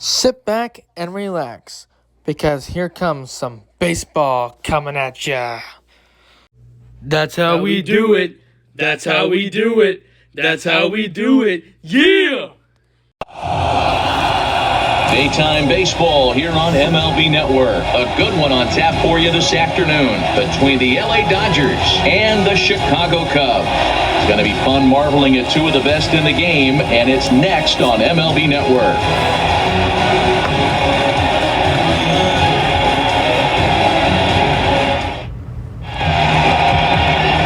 Sit back and relax because here comes some baseball coming at ya. That's how we do it. That's how we do it. That's how we do it. Yeah! Daytime baseball here on MLB Network. A good one on tap for you this afternoon between the LA Dodgers and the Chicago Cubs. It's going to be fun marveling at two of the best in the game, and it's next on MLB Network.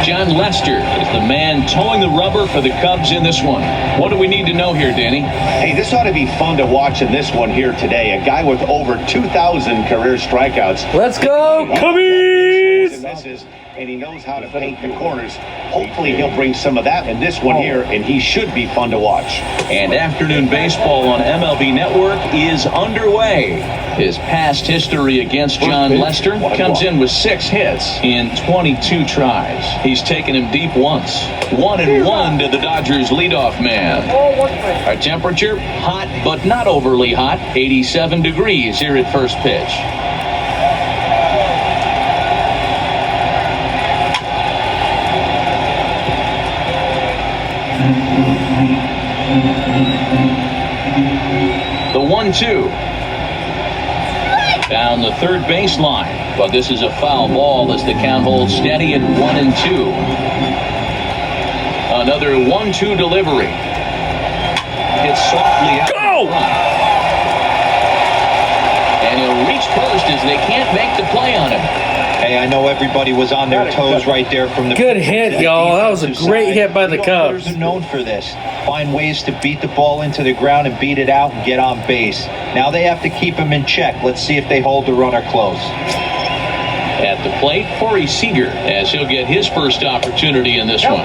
Jon Lester is the man towing the rubber for the Cubs in this one. What do we need to know here, Danny? Hey, this ought to be fun to watch in this one here today. A guy with over 2,000 career strikeouts. Let's go, Cubbies! And he knows how to paint the corners. Hopefully he'll bring some of that in this one here, and he should be fun to watch. And afternoon baseball on MLB Network is underway. His past history against Jon Lester comes in with 6 hits in 22 tries. He's taken him deep once. 1-1 to the Dodgers leadoff man. Our temperature, hot but not overly hot, 87 degrees here at first pitch. The 1-2. Down the third baseline, but this is a foul ball as the count holds steady at 1-2. Another 1-2 delivery. Hits softly out. Go! And he'll reach first as they can't make the play on him. Hey, I know everybody was on their toes right there from the... Good hit, y'all. That was a great hit by the Cubs. Players are known for this. Find ways to beat the ball into the ground and beat it out and get on base. Now they have to keep him in check. Let's see if they hold the runner close. At the plate, Corey Seager, as he'll get his first opportunity in this one.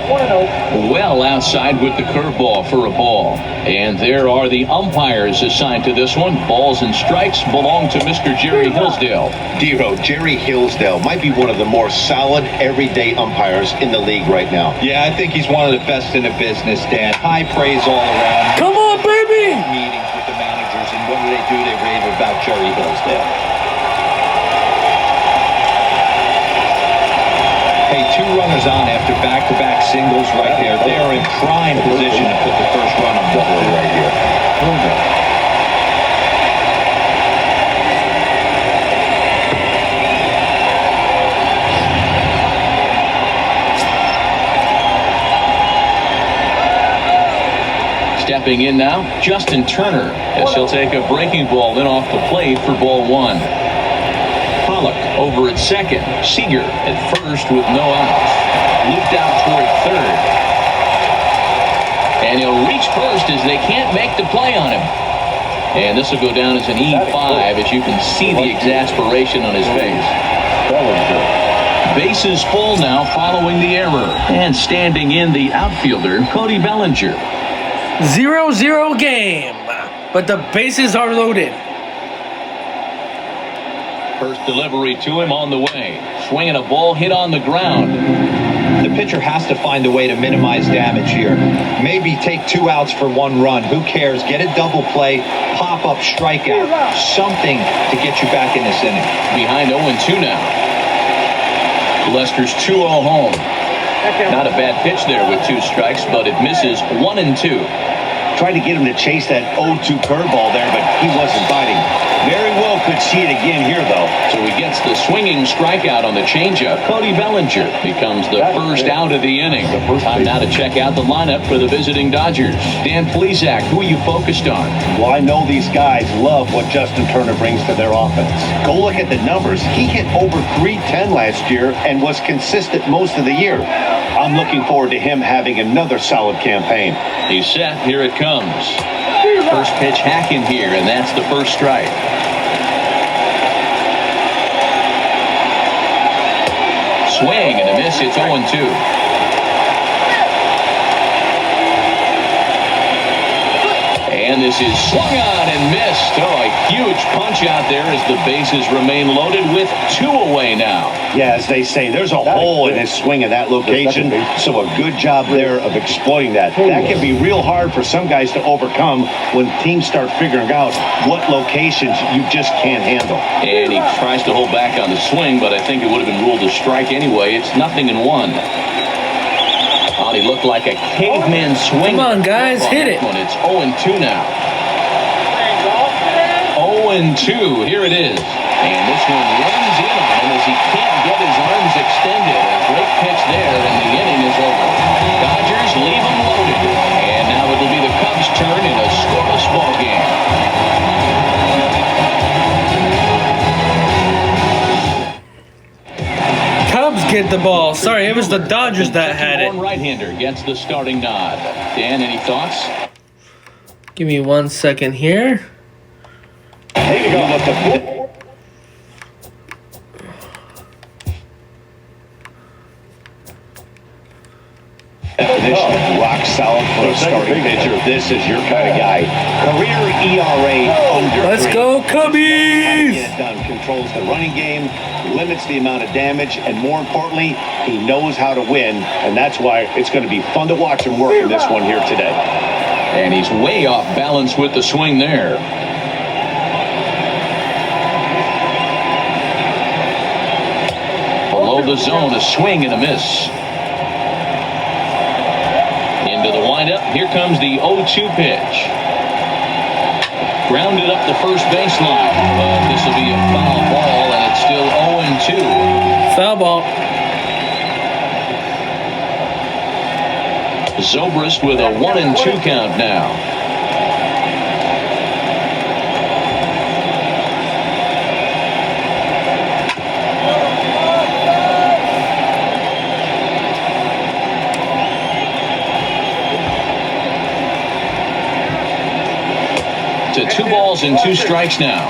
Well outside with the curveball for a ball. And there are the umpires assigned to this one. Balls and strikes belong to Mr. Jerry Hillsdale. Dero, Jerry Hillsdale might be one of the more solid, everyday umpires in the league right now. Yeah, I think he's one of the best in the business, Dan. High praise all around. Come on, baby! Meetings with the managers, and what do? They rave about Jerry Hillsdale. Hey, 2 runners on after back-to-back singles right there. They are in prime position to put the first run on the board right here. Stepping in now, Justin Turner, as he'll take a breaking ball in off the plate for ball 1. Pollock over at second. Seager at first with no outs. Looped out toward third. And he'll reach first as they can't make the play on him. And this will go down as an E5 as you can see the exasperation on his face. Bases full now following the error. And standing in the outfielder, Cody Bellinger. 0-0 game, but the bases are loaded. First delivery to him on the way. Swinging a ball hit on the ground. The pitcher has to find a way to minimize damage here. Maybe take 2 outs for 1 run. Who cares? Get a double play, pop-up strikeout. Something to get you back in this inning. Behind 0-2 now. Lester's 2-0 home. Not a bad pitch there with 2 strikes, but it misses 1-2. Tried to get him to chase that 0-2 curveball there, but he wasn't biting. Very well could see it again here, though. So he gets the swinging strikeout on the changeup. Cody Bellinger becomes the first out of the inning. Time now to check out the lineup for the visiting Dodgers. Dan Plesac, who are you focused on? Well, I know these guys love what Justin Turner brings to their offense. Go look at the numbers. He hit over .310 last year and was consistent most of the year. I'm looking forward to him having another solid campaign. He's set. Here it comes. First pitch hack in here, and that's the first strike. Swing and a miss. It's 0-2. And this is swung on and missed. Oh, a huge punch pitch out there as the bases remain loaded with 2 away now. Yeah, as they say, there's a hole in his swing in that location, so a good job there of exploiting that. That can be real hard for some guys to overcome when teams start figuring out what locations you just can't handle. And he tries to hold back on the swing, but I think it would have been ruled a strike anyway. It's 0-1. Oh, he looked like a caveman swing. Come on, guys, hit it. It's 0-2 now. 0-2, here it is. And this one runs in on him as he can't get his arms extended. A great pitch there, and the inning is over. Dodgers leave him loaded. And now it'll be the Cubs' turn in a scoreless ball game. Cubs get the ball. Sorry, it was the Dodgers that had it. One right-hander gets the starting nod. Dan, any thoughts? Give me 1 second here. There you go. Definition of rock solid for a starting pitcher. This is your kind of guy. Career ERA under Let's 3. go, Cubbies! Get it done. Controls the running game, limits the amount of damage, and more importantly, he knows how to win, and that's why it's going to be fun to watch him work in this one here today. And he's way off balance with the swing there. Below the zone, a swing and a miss. Into the windup, here comes the 0-2 pitch. Grounded up the first baseline, but this will be a foul ball, and it's still 0-2. Foul ball. Zobrist with a 1-2 count now. To 2 balls and 2 strikes now.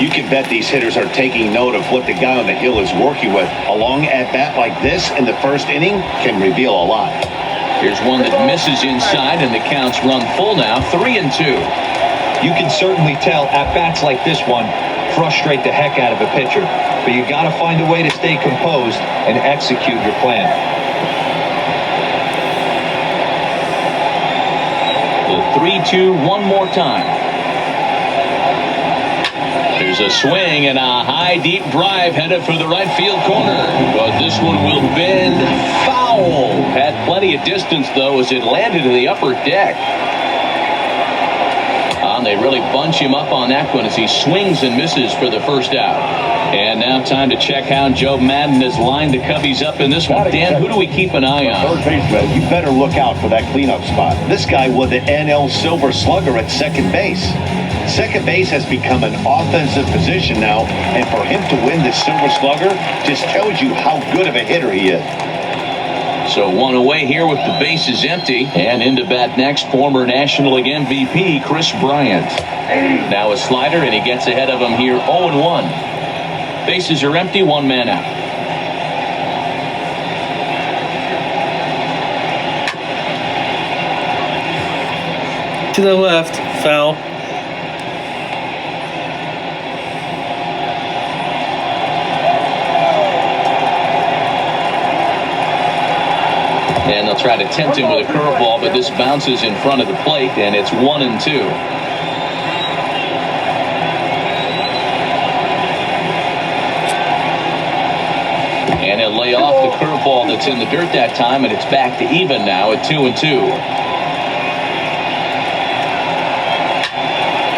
You can bet these hitters are taking note of what the guy on the hill is working with. A long at-bat like this in the first inning can reveal a lot. Here's one that misses inside, and the count's run full now, 3-2. You can certainly tell at-bats like this one frustrate the heck out of a pitcher, but you got to find a way to stay composed and execute your plan. The 3-2 one more time. There's a swing and a high, deep drive headed for the right field corner. But this one will bend foul. Had plenty of distance, though, as it landed in the upper deck. And they really bunch him up on that one as he swings and misses for the first out. And now time to check how Joe Madden has lined the Cubbies up in this one. Dan, who do we keep an eye on? Third baseman, you better look out for that cleanup spot. This guy was the NL Silver Slugger at second base. Second base has become an offensive position now, and for him to win the Silver Slugger just tells you how good of a hitter he is. So 1 away here with the bases empty. And into bat next, former National League MVP Chris Bryant. Now a slider, and he gets ahead of him here 0-1. Bases are empty, 1 man out. To the left, foul. And they'll try to tempt him with a curveball, but this bounces in front of the plate, and it's 1-2. And he'll lay off the curveball that's in the dirt that time, and it's back to even now at 2-2.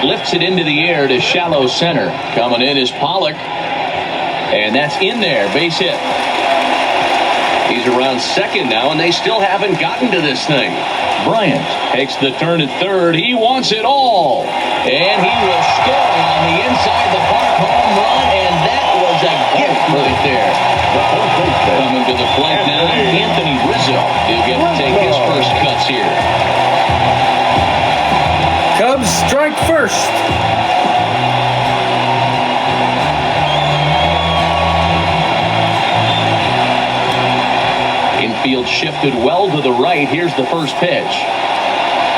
Lifts it into the air to shallow center. Coming in is Pollock. And that's in there. Base hit. He's around second now, and they still haven't gotten to this thing. Bryant takes the turn at third. He wants it all. And he will score on the inside the park home run, and that was a gift right there. Coming to the plate now, Anthony Rizzo. He'll get to take his first cuts here. Cubs strike first. Infield shifted well to the right. Here's the first pitch.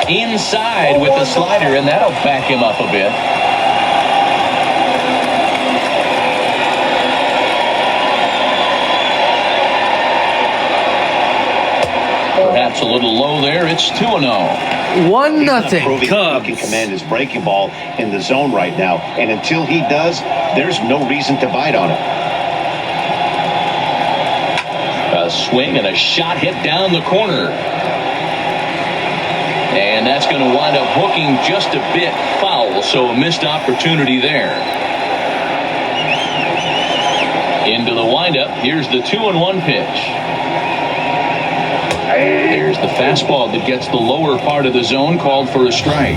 Inside with the slider, and that'll back him up a bit. Drops a little low there. It's 2-0. 1-0. Proving he Cubs. can command his breaking ball in the zone right now. And until he does, there's no reason to bite on him. A swing and a shot hit down the corner. And that's going to wind up hooking just a bit foul, so a missed opportunity there. Into the windup, here's the 2-1 pitch. There's the fastball that gets the lower part of the zone, called for a strike.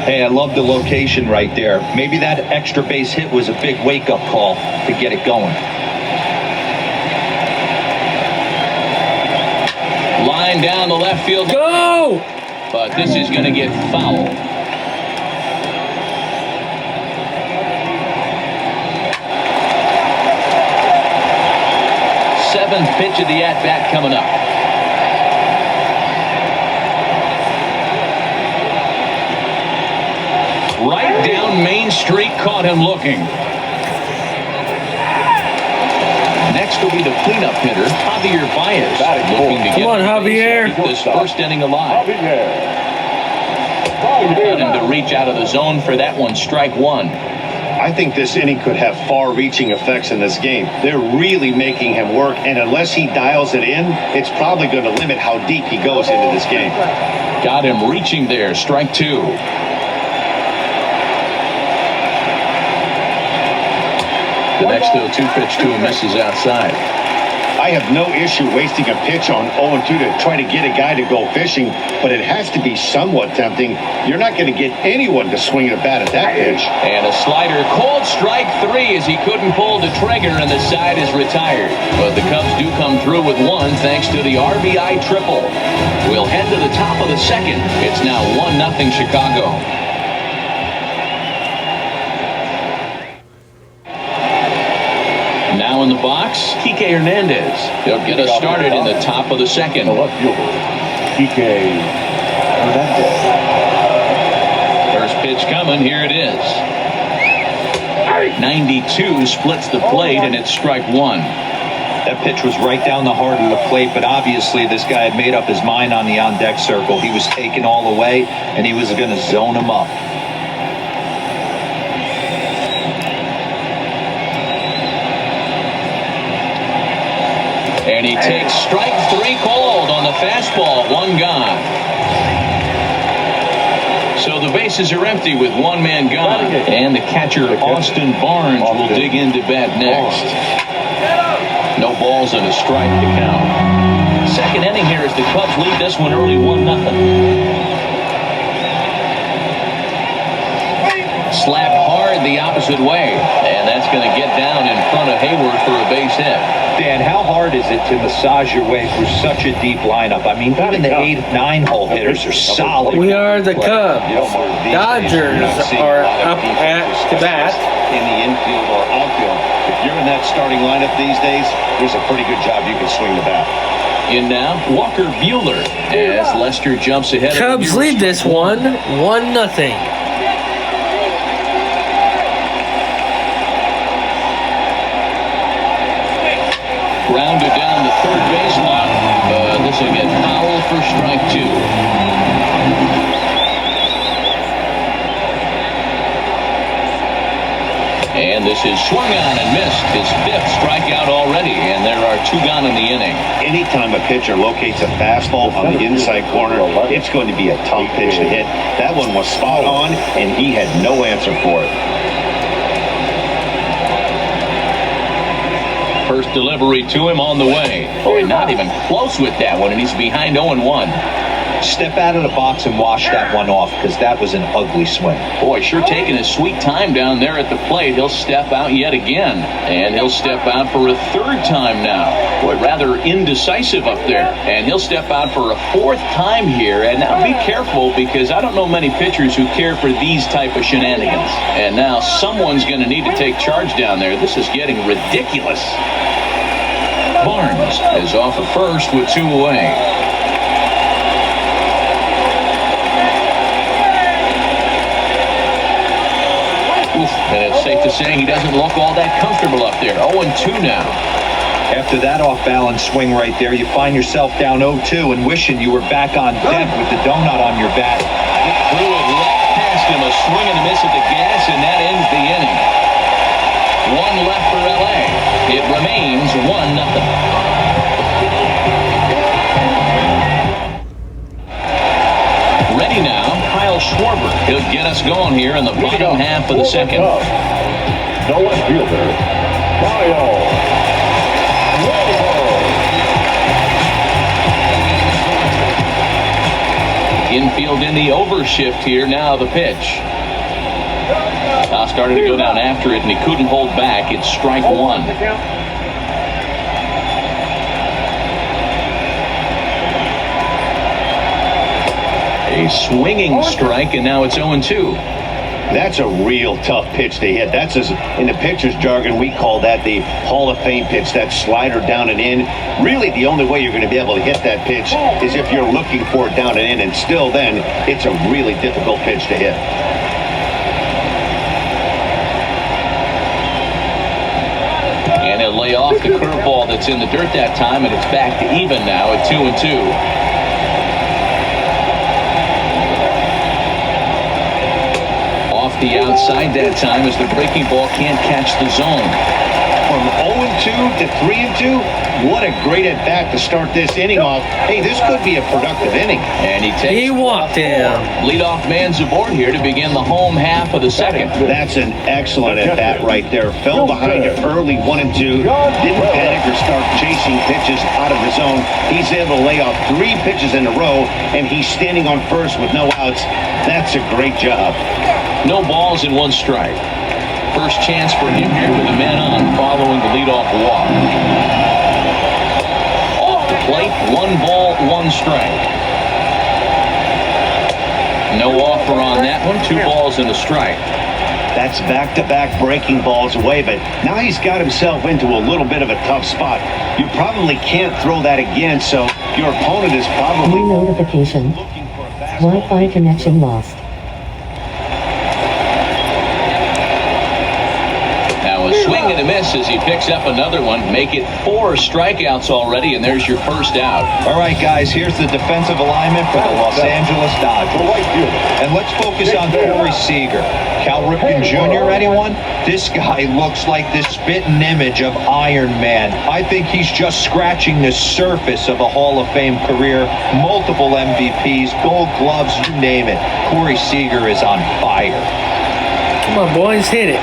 Hey, I love the location right there. Maybe that extra base hit was a big wake-up call to get it going. Line down the left field. Go! But this is going to get foul. Seventh pitch of the at-bat coming up. Right down Main Street, caught him looking. Next will be the cleanup hitter, Javier Baez, looking to get on, Javier. this first inning alive. Got him to reach out of the zone for that one, strike one. I think this inning could have far-reaching effects in this game. They're really making him work, and unless he dials it in, it's probably going to limit how deep he goes into this game. Got him reaching there, strike two. The next 0-2 pitch to him misses outside. I have no issue wasting a pitch on 0-2 to try to get a guy to go fishing, but it has to be somewhat tempting. You're not going to get anyone to swing a bat at that pitch. And a slider, called strike three as he couldn't pull the trigger, and the side is retired. But the Cubs do come through with one thanks to the RBI triple. We'll head to the top of the second. It's now 1-0 Chicago. Now in the box, Kike Hernandez. They'll get us started in the top of the second. First pitch coming, here it is. 92 splits the plate, and it's strike one. That pitch was right down the heart of the plate, but obviously this guy had made up his mind on the on-deck circle. He was taken all the way, and he was going to zone him up. And he takes strike three called on the fastball, one gone. So the bases are empty with one man gone. And the catcher, Austin Barnes, will dig into bat next. No balls and a strike to count. Second inning here as the Cubs lead this one early 1-0. Slap hard the opposite way. And that's going to get down in front of Hayward for a base hit. Dan, how hard is it to massage your way through such a deep lineup? I mean, even the 8, 9-hole hitters are solid. We are the Cubs. Dodgers are up at the bat. In the infield or outfield. If you're in that starting lineup these days, there's a pretty good job you can swing the bat. In now, Walker Buehler as Lester jumps ahead. Cubs lead this one 1-0. Grounded down the third baseline. This will get foul for strike two. And this is swung on and missed. His fifth strikeout already, and there are two gone in the inning. Anytime a pitcher locates a fastball on the inside corner, it's going to be a tough pitch to hit. That one was spot on, and he had no answer for it. First delivery to him on the way. Boy, not even close with that one, and he's behind 0-1. Step out of the box and wash that one off, because that was an ugly swing. Boy, sure taking his sweet time down there at the plate. He'll step out yet again, and he'll step out for a third time now. Boy, rather indecisive up there, and he'll step out for a fourth time here. And now be careful, because I don't know many pitchers who care for these type of shenanigans. And now someone's going to need to take charge down there. This is getting ridiculous. Barnes is off at first with two away. And it's safe to say he doesn't look all that comfortable up there. 0-2 now. After that off-balance swing right there, you find yourself down 0-2 and wishing you were back on deck with the donut on your bat. Threw it right past him, a swing and a miss at the gas, and that ends the inning. One left for LA. It remains 1-0. Ready now, Kyle Schwarber. He'll get us going here in the bottom half of the second. The left fielder, Kyle Infield in the overshift here. Now the pitch. Started to go down after it, and he couldn't hold back. It's strike one. A swinging strike, and now it's 0-2. That's a real tough pitch to hit. That's, in the pitcher's jargon, we call that the Hall of Fame pitch, that slider down and in. Really, the only way you're going to be able to hit that pitch is if you're looking for it down and in, and still then, it's a really difficult pitch to hit. And he'll lay off the curveball that's in the dirt that time, and it's back to even now at 2-2. The outside that time as the breaking ball can't catch the zone. From 0-2 to 3-2, what a great at bat to start this inning off. Hey, this could be a productive inning. And he walked him. Leadoff man's aboard here to begin the home half of the second. That's an excellent at bat right there. Fell behind it early 1-2. Didn't panic or start chasing pitches out of the zone. He's able to lay off 3 pitches in a row, and he's standing on first with no outs. That's a great job. No balls and 1 strike. First chance for him here with a man on following the leadoff walk. Off the plate, 1 ball, 1 strike. No offer on that one, 2 balls and a strike. That's back-to-back breaking balls away, but now he's got himself into a little bit of a tough spot. You probably can't throw that again, so your opponent is probably New notification. Wi-Fi connection lost. Now a swing and a miss as he picks up another one. Make it 4 strikeouts already, and there's your first out. All right, guys, here's the defensive alignment for the Los Angeles Dodgers. And let's focus on Corey Seager. Cal Ripken Jr., anyone? This guy looks like the spitting image of Iron Man. I think he's just scratching the surface of a Hall of Fame career. Multiple MVPs, Gold Gloves, you name it. Corey Seager is on fire. Come on, boys, hit it.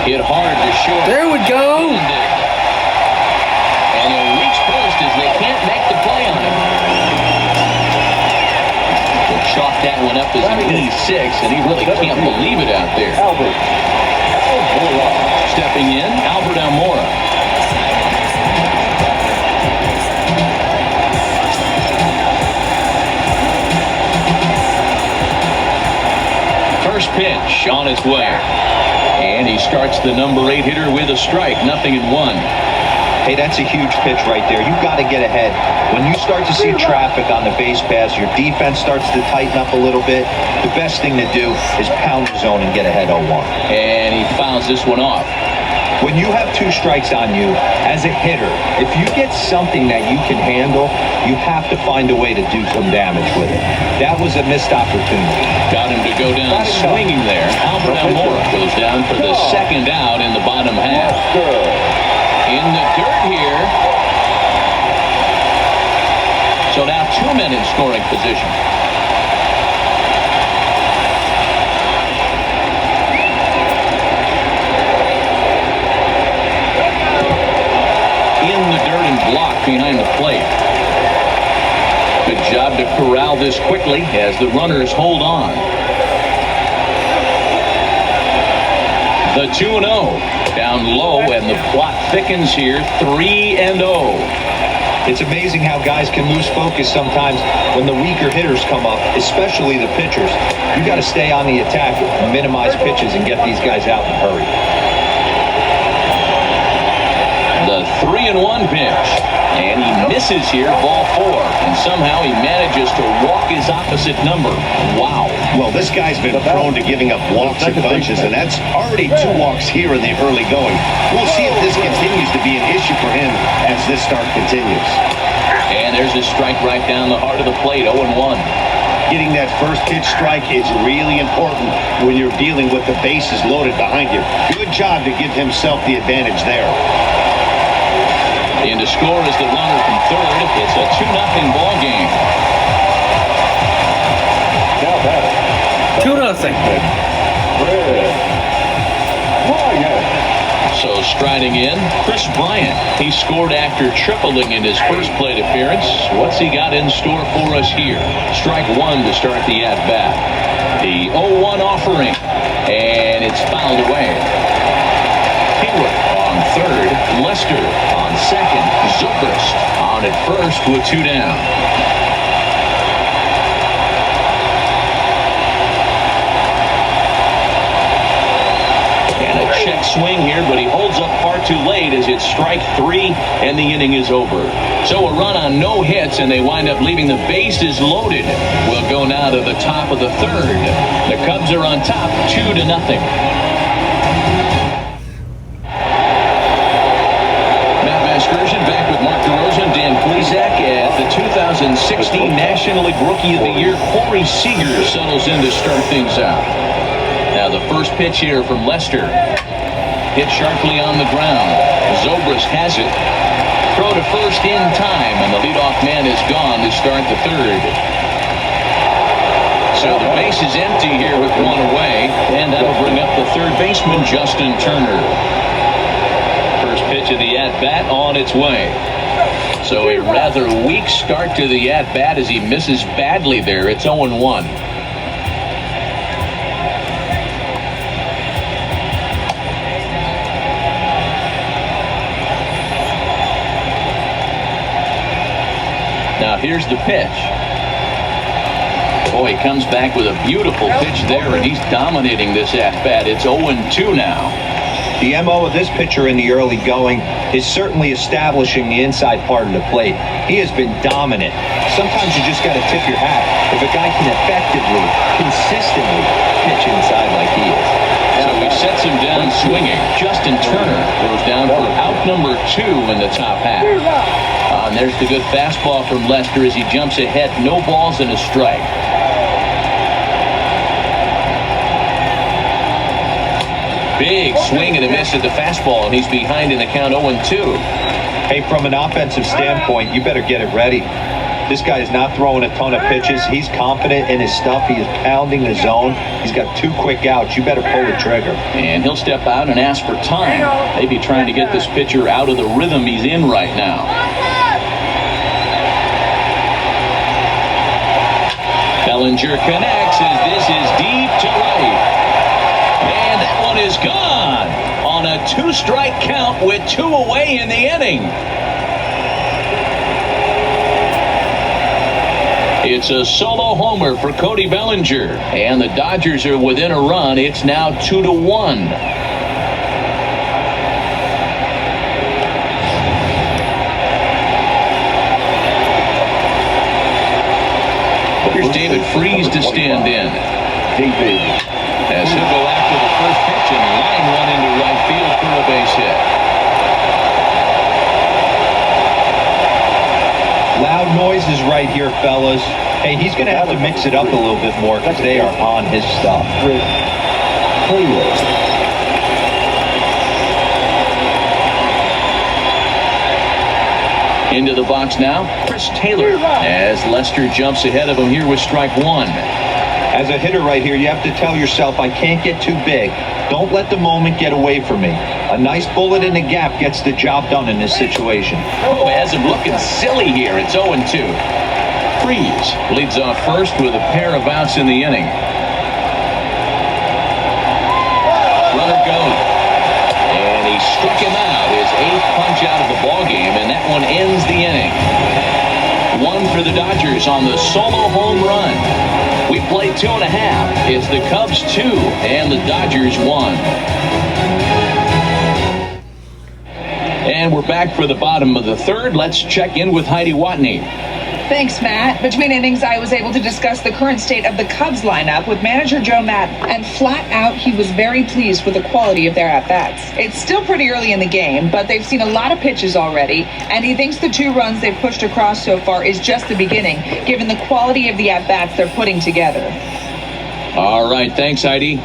Hit hard to short. There we go. And he'll reach first as they can't make the play on him. He'll chalk that one up as an E6, and he really can't believe it out there. Stepping in, Albert Almora. First pitch on its way. And he starts the number 8 hitter with a strike, 0-1. Hey, that's a huge pitch right there. You've got to get ahead. When you start to see traffic on the base paths, your defense starts to tighten up a little bit. The best thing to do is pound the zone and get ahead 0-1. And he fouls this one off. When you have 2 strikes on you, as a hitter, if you get something that you can handle, you have to find a way to do some damage with it. That was a missed opportunity. Got him to go down swinging there. Albert Almora goes down for the second out in the bottom half. In the dirt here. So now 2 men in scoring position. In the dirt and blocked behind the plate. Good job to corral this quickly as the runners hold on. The 2-0 down low, and the plot thickens here. 3-0. It's amazing how guys can lose focus sometimes when the weaker hitters come up, especially the pitchers. You got to stay on the attack, minimize pitches, and get these guys out in a hurry. The 3-1 pitch, and he misses here, ball 4, and somehow he manages to walk his opposite number. Wow. Well, this guy's been prone to giving up walks and bunches, and that's already 2 walks here in the early going. We'll see if this continues to be an issue for him as this start continues. And there's a strike right down the heart of the plate, 0-1. Getting that first pitch strike is really important when you're dealing with the bases loaded behind you. Good job to give himself the advantage there. And to score is the runner from third. It's a 2-0 ball game. Now batter. 2-0. So striding in, Chris Bryant. He scored after tripling in his first plate appearance. What's he got in store for us here? Strike 1 to start the at-bat. The 0-1 offering, and it's fouled away. Hayward on third, Lester on second, Zobrist on at first with 2 down. Check swing here, but he holds up far too late as it's strike 3 and the inning is over. So a run on no hits, and they wind up leaving the bases loaded. We'll go now to the top of the third. The Cubs are on top 2-0. Matt Vasgersian back with Mark DeRosa and Dan Plesac as the 2016 National League Rookie of the Year, Corey Seager, settles in to start things out. Now the first pitch here from Lester. Hit sharply on the ground. Zobrist has it. Throw to first in time, and the leadoff man is gone to start the third. So the base is empty here with 1 away, and that'll bring up the third baseman, Justin Turner. First pitch of the at-bat on its way. So a rather weak start to the at-bat as he misses badly there. It's 0-1. Now here's the pitch. Boy, he comes back with a beautiful pitch there, and he's dominating this at-bat. It's 0-2 now. The MO of this pitcher in the early going is certainly establishing the inside part of the plate. He has been dominant. Sometimes you just got to tip your hat if a guy can effectively, consistently pitch inside like he is. So he sets him down swinging. Justin Turner goes down for out number 2 in the top half. And there's the good fastball from Lester as he jumps ahead. No balls and a strike. Big swing and a miss at the fastball, and he's behind in the count 0-2. Hey, from an offensive standpoint, you better get it ready. This guy is not throwing a ton of pitches. He's confident in his stuff. He is pounding the zone. He's got 2 quick outs. You better pull the trigger. And he'll step out and ask for time. Maybe trying to get this pitcher out of the rhythm he's in right now. Bellinger connects as this is deep to right. And that one is gone on a 2-strike count with 2 away in the inning. It's a solo homer for Cody Bellinger, and the Dodgers are within a run. It's now 2-1. Here's David Freese to stand in. As he'll go after the first pitch and line one into right field for a base hit. Loud noises right here, fellas. Hey, he's going to have to mix it up a little bit more because they are on his stuff. Into the box now, Chris Taylor, as Lester jumps ahead of him here with strike 1. As a hitter right here, you have to tell yourself, I can't get too big. Don't let the moment get away from me. A nice bullet in the gap gets the job done in this situation. Oh, has him looking silly here. It's 0-2. Freese leads off first with a pair of outs in the inning. Runner goes. And he struck him out. His 8th punch out of the ballgame, and that one ends the inning. 1 for the Dodgers on the solo home run. We played 2.5. It's the Cubs 2 and the Dodgers 1. And we're back for the bottom of the third. Let's check in with Heidi Watney. Thanks, Matt. Between innings, I was able to discuss the current state of the Cubs lineup with manager Joe Maddon, and flat out, he was very pleased with the quality of their at-bats. It's still pretty early in the game, but they've seen a lot of pitches already, and he thinks the 2 runs they've pushed across so far is just the beginning, given the quality of the at-bats they're putting together. All right, thanks, Heidi.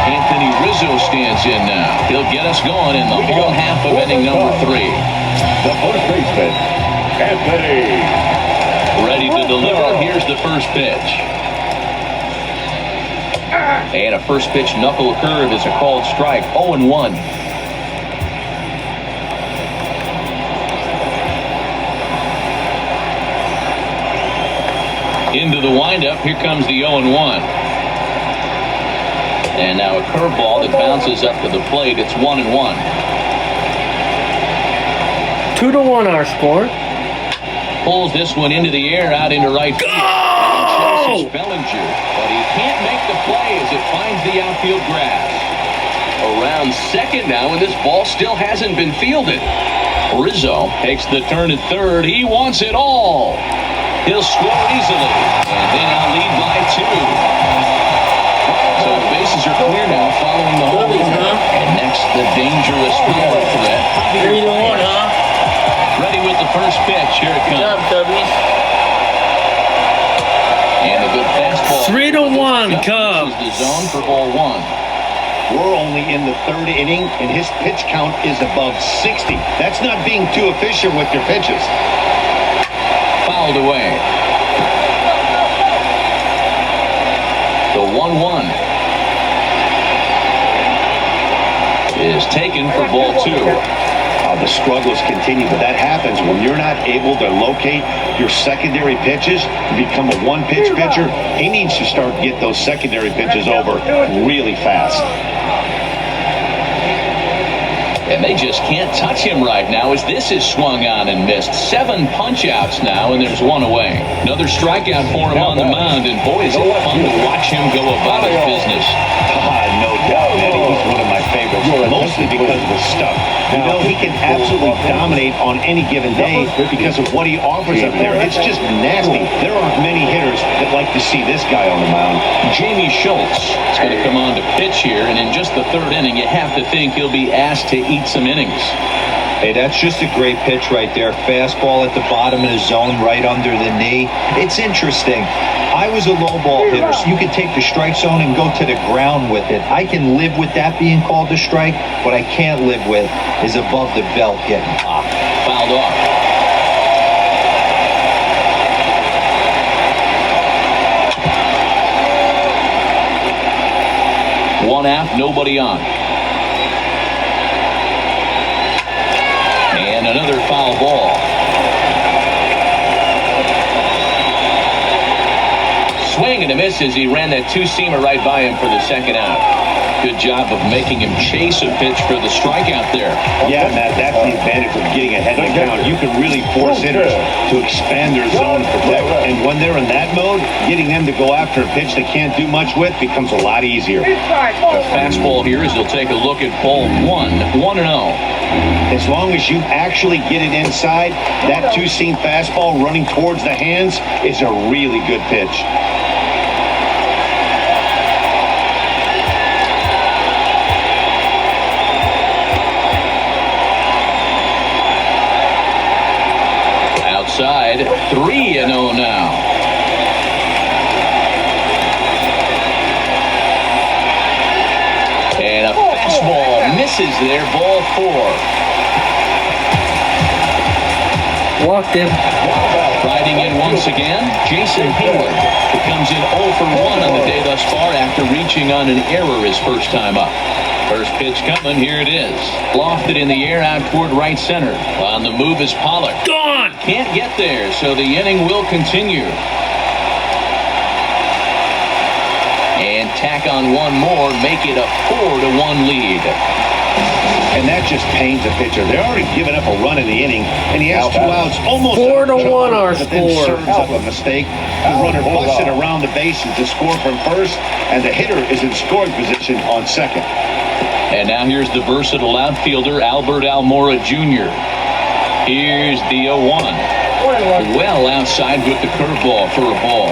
Anthony Rizzo stands in now. He'll get us going in the whole half of inning number 3. The first baseman, Anthony. Ready to deliver. Here's the first pitch. And a first pitch knuckle curve is a called strike. 0-1. Into the windup. Here comes the 0-1. And now a curveball that bounces up to the plate. It's 1-1. 2-1 our score. Pulls this one into the air, out into right field. And chases Bellinger, but he can't make the play as it finds the outfield grass. Around second now, and this ball still hasn't been fielded. Rizzo takes the turn at third. He wants it all. He'll score easily, and they now lead by 2. So the bases are clear now following the home run. And next, the dangerous power threat. 3-1, huh? Ready with the first pitch. Here it comes. Good job, Cubbies. And a good fastball. 3-1, Cubs. The zone for ball 1. We're only in the 3rd inning, and his pitch count is above 60. That's not being too efficient with your pitches. Fouled away. The 1-1 is taken for ball 2. The struggles continue, but that happens when you're not able to locate your secondary pitches, become a one-pitch pitcher. He needs to start to get those secondary pitches over really fast. And they just can't touch him right now as this is swung on and missed. 7 punch-outs now, and there's 1 away. Another strikeout for him on the mound, and boy, is it fun to watch him go about his business. No doubt, Eddie. He's one of my favorites, mostly because of his stuff. You know, he can absolutely dominate on any given day because of what he offers up there. It's just nasty. There aren't many hitters that like to see this guy on the mound. Jamie Schultz is going to come on to pitch here, and in just the 3rd inning, you have to think he'll be asked to eat some innings. Hey, that's just a great pitch right there. Fastball at the bottom of the zone, right under the knee. It's interesting. I was a low ball hitter, so you could take the strike zone and go to the ground with it. I can live with that being called a strike. What I can't live with is above the belt getting popped. Fouled off. One out, nobody on. And another foul ball. Swing and a miss as he ran that 2-seamer right by him for the 2nd out. Good job of making him chase a pitch for the strikeout there. Yeah, Matt, that's the advantage of getting ahead of the count. You can really force hitters to expand their zone and protect. And when they're in that mode, getting them to go after a pitch they can't do much with becomes a lot easier. A fastball here as he'll take a look at ball 1, 1-0. As long as you actually get it inside, that 2-seam fastball running towards the hands is a really good pitch. Outside, 3-0 now. And a fastball misses there, ball 4. Walked him. Riding in once again, Jason Hayward, who comes in 0 for 1 on the day thus far after reaching on an error his first time up. First pitch coming, here it is. Lofted in the air out toward right center. On the move is Pollock. Gone! Can't get there, so the inning will continue. And tack on one more, make it a 4-1 lead. And that just pains the pitcher. They're already given up a run in the inning, and he has 2 outs, almost 4-1 our but then score. serves up a mistake. The runner busted around the bases to score from first, and the hitter is in scoring position on second. And now here's the versatile outfielder, Albert Almora Jr. Here's the 0-1. Well outside with the curveball for a ball.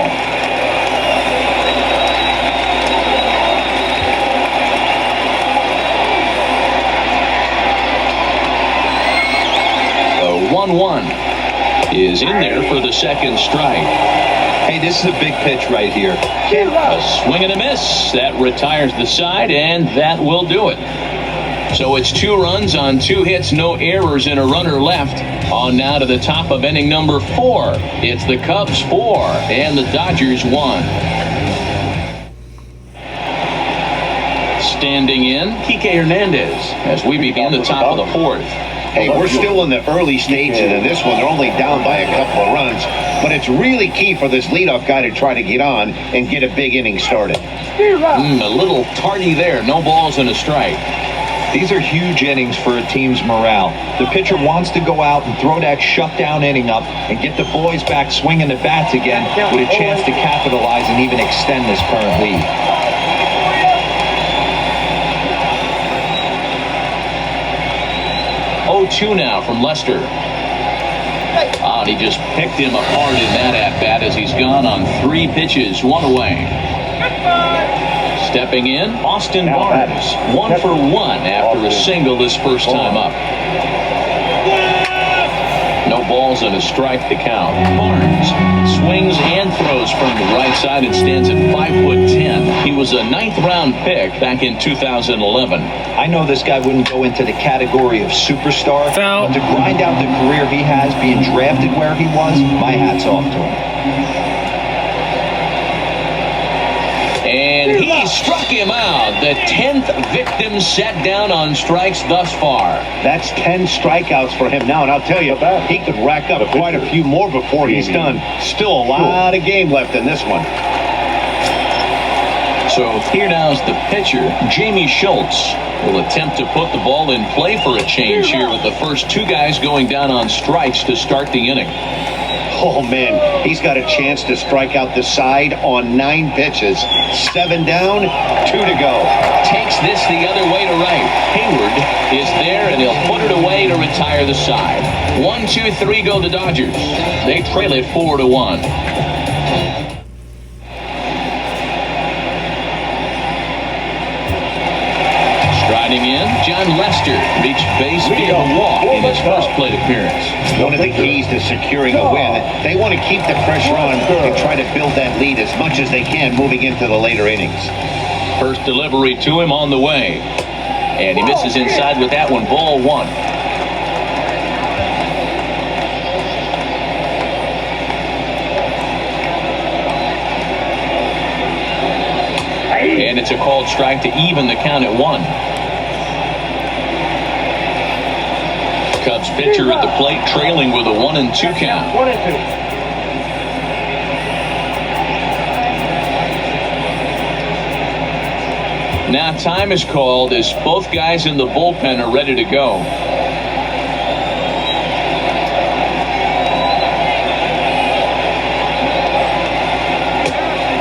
The 1-1 is in there for the second strike. Hey, this is a big pitch right here. A swing and a miss. That retires the side, and that will do it. So it's 2 runs on 2 hits, no errors, and a runner left. On now to the top of inning number 4. It's the Cubs 4 and the Dodgers 1. Standing in, Kike Hernandez as we begin the top of the 4th. Hey, we're still in the early stages of this one. They're only down by a couple of runs. But it's really key for this leadoff guy to try to get on and get a big inning started. A little tardy there. No balls and a strike. These are huge innings for a team's morale. The pitcher wants to go out and throw that shutdown inning up and get the boys back swinging the bats again with a chance to capitalize and even extend this current lead. Oh, 2 now from Lester. And he just picked him apart in that at-bat as he's gone on 3 pitches, 1 away. Stepping in, Austin Barnes, 1 for 1 after a single this first time up. No balls and a strike to count. Barnes swings and throws from the right side and stands at 5'10". He was a 9th-round pick back in 2011. I know this guy wouldn't go into the category of superstar, but to grind out the career he has, being drafted where he was, my hat's off to him. And he struck him out. The 10th victim set down on strikes thus far. That's 10 strikeouts for him now, and I'll tell you, he could rack up quite a few more before he's done. Still a lot of game left in this one. So here now's the pitcher, Jamie Schultz, will attempt to put the ball in play for a change here with the first 2 guys going down on strikes to start the inning. Oh, man, he's got a chance to strike out the side on 9 pitches. 7 down, 2 to go. Takes this the other way to right. Hayward is there, and he'll put it away to retire the side. 1, 2, 3 go the Dodgers. They trail it 4-1. Striding in, John Lester reached base via a walk in his first plate appearance. One of the keys to securing a win, they want to keep the pressure on and try to build that lead as much as they can moving into the later innings. First delivery to him on the way. And he misses inside with that one, ball 1. And it's a called strike to even the count at 1. Cubs pitcher at the plate trailing with a 1-2 count. 1-2. Now time is called as both guys in the bullpen are ready to go.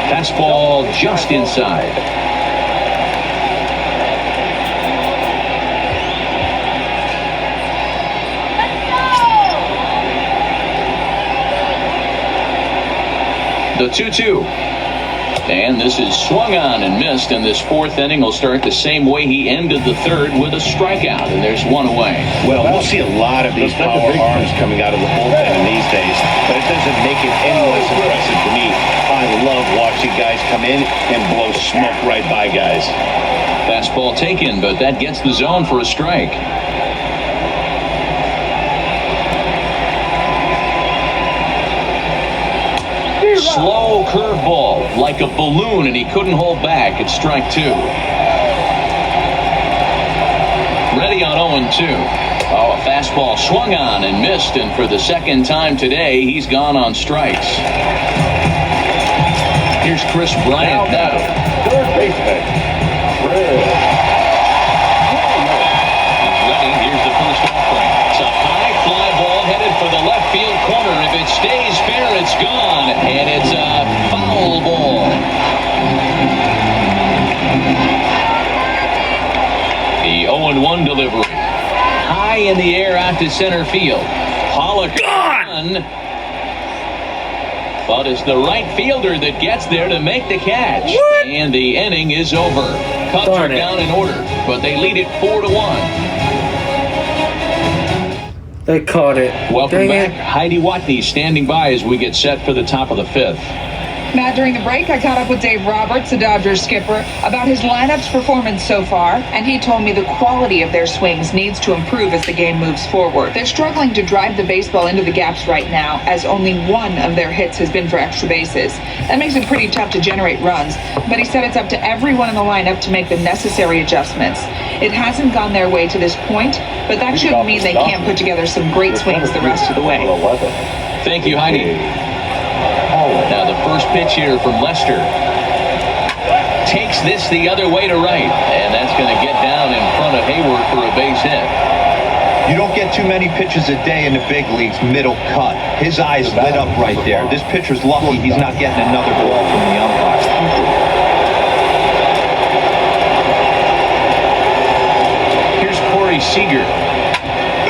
Fastball just inside. The 2-2. And this is swung on and missed, and this 4th inning will start the same way he ended the 3rd with a strikeout, and there's 1 away. Well, we'll see a lot of these power arms coming out of the bullpen in these days, but it doesn't make it any less impressive to me. I love watching guys come in and blow smoke right by guys. Fastball taken, but that gets the zone for a strike. Slow curveball, like a balloon, and he couldn't hold back. It's strike 2. Ready on 0-2. Oh, a fastball swung on and missed, and for the 2nd time today, he's gone on strikes. Here's Chris Bryant now. Third baseman. He's ready. Here's the first offering. It's a high fly ball headed for the left field corner. If it stays fair, it's gone, and it's a foul ball. The 0-1 delivery. High in the air out to center field. run. But it's the right fielder that gets there to make the catch. What? And the inning is over. Cubs Darn are it. down in order, but they lead it 4-1. They caught it. Welcome Dang back. it. Heidi Watney standing by as we get set for the top of the fifth. Matt, during the break, I caught up with Dave Roberts, the Dodgers skipper, about his lineup's performance so far, and he told me the quality of their swings needs to improve as the game moves forward. They're struggling to drive the baseball into the gaps right now, as only one of their hits has been for extra bases. That makes it pretty tough to generate runs, but he said it's up to everyone in the lineup to make the necessary adjustments. It hasn't gone their way to this point, but that shouldn't mean they can't put together some great swings the rest of the way. Thank you, Heidi. Now the first pitch here from Lester. Takes this the other way to right, and that's going to get down in front of Hayward for a base hit. You don't get too many pitches a day in the big leagues, middle cut. His eyes lit up right there. This pitcher's lucky he's not getting another ball from the umpire. Here's Corey Seager,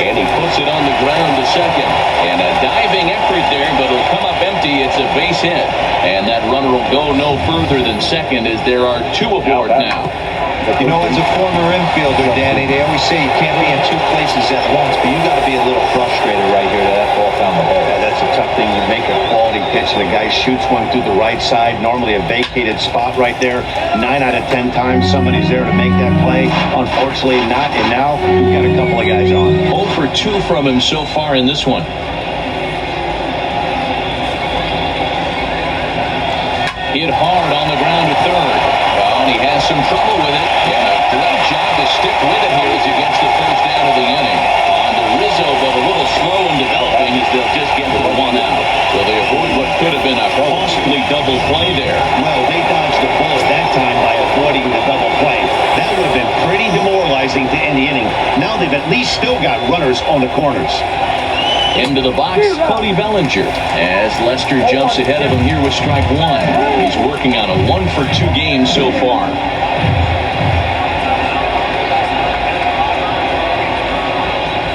and he puts it on the ground to second. And a diving effort there, but it'll come up empty. It's a base hit, and that runner will go no further than second as there are two aboard now. You know, as a former infielder, Danny, they always say you can't be in two places at once, but you got to be a little frustrated right here that ball found the hole. Yeah, that's a tough thing. You make a quality pitch and the guy shoots one through the right side, normally a vacated spot right there. 9 out of 10 times somebody's there to make that play. Unfortunately not, and now we've got a couple of guys on. 0 for 2 from him so far in this one. Hit hard on the ground to third. Well, and he has some trouble with it. And a great job to stick with it here as he gets the first out of the inning. On to Rizzo, but a little slow in developing as they'll just get the one out. So they avoid what could have been a costly double play there. Well, they dodged the bullet that time by avoiding the double play. That would have been pretty demoralizing to end the inning. Now they've at least still got runners on the corners. Into the box, Cody Bellinger, as Lester jumps ahead of him here with strike one. He's working on a 1 for 2 game so far.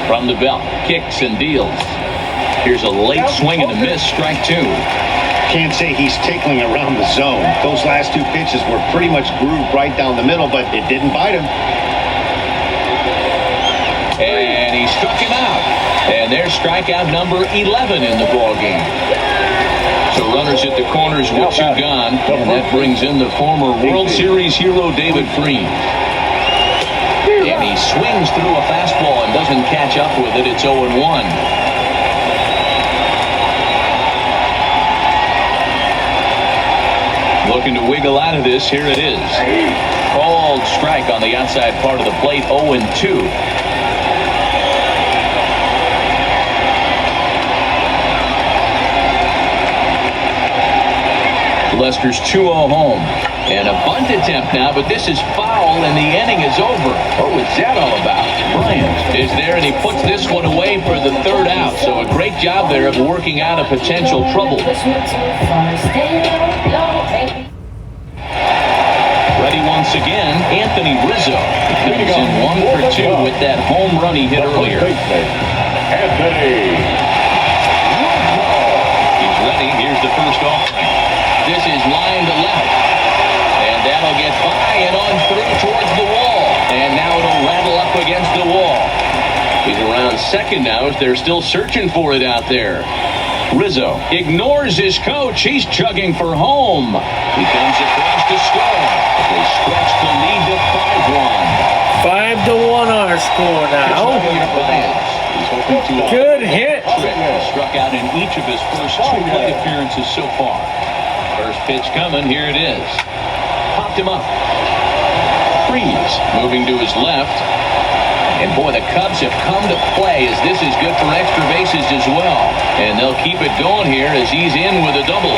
From the belt, kicks and deals. Here's a late swing and a miss, strike 2. Can't say he's tickling around the zone. Those last 2 pitches were pretty much grooved right down the middle, but it didn't bite him. And he struck him out. And there's strikeout number 11 in the ballgame. So runners at the corners with 2 gone. And that brings in the former World Series hero David Freese. And he swings through a fastball and doesn't catch up with it. It's 0-1. Looking to wiggle out of this. Here it is. Called strike on the outside part of the plate. 0-2. Lester's 2-0 home. And a bunt attempt now, but this is foul and the inning is over. What was that all about? Bryant is there and he puts this one away for the 3rd out. So a great job there of working out a potential trouble. Ready once again, Anthony Rizzo. He's in 1 for 2 with that home run he hit earlier. Anthony. He's ready. Here's the first offering. This is line to left. And that'll get by and on through towards the wall. And now it'll rattle up against the wall. He's around second now as they're still searching for it out there. Rizzo ignores his coach. He's chugging for home. He comes across to score. They stretch the lead to 5-1. 5-1 our score now. Good hit. Struck out in each of his first 2 plate appearances so far. First pitch coming. Here it is. Popped him up. Freese moving to his left. And boy, the Cubs have come to play as this is good for extra bases as well. And they'll keep it going here as he's in with a double.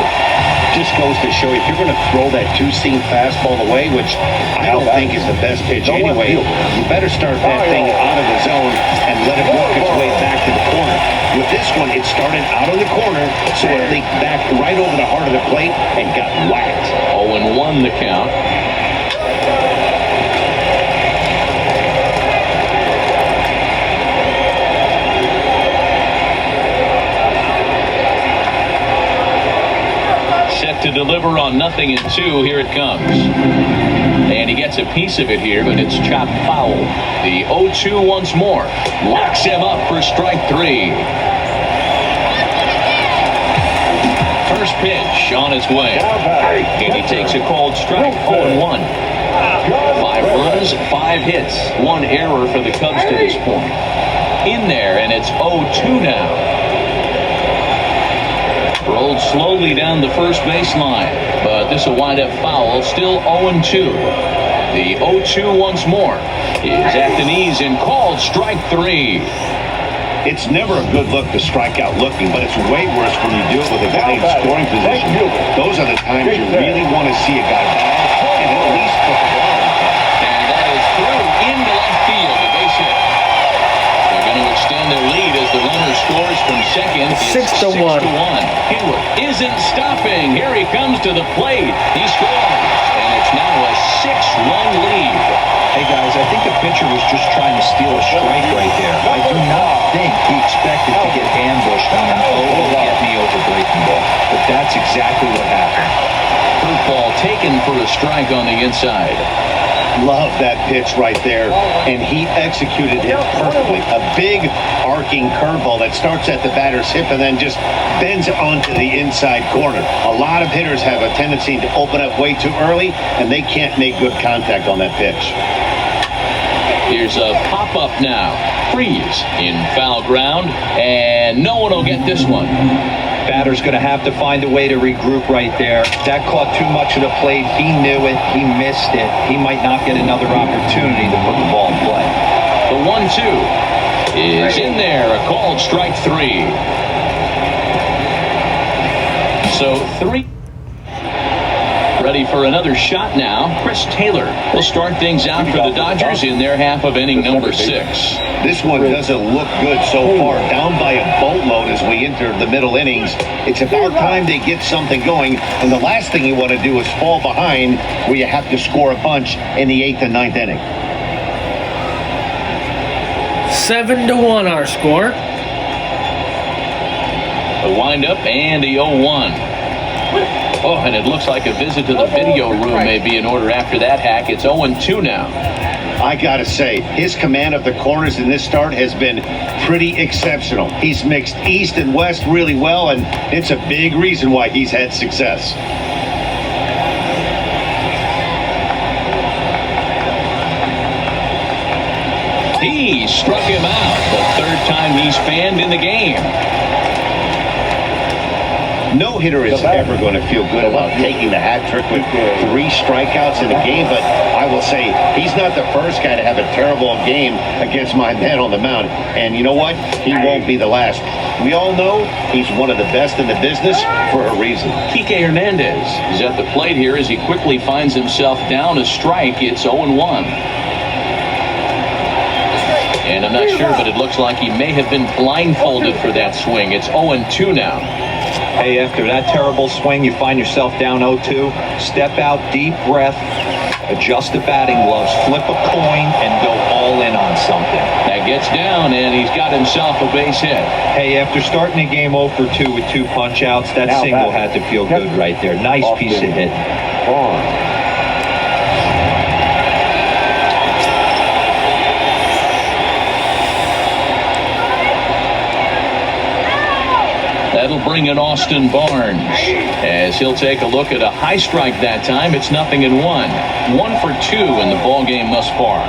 Just goes to show you, if you're going to throw that 2-seam fastball away, which I don't think is the best pitch anyway, you better start that thing out of the zone and let it work its way back to the corner. With this one, it started out of the corner, so it leaked back right over the heart of the plate and got whacked. 0-1 the count. Back to deliver on 0-2. Here it comes. And he gets a piece of it here, but it's chopped foul. The 0-2 once more. Locks him up for strike 3. First pitch on its way. And he takes a called strike. 0-1. 5 runs, 5 hits, 1 error for the Cubs to this point. In there, and it's 0-2 now. Rolled slowly down the first baseline, but this will wind up foul. Still 0-2. The 0-2 once more is at the knees and called strike 3. It's never a good look to strike out looking, but it's way worse when you do it with a guy in scoring position. Those are the times you really want to see a guy back and at least put the ball in. And that is through into left field, the base hit. They're going to extend their lead as the runner scores from second. It's 6-1. Hayward isn't stopping. Here he comes to the plate. He scores, and it's now a 6-run lead. Hey guys, I think the pitcher was just trying to steal a strike right there. I do not think he expected to get ambushed on an get me over breaking ball. But that's exactly what happened. Curveball taken for a strike on the inside. Love that pitch right there, and he executed it perfectly. A big arcing curveball that starts at the batter's hip and then just bends onto the inside corner. A lot of hitters have a tendency to open up way too early, and they can't make good contact on that pitch. Here's a pop-up now. Freeze in foul ground, and no one will get this one. Batter's going to have to find a way to regroup right there. That caught too much of the plate. He knew it. He missed it. He might not get another opportunity to put the ball in play. The 1-2 is in there. A called strike 3. So 3. Ready for another shot now. Chris Taylor will start things out for the Dodgers in their half of inning number 6. This one doesn't look good so far. Down by a boatload as we enter the middle innings. It's about time they get something going. And the last thing you want to do is fall behind where you have to score a bunch in the 8th and 9th inning. 7-1 our score. The windup and the 0-1. Oh, and it looks like a visit to the video room may be in order after that hack. It's 0-2 now. I gotta say, his command of the corners in this start has been pretty exceptional. He's mixed east and west really well, and it's a big reason why he's had success. He struck him out the 3rd time he's fanned in the game. No hitter is ever going to feel good about taking the hat trick with 3 strikeouts in a game, but I will say he's not the first guy to have a terrible game against my man on the mound. And you know what? He won't be the last. We all know he's one of the best in the business for a reason. Kike Hernandez is at the plate here as he quickly finds himself down a strike. It's 0-1. And I'm not sure, but it looks like he may have been blindfolded for that swing. It's 0-2 now. Hey, after that terrible swing, you find yourself down 0-2. Step out, deep breath, adjust the batting gloves, flip a coin, and go all in on something. That gets down, and he's got himself a base hit. Hey, after starting the game 0-2 with 2 punch-outs, that single had to feel good right there. Nice piece of hitting. That'll bring in Austin Barnes as he'll take a look at a high strike that time. It's 0-1. 1 for 2 in the ball game thus far.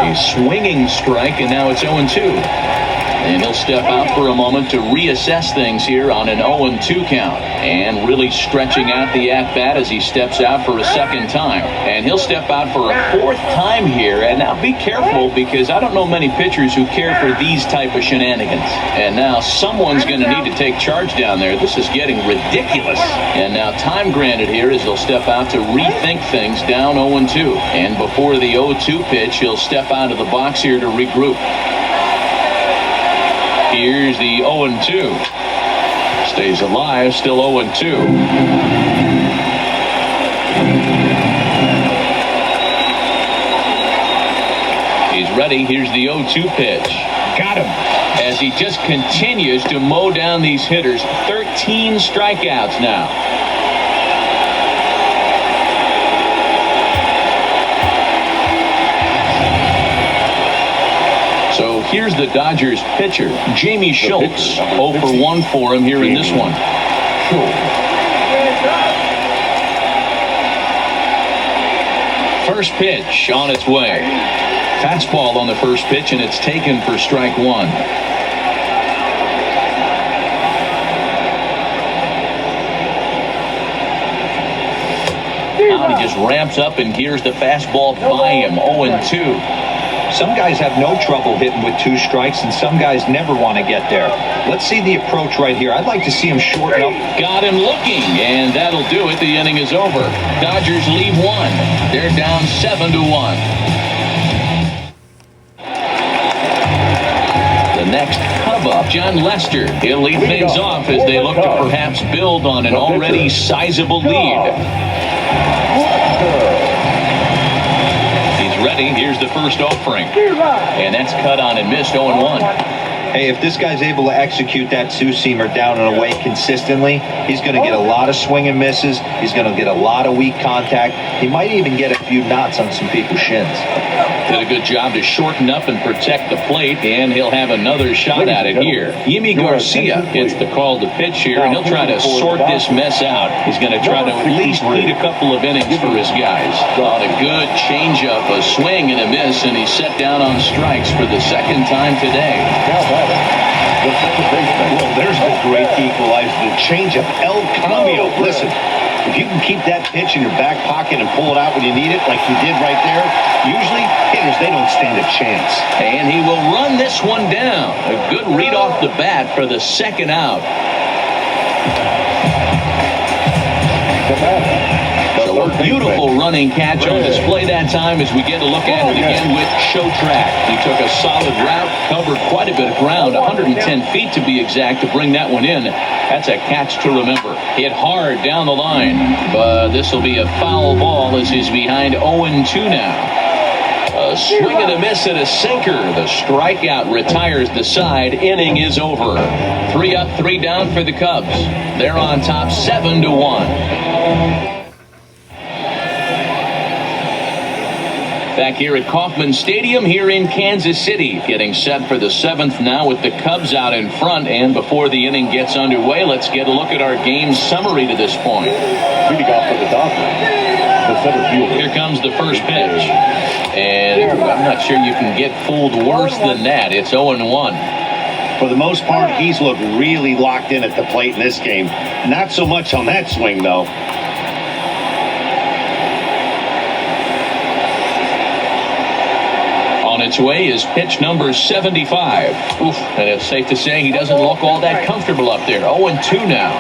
A swinging strike, and now it's 0-2. And he'll step out for a moment to reassess things here on an 0-2 count. And really stretching out the at-bat as he steps out for a 2nd time. And he'll step out for a 4th time here. And now be careful, because I don't know many pitchers who care for these type of shenanigans. And now someone's going to need to take charge down there. This is getting ridiculous. And now time granted here as he'll step out to rethink things down 0-2. And before the 0-2 pitch, he'll step out of the box here to regroup. Here's the 0-2. Stays alive, still 0-2. He's ready. Here's the 0-2 pitch. Got him. As he just continues to mow down these hitters. 13 strikeouts now. So here's the Dodgers pitcher, Jamie Schultz. 0 for 1 for him here in this one. First pitch on its way. Fastball on the first pitch, and it's taken for strike one. Now he just ramps up, and here's the fastball by him. 0-2. Some guys have no trouble hitting with 2 strikes, and some guys never want to get there. Let's see the approach right here. I'd like to see him shorten up. Got him looking, and that'll do it. The inning is over. Dodgers lead 1. They're down 7-1. The next Cub up, John Lester. He'll lead things off as they look to perhaps build on an already sizable lead. Ready. Here's the first offering. And that's cut on and missed. 0-1. Hey, if this guy's able to execute that two-seamer down and away consistently, he's going to get a lot of swing and misses. He's going to get a lot of weak contact. He might even get a few knots on some people's shins. Did a good job to shorten up and protect the plate, and he'll have another shot at it here. Yimi Garcia gets the call to pitch here, and he'll try to sort this mess out. He's going to try to at least lead a couple of innings for his guys. On a good changeup, a swing and a miss, and he's set down on strikes for the second time today. Well, there's the great equalizer, the changeup, El Cambio. Listen, if you can keep that pitch in your back pocket and pull it out when you need it, like he did right there, usually hitters, they don't stand a chance. And he will run this one down. A good read off the bat for the second out. So a beautiful running catch on display that time as we get a look at it again with Show Track. He took a solid route, covered quite a bit of ground, 110 feet to be exact, to bring that one in. That's a catch to remember. Hit hard down the line, but this will be a foul ball as he's behind 0-2 now. A swing and a miss and a sinker. The strikeout retires the side. Inning is over. 3 up, 3 down for the Cubs. They're on top 7-1. Back here at Kauffman Stadium here in Kansas City. Getting set for the 7th now with the Cubs out in front. And before the inning gets underway, let's get a look at our game summary to this point. Leading off for the Dodgers, the center fielder. Here comes the first pitch. And I'm not sure you can get fooled worse than that. It's 0-1. For the most part, he's looked really locked in at the plate in this game. Not so much on that swing, though. On its way is pitch number 75. Oof, and it's safe to say he doesn't look all that comfortable up there. 0-2 now.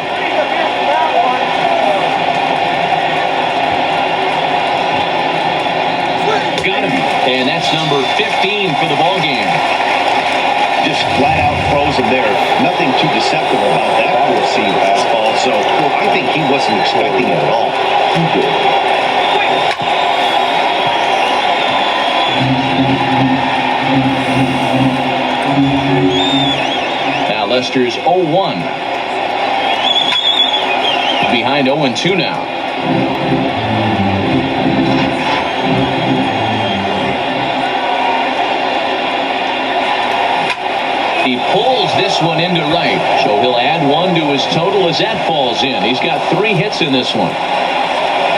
Got him. And that's number 15 for the ball game. Just flat out froze him there. Nothing too deceptive about that four-seam fastball. So I think he wasn't expecting it at all. Now Lester's 0-1. Behind 0-2 now. He pulls this one into right, so he'll add 1 to his total as that falls in. He's got 3 hits in this one.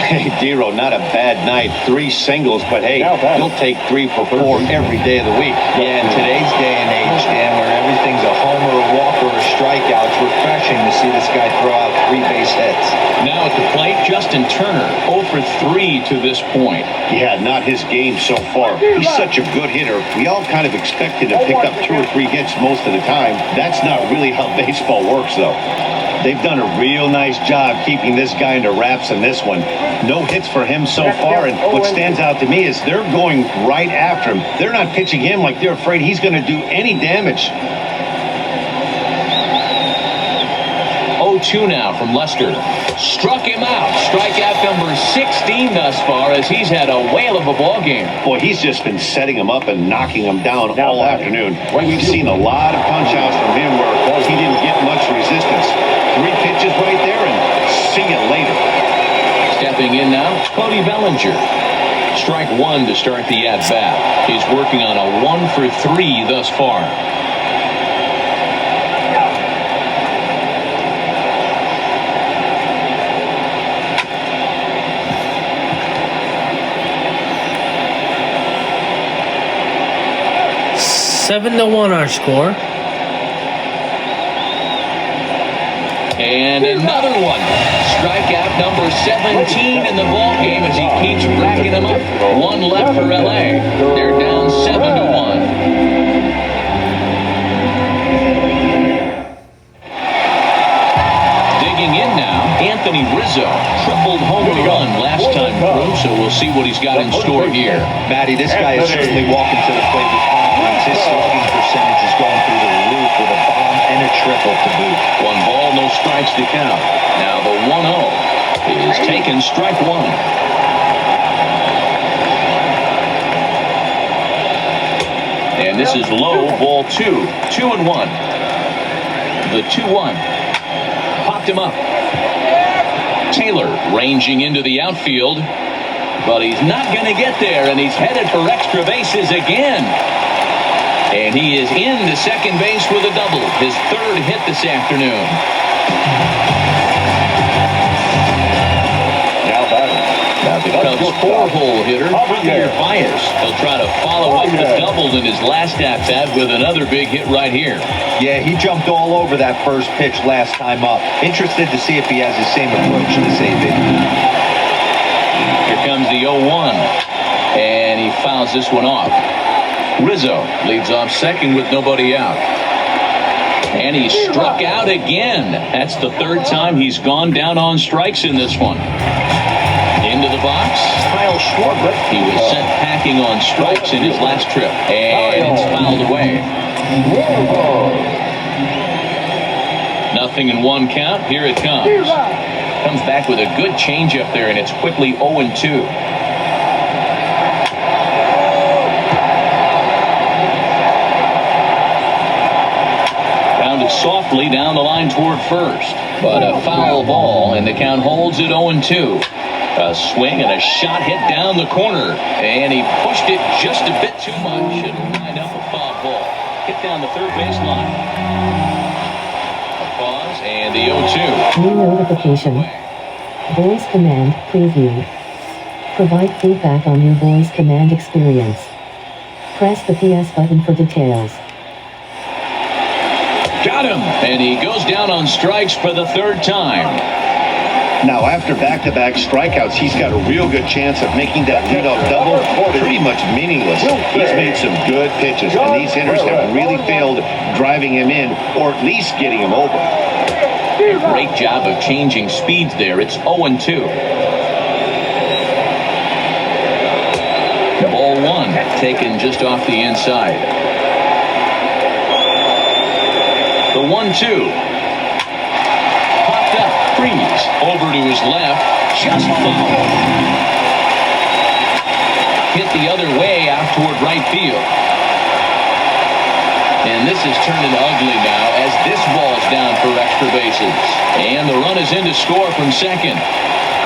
Hey, Dero, not a bad night. 3 singles, but hey, he'll take 3 for 4 every day of the week. Yeah, in today's day and age, Dan, where everything's a homer, a walk, or a strikeout, it's refreshing to see this guy throw out 3 base hits. Now at the plate, Justin Turner, 0 for 3 to this point. Yeah, not his game so far. He's such a good hitter. We all kind of expect him to pick up 2 or 3 hits most of the time. That's not really how baseball works, though. They've done a real nice job keeping this guy into wraps in this one. No hits for him so far, and what stands out to me is they're going right after him. They're not pitching him like they're afraid he's going to do any damage. 2 now from Lester. Struck him out. Strikeout number 16 thus far, as he's had a whale of a ball game. Boy, he's just been setting him up and knocking him down all afternoon. We've seen a lot of punch-outs from him where he didn't get much resistance. 3 pitches right there, and see you later. Stepping in now, Cody Bellinger. Strike 1 to start the at-bat. He's working on a 1 for 3 thus far. Seven to 1 our score. And another one. Strikeout number 17 in the ball game as he keeps racking them up. 1 left for LA. They're down 7 to 1. Digging in now, Anthony Rizzo. Tripled home run last time through, so we'll see what he's got in store here. Matty, this guy is certainly walking to the plate with confidence. His slugging percentage is going through the roof with a bomb and a triple to boot. 1 ball, no strikes to count. Now the 1-0 is taken, strike 1. And this is low, ball 2. 2-1. The 2-1. Popped him up. Taylor ranging into the outfield, but he's not going to get there, and he's headed for extra bases again. And he is in to second base with a double, his 3rd hit this afternoon. Now the Cubs' 4-hole hitter, Javier Baez. He'll try to follow up the double in his last at-bat with another big hit right here. Yeah, he jumped all over that first pitch last time up. Interested to see if he has the same approach this AB. Here comes the 0-1, and he fouls this one off. Rizzo leads off second with nobody out. And he's struck out again. That's the 3rd time he's gone down on strikes in this one. Into the box, Kyle Schwarber. He was sent packing on strikes in his last trip, and it's fouled away. 0-1 count. Here it comes. Comes back with a good changeup there, and it's quickly 0-2. Pounded softly down the line toward first, but a foul ball, and the count holds at 0-2. A swing and a shot hit down the corner, and he pushed it just a bit too much and lined up a foul ball. Hit down the 3rd baseline. A pause, and the 0-2. New notification. Voice command preview. Provide feedback on your voice command experience. Press the PS button for details. Got him, and he goes down on strikes for the 3rd time. Now, after back-to-back strikeouts, he's got a real good chance of making that leadoff double pretty much meaningless. He's made some good pitches, and these hitters have really failed driving him in, or at least getting him over. Great job of changing speeds there. It's 0-2. Ball 1, taken just off the inside. The 1-2. Popped up. Freeze over to his left, just foul. Hit the other way out toward right field. And this is turning ugly now as this ball's down for extra bases. And the run is in to score from second.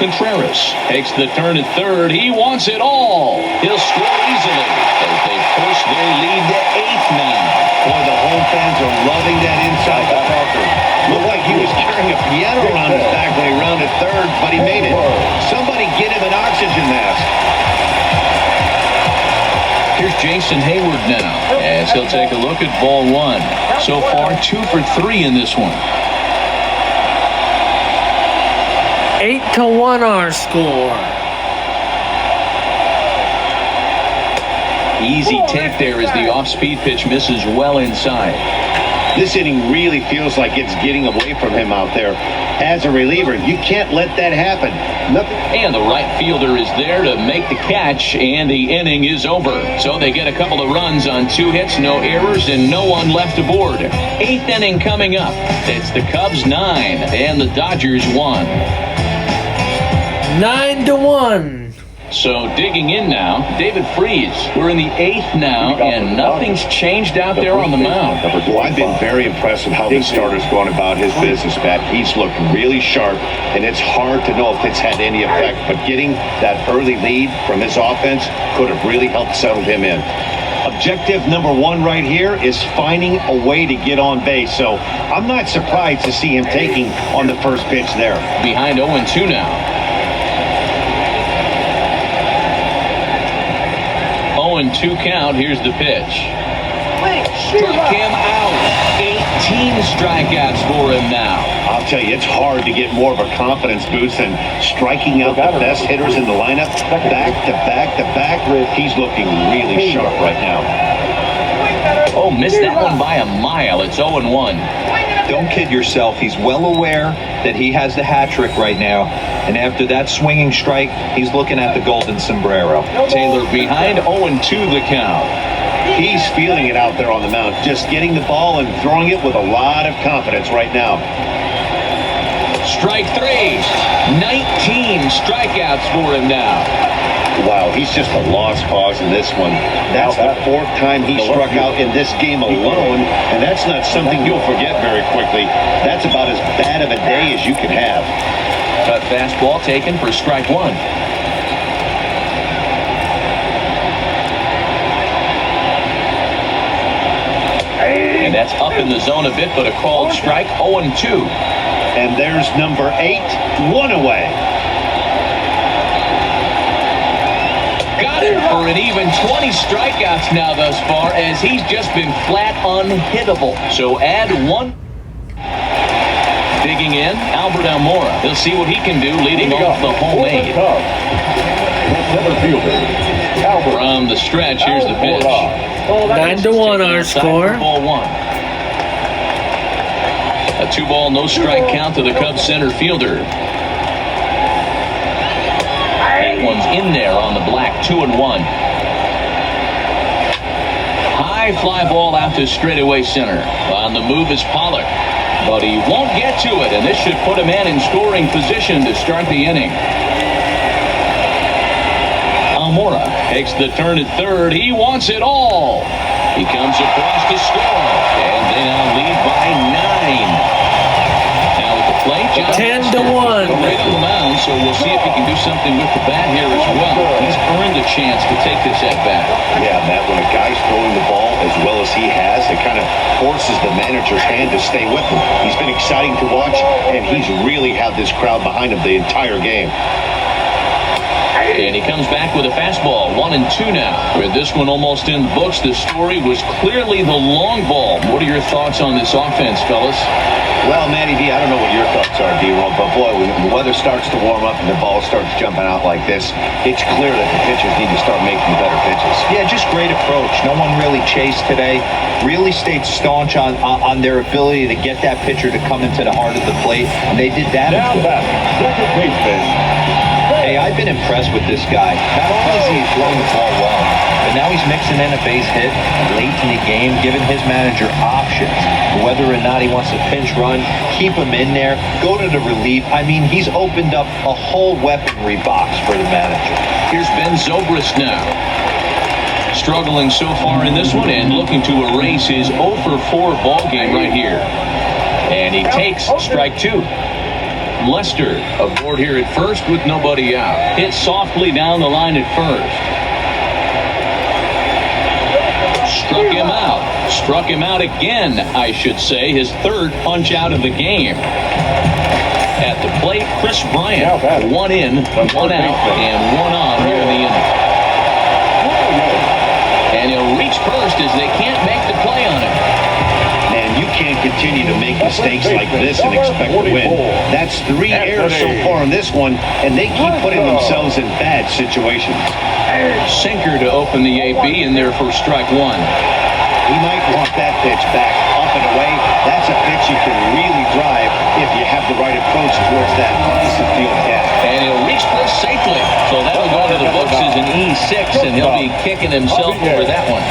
Contreras takes the turn at 3rd. He wants it all. He'll score easily as they push their lead to 8th now. Boy, the home fans are loving that inside the Parker. Looked like he was carrying a piano around his back when he rounded 3rd, but he made it. Somebody get him an oxygen mask. Here's Jason Hayward now as he'll take a look at ball 1. So far, 2 for 3 in this one. 8-1 our score. Easy take there as the off-speed pitch misses well inside. This inning really feels like it's getting away from him out there. As a reliever, you can't let that happen. Nothing. And the right fielder is there to make the catch, and the inning is over. So they get a couple of runs on 2 hits, no errors, and no one left aboard. 8th inning coming up. It's the Cubs 9 and the Dodgers 1. 9-1. So digging in now, David Freese. We're in the 8th now, and nothing's changed out there on the mound. Well, I've been very impressed with how the starter's going about his business, Matt. He's looked really sharp, and it's hard to know if it's had any effect. But getting that early lead from his offense could have really helped settle him in. Objective number 1 right here is finding a way to get on base. So I'm not surprised to see him taking on the first pitch there. Behind 0-2 now. 0-2 count. Here's the pitch. Struck him out. 18 strikeouts for him now. I'll tell you, it's hard to get more of a confidence boost than striking out the best hitters in the lineup. Back to back to back. He's looking really sharp right now. Oh, missed that one by a mile. It's 0-1. Don't kid yourself. He's well aware that he has the hat trick right now. And after that swinging strike, he's looking at the golden sombrero. Taylor behind 0-2 the count. He's feeling it out there on the mound. Just getting the ball and throwing it with a lot of confidence right now. Strike 3. 19 strikeouts for him now. Wow, he's just a lost cause in this one. That's the 4th time he struck out in this game alone, and that's not something you'll forget very quickly. That's about as bad of a day as you can have. Cut fastball taken for strike 1. And that's up in the zone a bit, but a called strike. 0-2. And there's number 8, 1 away. Got it for an even 20 strikeouts now thus far, as he's just been flat unhittable. So add 1. Digging in, Albert Almora. He'll see what he can do leading off the homemade. From the stretch, here's the pitch. 9-1 our score. Ball 1. A 2-ball, no strike count to the Cubs center fielder. That one's in there on the black. 2-1. High fly ball out to straightaway center. On the move is Pollock, but he won't get to it, and this should put a man in scoring position to start the inning. Almora takes the turn at third. He wants it all. He comes across to score, and they now lead by 9. Now at the plate, John 10-1. right on the mound, so we'll see if he can do something with the bat here as well. He's earned a chance to take this at bat. Yeah, Matt, when a guy's throwing the ball as well as he has, it kind of forces the manager's hand to stay with him. He's been exciting to watch, and he's really had this crowd behind him the entire game. And he comes back with a fastball. 1-2 now. With this one almost in the books, the story was clearly the long ball. What are your thoughts on this offense, fellas? Well, Matty D, I don't know what your thoughts are, D-Roll, but boy, when the weather starts to warm up and the ball starts jumping out like this, it's clear that the pitchers need to start making better pitches. Yeah, just great approach. No one really chased today. Really stayed staunch on their ability to get that pitcher to come into the heart of the plate, and they did that. Hey, I've been impressed with this guy. Not only is he throwing the ball well, but now he's mixing in a base hit late in the game, giving his manager options. Whether or not he wants to pinch run, keep him in there, go to the relief. I mean, he's opened up a whole weaponry box for the manager. Here's Ben Zobrist now. Struggling so far in this one and looking to erase his 0-4 ball game right here. And he takes strike 2. Lester aboard here at first with nobody out. Hit softly down the line at first. Struck him out. Struck him out again, I should say. His 3rd punch out of the game. At the plate, Chris Bryant. 1 in, 1 out, and 1 on here in the inning. And he'll reach first as they can't make the play on him. Man, you can't continue to make mistakes like this and expect to win. That's 3 errors so far in this one, and they keep putting themselves in bad situations. Sinker to open the AB in there for strike 1. He might want that pitch back, up and away, and he'll be kicking himself over that one.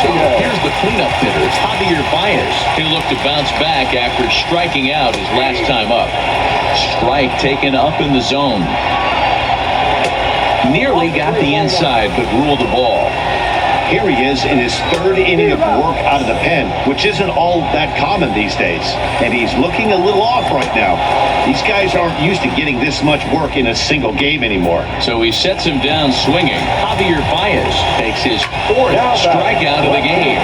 So here's the cleanup hitter, Javier Baez. He'll look to bounce back after striking out his last time up. Strike taken up in the zone. Nearly got the inside, but ruled the ball. Here he is in his third inning of work out of the pen, which isn't all that common these days. And he's looking a little off right now. These guys aren't used to getting this much work in a single game anymore. So he sets him down swinging. Javier Baez takes his fourth strikeout of the game.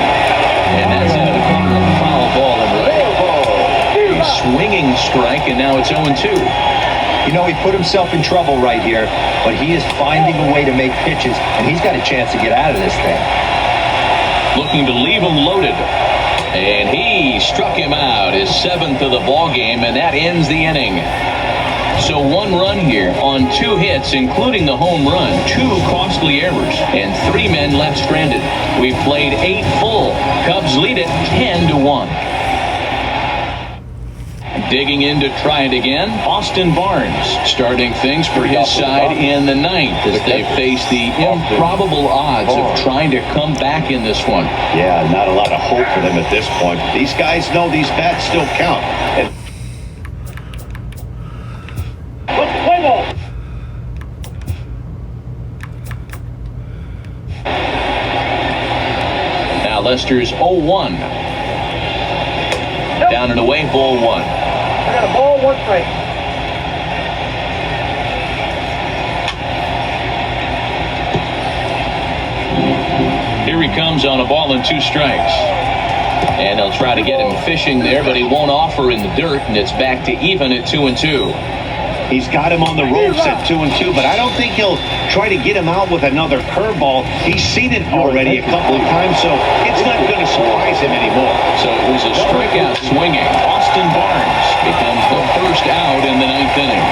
And that's into the corner of a foul ball in right. A swinging strike, and now it's 0-2. You know, he put himself in trouble right here, but he is finding a way to make pitches, and he's got a chance to get out of this thing. Looking to leave him loaded. And he struck him out, his seventh of the ball game, and that ends the inning. So 1 run here on 2 hits, including the home run, 2 costly errors, and 3 men left stranded. We've played 8 full. Cubs lead it 10-1. Digging in to try it again, Austin Barnes starting things for his side in the 9th as they face the improbable odds of trying to come back in this one. Yeah, not a lot of hope for them at this point. These guys know these bats still count. Now Lester's 0-1. Down and away, ball 1. I got a ball, 1 strike. Here he comes on a ball and 2 strikes. And they'll try to get him fishing there, but he won't offer in the dirt, and it's back to even at 2-2. He's got him on the ropes at 2-2, but I don't think he'll try to get him out with another curveball. He's seen it already a couple of times, so it's not going to surprise him anymore. So it was a strikeout swinging. Austin Barnes becomes the first out in the 9th inning.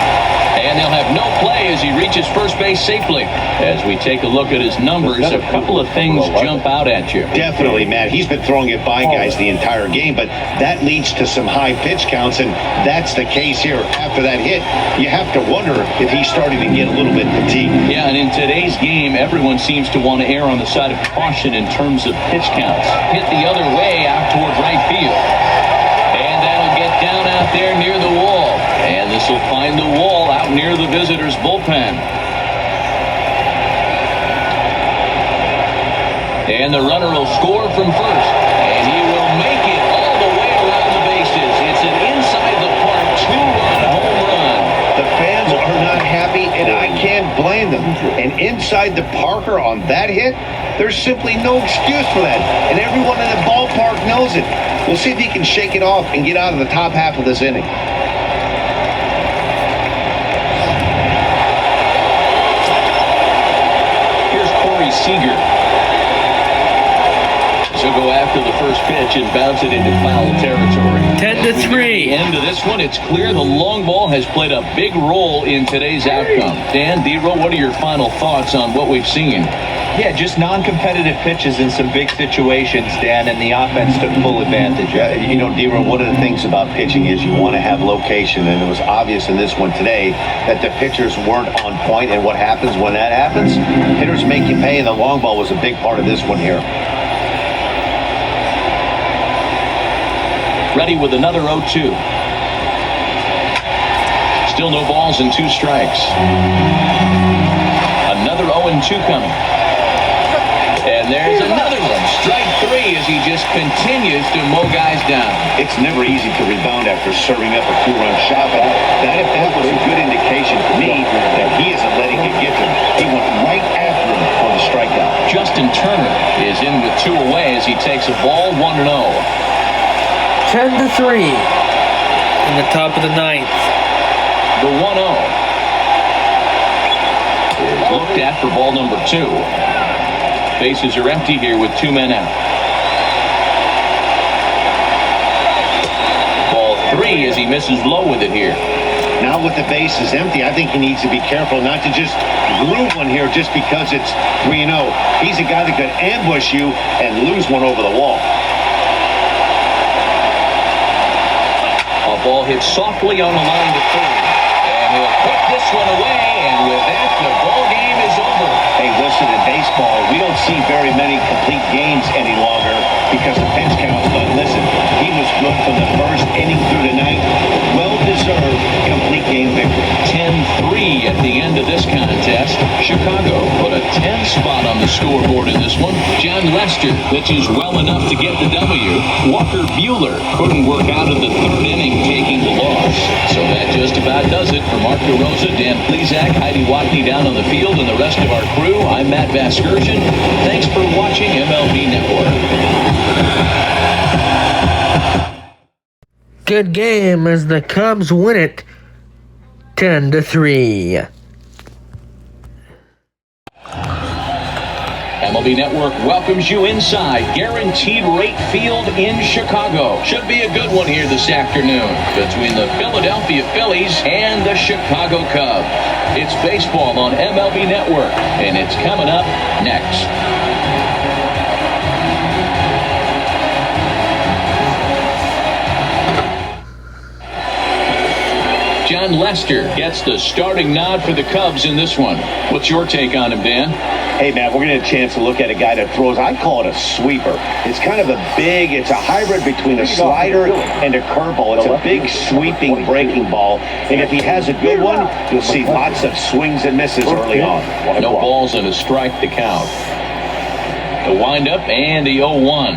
And they'll have no play as he reaches first base safely. As we take a look at his numbers, a couple of things jump out at you. Definitely, Matt. He's been throwing it by guys the entire game, but that leads to some high pitch counts, and that's the case here. After that hit, you have to wonder if he's starting to get a little bit fatigued. Yeah, and in today's game, everyone seems to want to err on the side of caution in terms of pitch counts. Hit the other way out toward right field. And that'll get down out there near the wall. And this will find the wall out near the visitors' bullpen. And the runner will score from first. And he will make it all the way around the bases. It's an inside-the-park 2-run home run. The fans are not happy, and I can't blame them. And inside the Parker on that hit, there's simply no excuse for that. And everyone in the ballpark knows it. We'll see if he can shake it off and get out of the top half of this inning. Seager. So go after the first pitch and bounce it into foul territory. 10-3. End of this one, it's clear the long ball has played a big role in today's outcome. Dan, D-Roll, what are your final thoughts on what we've seen? Yeah, just non-competitive pitches in some big situations, Dan, and the offense took full advantage. You know, D-Roll, one of the things about pitching is you want to have location, and it was obvious in this one today that the pitchers weren't on point, and what happens when that happens? Hitters make you pay, and the long ball was a big part of this one here. Ready with another 0-2. Still no balls and 2 strikes. Another 0-2 coming. And there's another one. Strike 3 as he just continues to mow guys down. It's never easy to rebound after serving up a 2-run shot, but that was a good indication to me that he isn't letting it get to him. He went right after him on the strikeout. Justin Turner is in with 2 away as he takes a ball 1-0. 10-3 in the top of the 9th. The 1-0 is looked at for ball number 2. Bases are empty here with 2 men out. Ball 3 as he misses low with it here. Now with the bases empty, I think he needs to be careful not to just groove one here just because it's 3-0. He's a guy that could ambush you and lose one over the wall. A ball hit softly on the line to third. And he'll put this one away, and with that, the ball game is over. Hey, listen, in baseball, we don't see very many complete games any longer because of pitch counts. But listen, he was good from the first inning through the ninth. Well-deserved complete game victory. 10-3 at the end of this contest. Chicago put a 10 spot on the scoreboard in this one. John Lester pitches well enough to get the W. Walker Buehler couldn't work out in the third inning, taking the loss. So that just about does it. For Mark DeRosa, Dan Plezak, Heidi Watney down on the field, and the rest of our crew, I'm Matt Vasgersian. Thanks for watching MLB Network. Good game as the Cubs win it 10-3. MLB Network welcomes you inside Guaranteed Rate Field in Chicago. Should be a good one here this afternoon between the Philadelphia Phillies and the Chicago Cubs. It's baseball on MLB Network, and it's coming up next. John Lester gets the starting nod for the Cubs in this one. What's your take on him, Dan? Hey, Matt, we're going to get a chance to look at a guy that throws, I call it a sweeper. It's kind of it's a hybrid between a slider and a curveball. It's a big sweeping breaking ball. And if he has a good one, you'll see lots of swings and misses early on. No balls and a strike to count. The windup and the 0-1.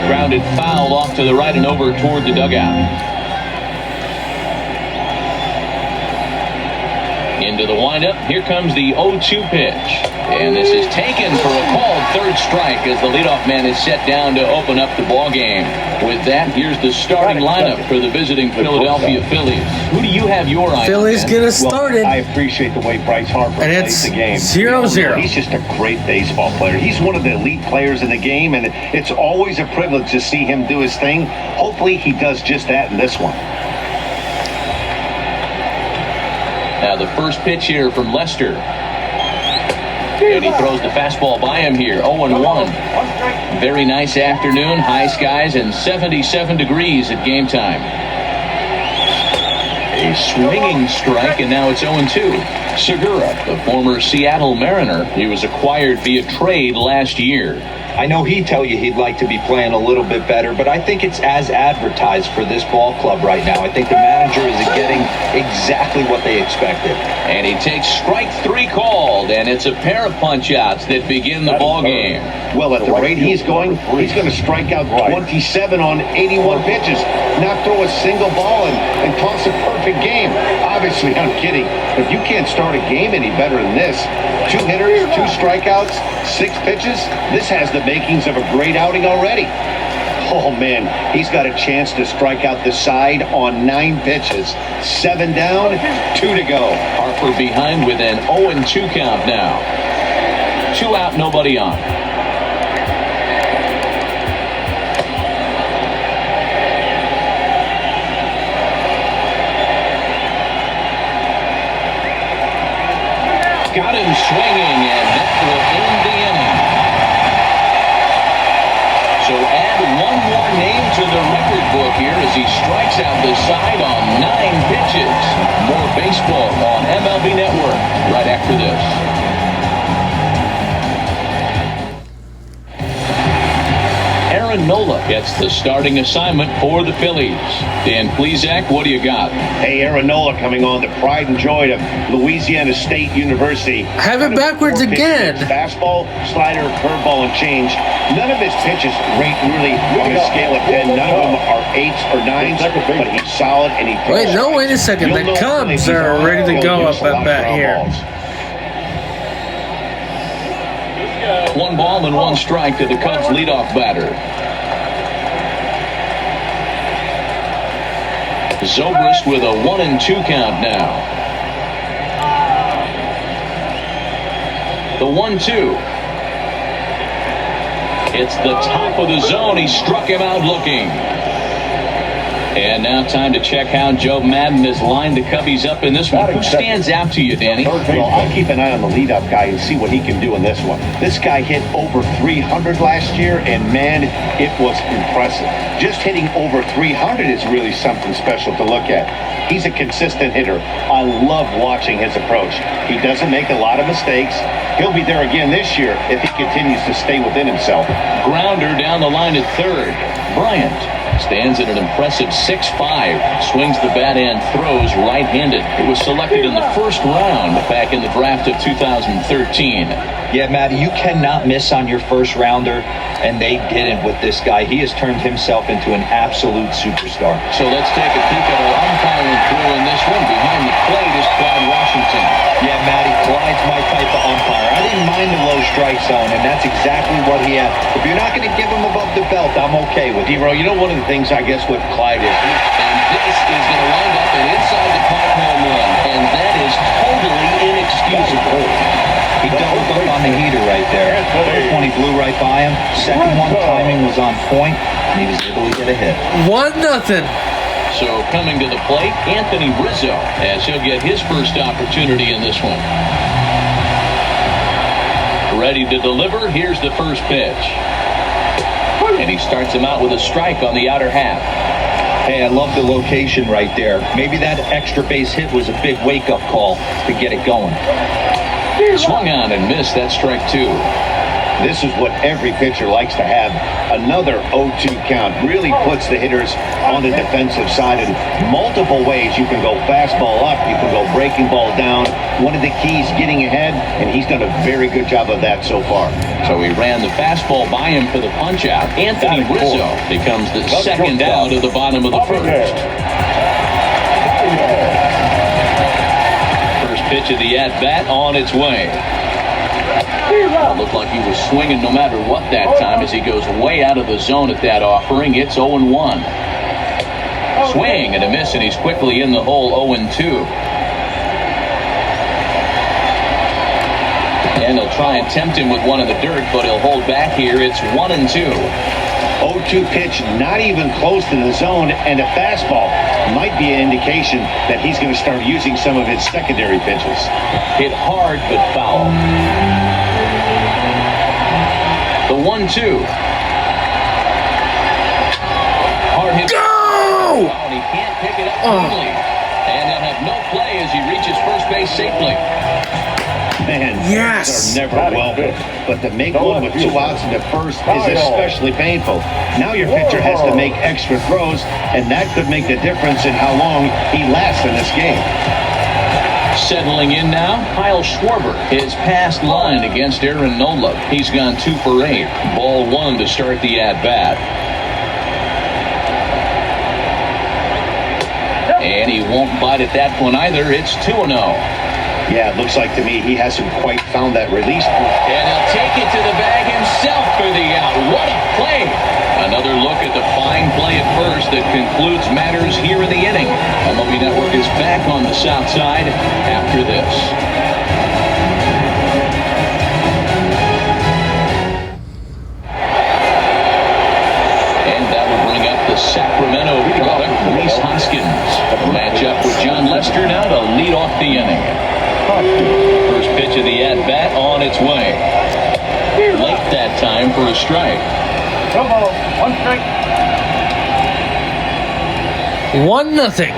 Grounded foul off to the right and over toward the dugout. Into the windup. Here comes the 0-2 pitch. And this is taken for a called third strike as the leadoff man is set down to open up the ball game. With that, here's the starting lineup for the visiting Philadelphia Phillies. Who do you have your eye on? Phillies get us started. I appreciate the way Bryce Harper plays the game. 0-0. He's just a great baseball player. He's one of the elite players in the game, and it's always a privilege to see him do his thing. Hopefully he does just that in this one. Now the first pitch here from Lester. And he throws the fastball by him here, 0-1. Very nice afternoon, high skies and 77 degrees at game time. A swinging strike, and now it's 0-2. Segura, the former Seattle Mariner, he was acquired via trade last year. I know he'd tell you he'd like to be playing a little bit better, but I think it's as advertised for this ball club right now. I think the manager is getting exactly what they expected. And he takes strike 3 called, and it's a pair of punch-outs that begin the ball game. Well, at the rate he's going to strike out 27 on 81 pitches, not throw a single ball and toss a perfect game. Obviously, I'm kidding. If you can't start a game any better than this, 2 hitters, 2 strikeouts, 6 pitches, this has the makings of a great outing already. Oh, man, he's got a chance to strike out the side on 9 pitches. 7 down, 2 to go. Harper behind with an 0-2 count now. 2 out, nobody on. Got him swinging, and that will end the inning. So add one more name to the record book here as he strikes out the side on 9 pitches. More baseball on MLB Network right after this. Aaron Nola gets the starting assignment for the Phillies. Dan Plezak, what do you got? Hey, Aaron Nola coming on, the pride and joy of Louisiana State University. Have it backwards again. Fastball, slider, curveball, and change. None of his pitches rate really on a scale of 10. None of them are 8s or 9s, but he's solid and he throws. Wait a second. The Cubs are ready to go up at bat here. 1 ball and 1 strike to the Cubs leadoff batter. Zobrist with a 1-2 count now. The 1-2. It's the top of the zone. He struck him out looking. And now time to check how Joe Madden has lined the Cubbies up in this one. Who stands out to you, Danny? Well, I'll keep an eye on the leadoff guy and see what he can do in this one. This guy hit over 300 last year, and man, it was impressive. Just hitting over 300 is really something special to look at. He's a consistent hitter. I love watching his approach. He doesn't make a lot of mistakes. He'll be there again this year if he continues to stay within himself. Grounder down the line at third. Bryant stands at an impressive 6'5", swings the bat and throws right-handed. It was selected in the first round back in the draft of 2013. Yeah, Matty, you cannot miss on your first rounder, and they didn't with this guy. He has turned himself into an absolute superstar. So let's take a peek at our umpiring crew in this one. Behind the plate is Clyde Washington. Yeah, Matty, Clyde's my type of umpire. I didn't mind the low strike zone, and that's exactly what he had. If you're not going to give him above the belt, I'm okay with it. D-Row, you know one of the things I guess with Clyde is, And this is going to wind up an inside the park home run, and that is totally inexcusable. He doubled up on the heater right there. First one, he blew right by him. Second one, timing was on point, and he was able to get a hit. 1-0. So coming to the plate, Anthony Rizzo, as he'll get his first opportunity in this one. Ready to deliver, here's the first pitch. And he starts him out with a strike on the outer half. Hey, I love the location right there. Maybe that extra base hit was a big wake-up call to get it going. Swung on and missed. That strike two. this is what every pitcher likes to have. Another 0-2 count really puts the hitters on the defensive side in multiple ways. You can go fastball up, you can go breaking ball down. One of the keys, getting ahead, and he's done a very good job of that so far. So he ran the fastball by him for the punch out. Anthony Rizzo becomes the second out of the bottom of the first. First pitch of the at-bat on its way. It looked like he was swinging no matter what that time as he goes way out of the zone at that offering. It's 0-1. Swing and a miss, and he's quickly in the hole 0-2. And they'll try and tempt him with one in the dirt, but he'll hold back here. It's 1-2. 0-2 pitch, not even close to the zone, and a fastball might be an indication that he's going to start using some of his secondary pitches. Hit hard but foul. The 1-2. Hard hit. Go! And he can't pick it up cleanly. And they'll have no play as he reaches first base safely. Man, yes, are never welcome. But to make one with 2 outs into first is especially painful. Now your pitcher has to make extra throws, and that could make the difference in how long he lasts in this game. Settling in now, Kyle Schwarber. His past line against Aaron Nola. He's gone 2 for 8. Ball 1 to start the at-bat. And he won't bite at that one either. It's 2-0. Yeah, it looks like to me he hasn't quite found that release point. And he'll take it to the bag himself for the out. What a play! Another look at the fine play at first that concludes matters here in the inning. MLB Network is back on the south side after this. And that will bring up the Sacramento product, Reese Hoskins. Match up with John Lester now to lead off the inning. First pitch of the at-bat on its way. Late that time for a strike. Come on, 1 strike. 1-0.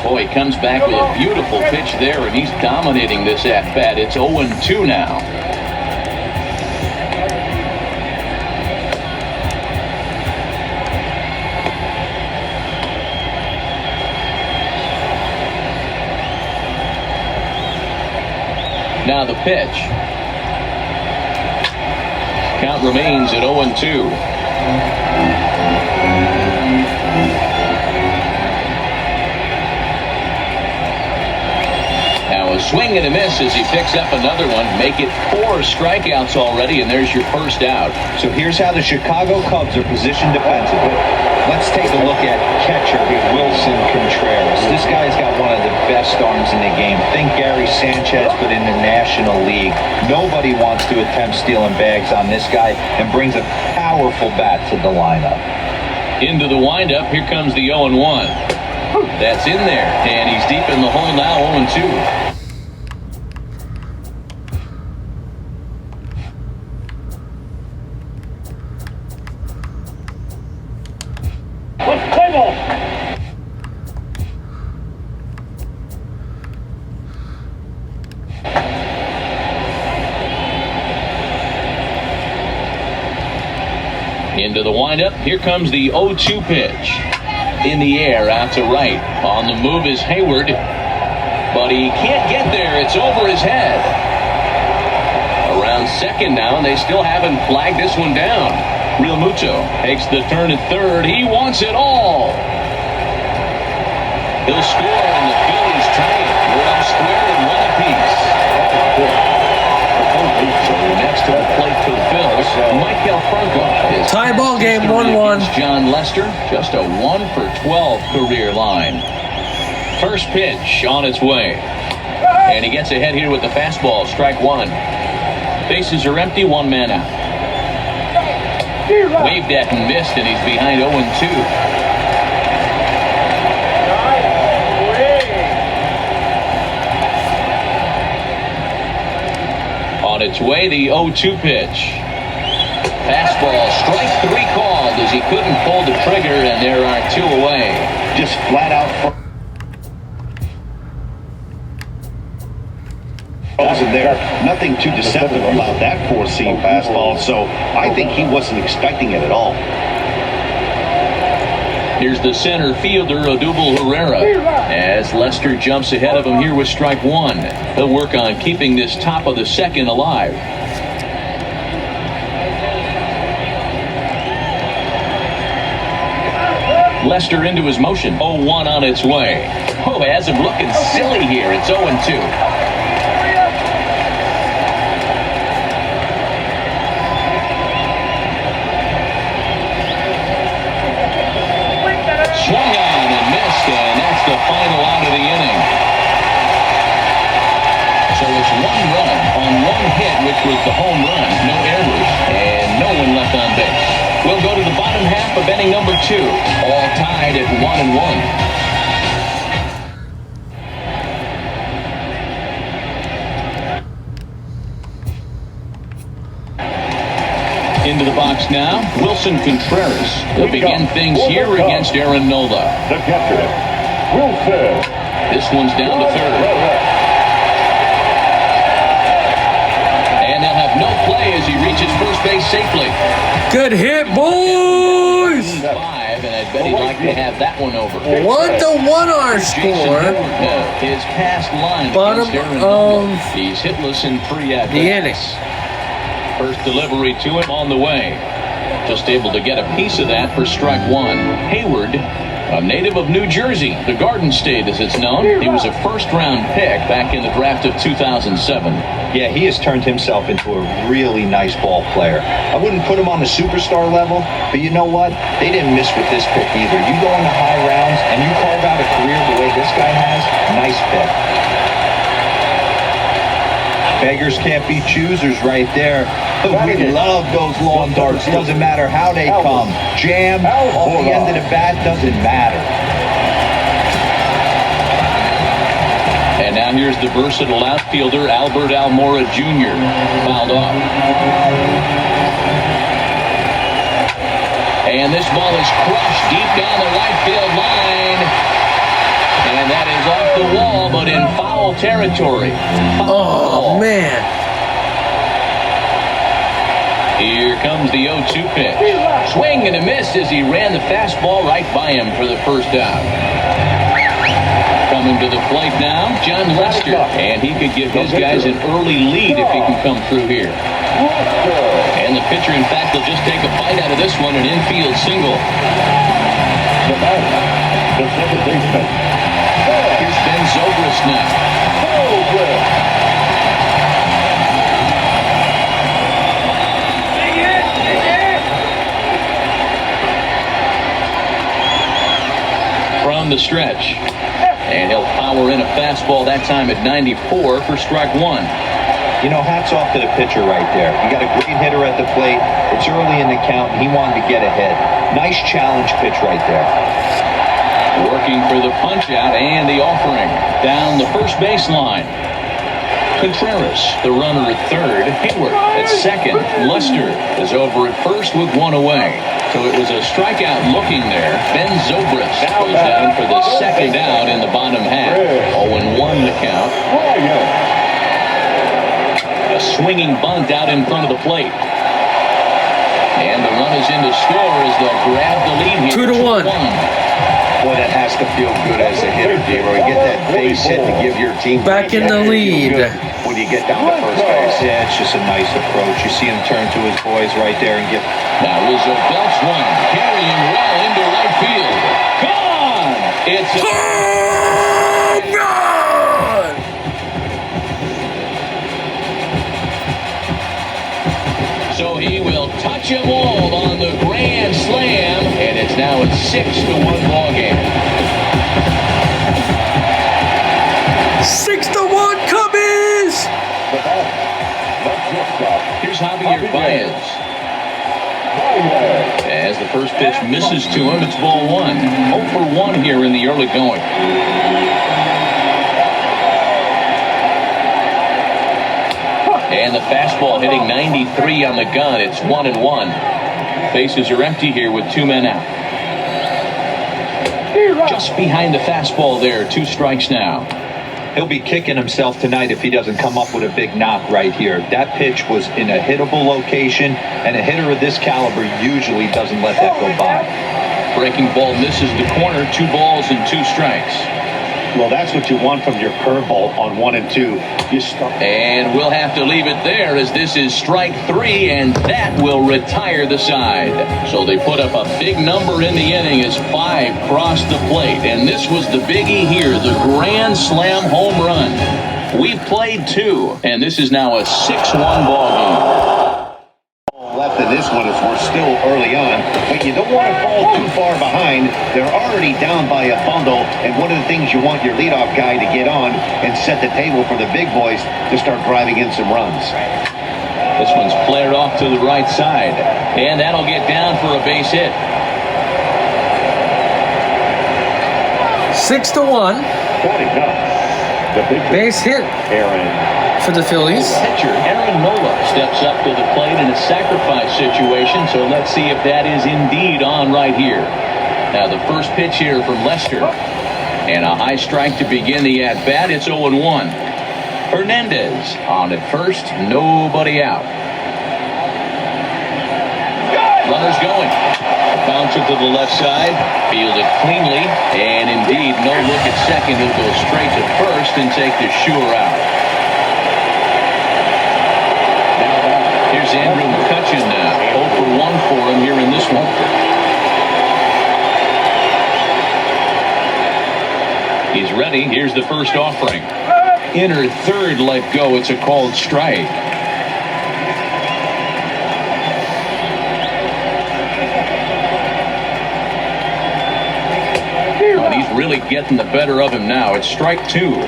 Boy, he comes back with a beautiful pitch there, and he's dominating this at-bat. It's 0-2 now. Now the pitch. Count remains at 0-2. Now a swing and a miss as he picks up another one. Make it 4 strikeouts already, and there's your first out. So here's how the Chicago Cubs are positioned defensively. Let's take a look at catcher Wilson Contreras. This guy's got one of the best arms in the game. Think Gary Sanchez, but in the National League. Nobody wants to attempt stealing bags on this guy, and brings a powerful bat to the lineup. Into the windup. Here comes the 0-1. That's in there, and he's deep in the hole now, 0-2. Into the windup. Here comes the 0-2 pitch. In the air, out to right. On the move is Hayward. But he can't get there. It's over his head. Around second now, and they still haven't flagged this one down. Real Muto takes the turn at third. He wants it all. He'll score, and the Phillies tie it. We're all square and one apiece. So next to the plate for the Phils, Michael Franco. Tie ball game, 1-1. John Lester, just a 1-for-12 career line. First pitch on its way. And he gets ahead here with the fastball, strike one. Bases are empty, one man out. Waved at and missed, and he's behind 0-2. On its way, the 0-2 pitch. Fastball, strike three called as he couldn't pull the trigger, and there are two away. Just flat out frozen there. Nothing too deceptive about that four-seam fastball, so I think he wasn't expecting it at all. Here's the center fielder, Odubel Herrera, as Lester jumps ahead of him here with strike one. He'll work on keeping this top of the second alive. Lester into his motion. 0-1 on its way. Oh, has him looking silly here. It's 0-2. Swung on and missed, and that's the final out of the inning. So it's one run on one hit, which was the home run. No errors, and no one left on base. We'll go to the bottom half of inning number 2, all tied at 1-1. Into the box now, Wilson Contreras. They'll begin things here against Aaron Nola. The catcher, Wilson. This one's down to third. And they'll have no play as he reaches first base safely. Good hit, boys! 5, and I bet he'd like to have that one over. 1-1 our Jason score. Hayward, his past line Bottom against Aaron Nola. of He's hitless in 3 at the inning. First delivery to him on the way. Just able to get a piece of that for strike one. Hayward, a native of New Jersey, the Garden State as it's known. He was a first-round pick back in the draft of 2007. Yeah, he has turned himself into a really nice ball player. I wouldn't put him on the superstar level, but you know what? They didn't miss with this pick either. You go into high rounds and you carve out a career the way this guy has, nice pick. Beggars can't be choosers right there. We love those long darts. Doesn't matter how they come. Jam, off the end of the bat, doesn't matter. And now here's the versatile outfielder, Albert Almora Jr. Fouled off. And this ball is crushed deep down the right field line. And that is off the wall, but in foul territory. Oh, man. Here comes the 0-2 pitch. Swing and a miss as he ran the fastball right by him for the first out. Coming to the plate now, John Lester. And he could give his guys an early lead if he can come through here. And the pitcher, in fact, will just take a bite out of this one, an infield single. Here's Ben Zobrist now. From the stretch. And he'll power in a fastball that time at 94 for strike one. You know, hats off to the pitcher right there. You got a great hitter at the plate. It's early in the count, and he wanted to get ahead. Nice challenge pitch right there. Working for the punch-out and the offering. Down the first baseline. Contreras, the runner at third. Hayward at second. Lester is over at first with one away. So it was a strikeout looking there. Ben Zobrist goes down for the second out in the bottom half. 0-1 the count. A swinging bunt out in front of the plate. And the run is in to score as they'll grab the lead here. 2-1. Boy, that has to feel good as a hitter, Dero. You get that base hit to give your team Back in the lead. when you get down to first base. Yeah, it's just a nice approach. You see him turn to his boys right there and get. Now Rizzo belts one, carrying well into right field. Gone! It's a home run! So he will touch them all on the grand slam, and it's now a 6-1 ball game. 6-1 Cubbies! Here's Javier Baez. As the first pitch misses to him, it's ball one. 0 for 1 here in the early going. And the fastball hitting 93 on the gun. It's 1-1. Bases are empty here with 2 men out. Just behind the fastball there. 2 strikes now. He'll be kicking himself tonight if he doesn't come up with a big knock right here. That pitch was in a hittable location, and a hitter of this caliber usually doesn't let that go by. Breaking ball misses the corner. 2 balls and 2 strikes. Well, that's what you want from your curveball on 1 and 2. You stop. And we'll have to leave it there as this is strike 3, and that will retire the side. So they put up a big number in the inning as 5 crossed the plate. And this was the biggie here, the grand slam home run. We've played 2, and this is now a 6-1 ball game. Left in this one as we're still early on, but you don't want to fall too far behind. They're already down by a bundle, and one of the things you want your leadoff guy to get on and set the table for the big boys to start driving in some runs. This one's flared off to the right side, and that'll get down for a base hit. 6-1. Base hit for the Phillies. Pitcher Aaron Nola steps up to the plate in a sacrifice situation, so let's see if that is indeed on right here. Now the first pitch here from Lester, and a high strike to begin the at-bat. It's 0-1. Hernandez on at first, nobody out. Runners going. Bouncer to the left side, fielded cleanly, and indeed no look at second. He'll go straight to first and take the sure out. Here's Andrew McCutchen now. 0 for 1 for him here in this one. He's ready. Here's the first offering. Inner third let go. It's a called strike. And he's really getting the better of him now. It's strike 2.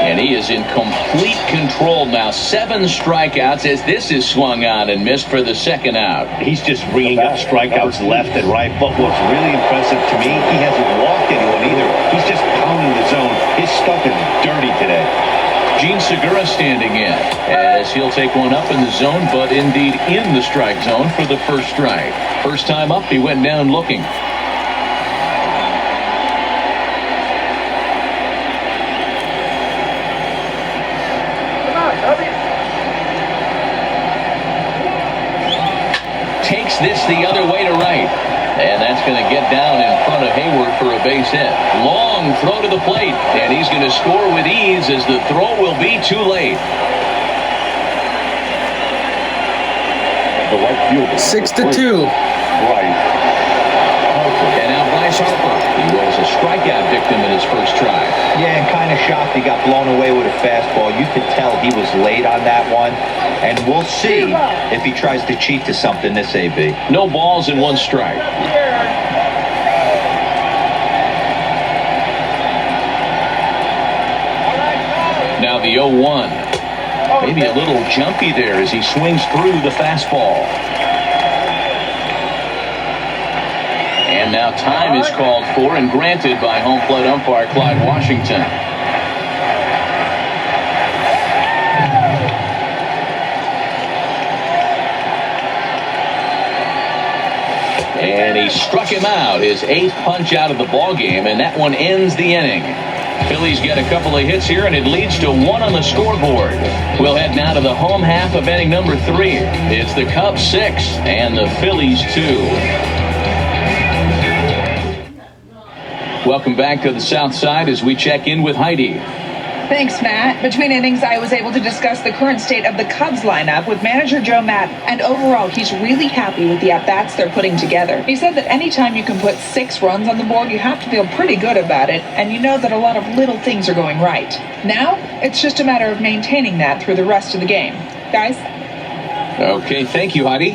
And he is in complete control now. 7 strikeouts as this is swung on and missed for the second out. He's just ringing up strikeouts left and right, but what's really impressive to me, he hasn't walked anyone either. He's just pounding the zone. His stuff is dirty today. Gene Segura standing in as he'll take one up in the zone, but indeed in the strike zone for the first strike. First time up, he went down looking. Takes this the other way to right. And that's going to get down in front of Hayward for a base hit. Long throw to the plate. And he's going to score with ease as the throw will be too late. 6-2. And now Bryce Harper. He was a strikeout victim in his first try. Yeah, kind of shocked he got blown away with a fastball. You could tell he was late on that one. And we'll see if he tries to cheat to something this AB. No balls and 1 strike. Now the 0-1. Maybe a little jumpy there as he swings through the fastball. And now time is called for and granted by home plate umpire Clyde Washington. And he struck him out, his 8th punch out of the ball game, and that one ends the inning. Phillies get a couple of hits here, and it leads to 1 on the scoreboard. We'll head now to the home half of inning number 3. It's the Cubs 6 and the Phillies 2. Welcome back to the South Side as we check in with Heidi. Thanks, Matt. Between innings, I was able to discuss the current state of the Cubs lineup with manager Joe Maddon, and overall, he's really happy with the at-bats they're putting together. He said that anytime you can put 6 runs on the board, you have to feel pretty good about it, and you know that a lot of little things are going right. Now, it's just a matter of maintaining that through the rest of the game. Guys? Okay, thank you, Heidi.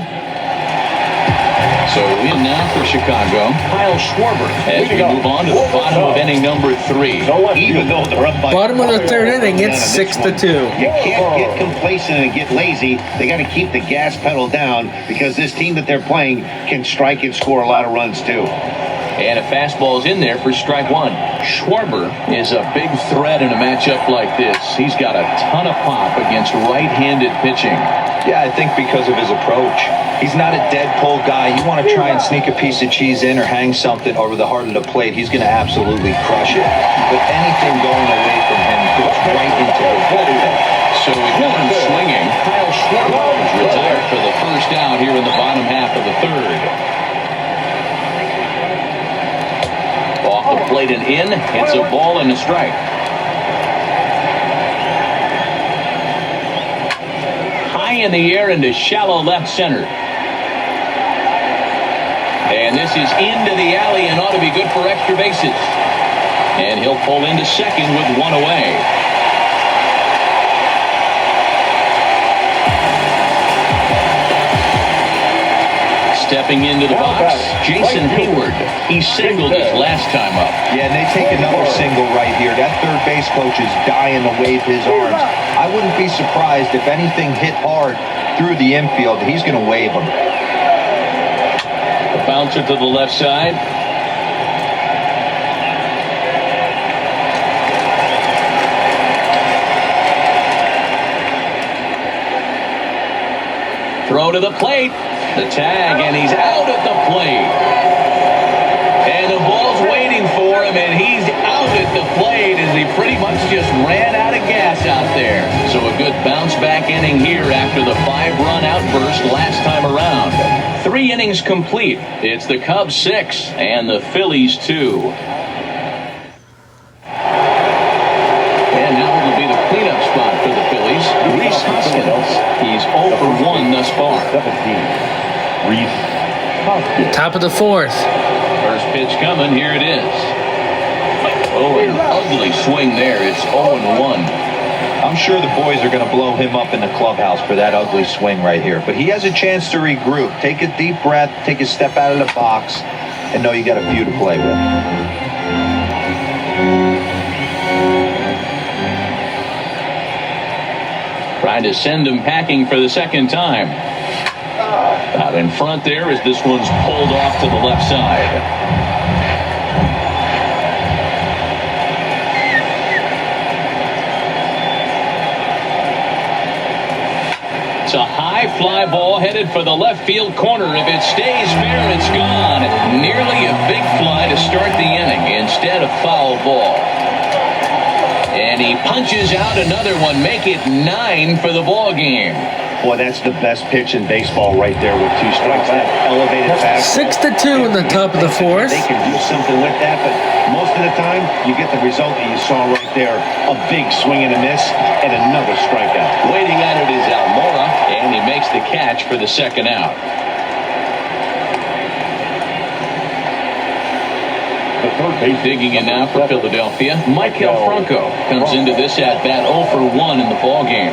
So in now for Chicago, Kyle Schwarber, as we move on to the bottom of inning number 3. Even though they're up by Bottom of the 3rd inning, it's 6-2. You can't get complacent and get lazy. They got to keep the gas pedal down because this team that they're playing can strike and score a lot of runs too. And a fastball is in there for strike 1. Schwarber is a big threat in a matchup like this. He's got a ton of pop against right-handed pitching. Yeah, I think because of his approach. He's not a dead pull guy. You want to try and sneak a piece of cheese in or hang something over the heart of the plate, he's going to absolutely crush it. But anything going away from him goes right into the bullpen. So we got him swinging. Kyle Schwarber is retired for the first out here in the bottom half of the 3rd. Off the plate and in. It's a ball and a strike. High in the air into shallow left center. And this is into the alley and ought to be good for extra bases. And he'll pull into second with 1 away. Stepping into the box, Jason Hayward. He singled his last time up. Yeah, and they take another single right here. That third base coach is dying to wave his arms. I wouldn't be surprised if anything hit hard through the infield. He's going to wave them. A bouncer to the left side. Throw to the plate. The tag, and he's out at the plate. And the ball's waiting for him, and he's out at the plate as he pretty much just ran out of gas out there. So a good bounce-back inning here after the 5-run outburst last time around. 3 innings complete. It's the Cubs 6 and the Phillies 2. And now it'll be the cleanup spot for the Phillies. Rhys Hoskins. He's 0 for 1 thus far. Top of the 4th. First pitch coming. Here it is. Oh, an ugly swing there. It's 0-1. I'm sure the boys are going to blow him up in the clubhouse for that ugly swing right here. But he has a chance to regroup. Take a deep breath, take a step out of the box, and know you got a few to play with. Trying to send him packing for the second time. Out in front there as this one's pulled off to the left side. It's a high fly ball headed for the left field corner. If it stays fair, it's gone. Nearly a big fly to start the inning instead of foul ball. And he punches out another one. Make it 9 for the ball game. Boy, that's the best pitch in baseball right there with 2 strikes. That elevated fastball. 6-2 in the top of the 4th. They can do something with that, but most of the time, you get the result that you saw right there. A big swing and a miss, and another strikeout. Waiting at it is Almora, and he makes the catch for the second out. third base. Digging in now for Philadelphia, Maikel Franco comes into this at-bat 0 for 1 in the ball game.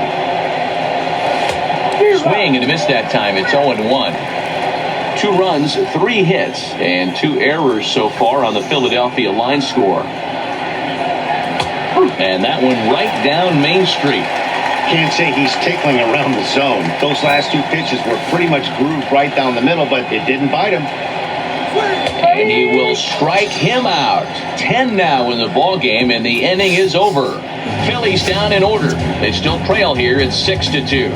Swing and a miss that time. It's 0-1. 2 runs, 3 hits, and 2 errors so far on the Philadelphia line score. And that one right down Main Street. Can't say he's tickling around the zone. Those last 2 pitches were pretty much grooved right down the middle, but it didn't bite him. And he will strike him out. 10 now in the ball game, and the inning is over. Phillies down in order. They still trail here at 6-2.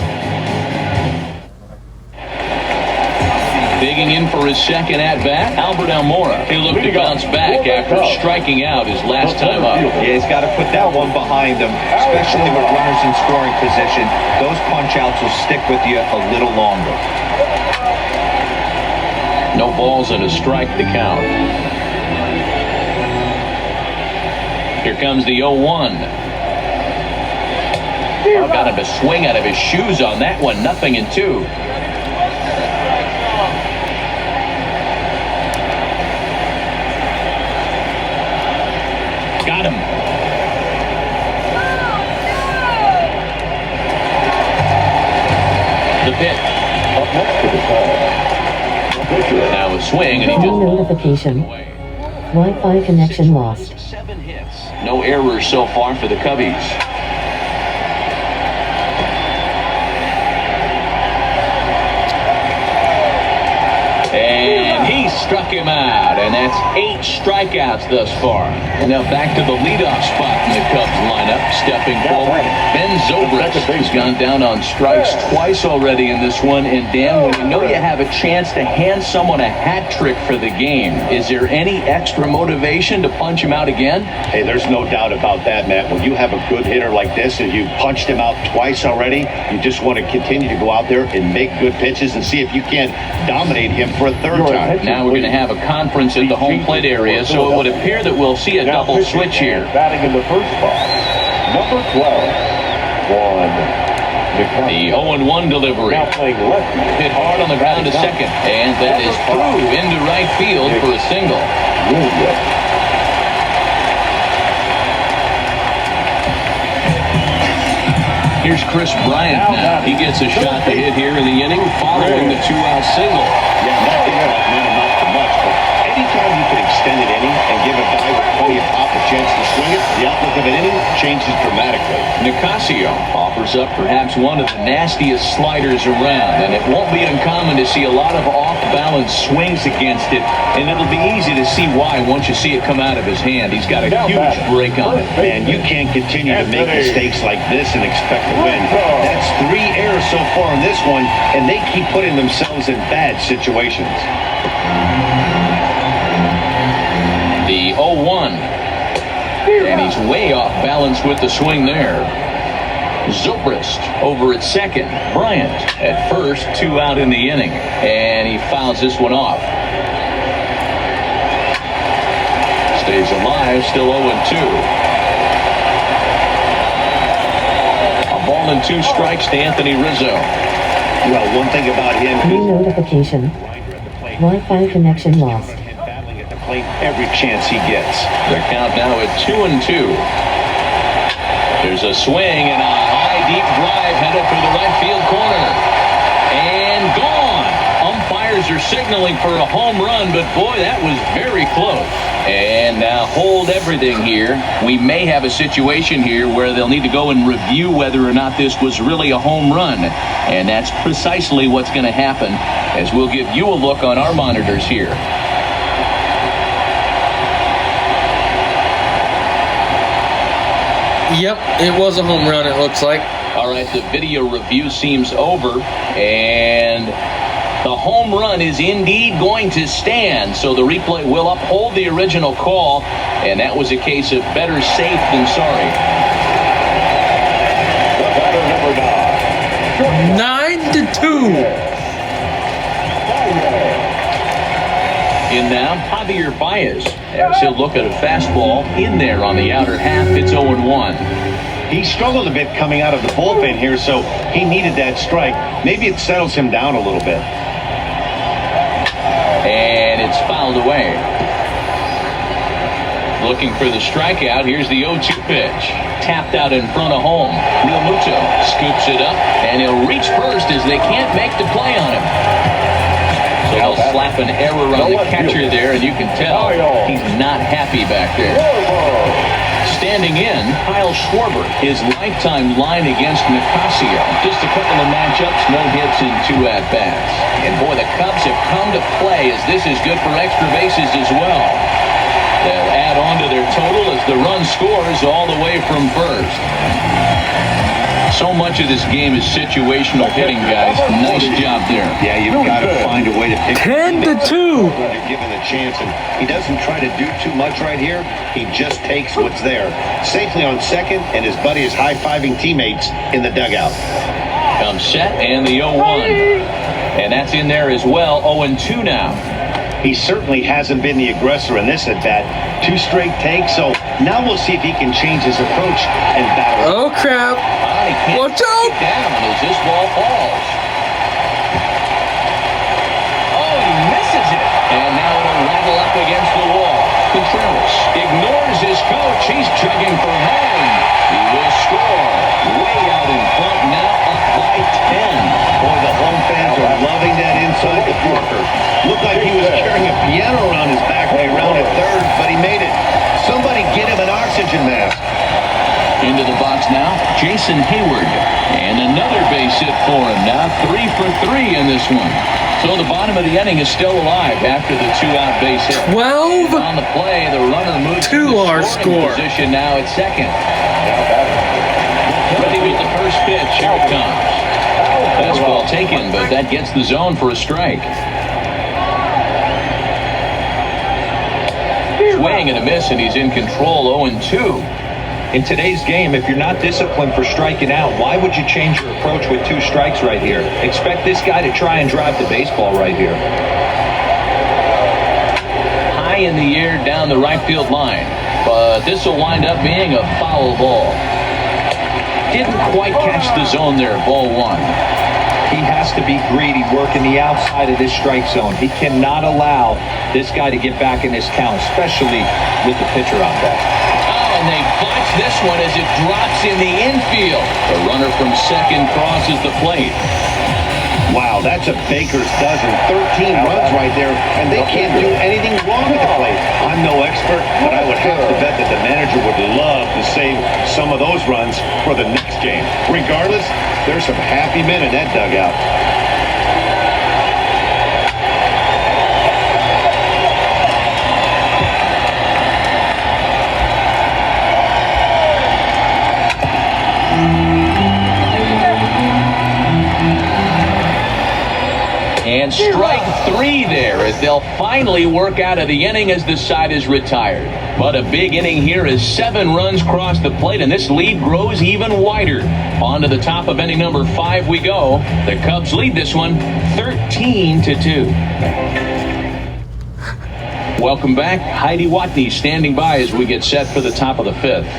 Digging in for his second at-bat, Albert Almora. He looked to bounce back after striking out his last time up. Yeah, he's got to put that one behind him, especially with runners in scoring position. Those punch-outs will stick with you a little longer. No balls and a strike to count. Here comes the 0-1. Got him to swing out of his shoes on that one. 0-2. Got him. The pitch. Up next to the call. Now a swing, and he just Notification. Wi-Fi connection lost. 7 hits. No errors so far for the Cubbies. And he struck him out, and that's 8 strikeouts thus far. And now back to the leadoff spot in the Cubs lineup. Stepping forward, Ben Zobrist has gone down on strikes twice already in this one. And Dan, when you know you have a chance to hand someone a hat trick for the game, is there any extra motivation to punch him out again? Hey, there's no doubt about that, Matt. When you have a good hitter like this and you punched him out twice already, you just want to continue to go out there and make good pitches and see if you can't dominate him for a third time. Now we're going to have a conference at the home plate area, so it would appear that we'll see a double switch here. Batting in the first box, number 12, Juan. The 0-1 delivery. Now playing lefty. Hit hard on the ground to second, and that is through into right field for a single. Here's Chris Bryant now. He gets a shot to hit here in the inning following the 2-out single. Yeah, not too much, but anytime you can extend an inning and give a guy with plenty of pop a chance to swing it, the outlook of an inning changes dramatically. Nicasio offers up perhaps one of the nastiest sliders around, and it won't be uncommon to see a lot of off-balance swings against it, and it'll be easy to see why once you see it come out of his hand. He's got a huge break on it. Man, you can't continue to make mistakes like this and expect to win. That's 3 errors so far in this one, and they keep putting themselves in bad situations. The 0-1. And he's way off balance with the swing there. Zobrist over at second. Bryant at first, 2 out in the inning. And he fouls this one off. Stays alive, still 0-2. A ball and 2 strikes to Anthony Rizzo. Well, one thing about him... New notification. Wi-Fi connection lost. Every chance he gets. Their count now at 2-2. There's a swing and a high deep drive headed for the right field corner. And gone. Umpires are signaling for a home run, but boy, that was very close. And now hold everything here. We may have a situation here where they'll need to go and review whether or not this was really a home run. And that's precisely what's going to happen, as we'll give you a look on our monitors here. Yep, it was a home run, it looks like. All right, the video review seems over, and the home run is indeed going to stand, so the replay will uphold the original call, and that was a case of better safe than sorry. Batter number 9. 9-2. In now, Javier Baez, as he'll look at a fastball in there on the outer half. It's 0-1. He struggled a bit coming out of the bullpen here, so he needed that strike. Maybe it settles him down a little bit. And it's fouled away. Looking for the strikeout. Here's the 0-2 pitch. Tapped out in front of home. Realmuto scoops it up, and he'll reach first as they can't make the play on him. So they'll slap an error on the catcher there, and you can tell he's not happy back there. Standing in, Kyle Schwarber, his lifetime line against Nicasio. Just a couple of matchups, no hits in 2 at-bats. And boy, the Cubs have come to play as this is good for extra bases as well. They'll add on to their total as the run scores all the way from first. So much of this game is situational hitting, guys. Nice job there. Yeah, you've got to find a way to pick 10-2. You're given the chance, and he doesn't try to do too much right here. He just takes what's there. Safely on second, and his buddy is high-fiving teammates in the dugout. Comes set, and the 0-1. And that's in there as well. 0-2 now. He certainly hasn't been the aggressor in this at-bat. 2 straight takes, so now we'll see if he can change his approach and battle. Oh, crap. He can't Watch take out. it down as this ball falls. Oh, he misses it. And now it'll rattle up against the wall. Contreras ignores his coach. He's chugging for home. He will score. Way out in front now, up by 10. Boy, the home fans are loving that inside the Parker. Looked like he was carrying a piano around his back when he rounded third, but he made it. Somebody get him an oxygen mask. Into the box now, Jason Hayward. And another base hit for him. Now 3 for 3 in this one. So the bottom of the inning is still alive after the 2-out base hit. 12. On the play, the runner moves to To the our scoring score. position now at second. Ready with the first pitch. Here it comes. Fastball taken, but that gets the zone for a strike. Swing and a miss, and he's in control. 0-2. In today's game, if you're not disciplined for striking out, why would you change your approach with 2 strikes right here? Expect this guy to try and drive the baseball right here. High in the air down the right field line, but this will wind up being a foul ball. Didn't quite catch the zone there. Ball 1. He has to be greedy, working the outside of this strike zone. He cannot allow this guy to get back in this count, especially with the pitcher on deck. And they botch this one as it drops in the infield. The runner from second crosses the plate. Wow, that's a baker's dozen. 13 runs right there, and they can't do anything wrong with the plate. I'm no expert, but I would have to bet that the manager would love to save some of those runs for the next game. Regardless, there's some happy men in that dugout. And strike 3 there as they'll finally work out of the inning as the side is retired. But a big inning here as 7 runs cross the plate, and this lead grows even wider. On to the top of inning number 5 we go. The Cubs lead this one 13-2. Welcome back. Heidi Watney standing by as we get set for the top of the 5th.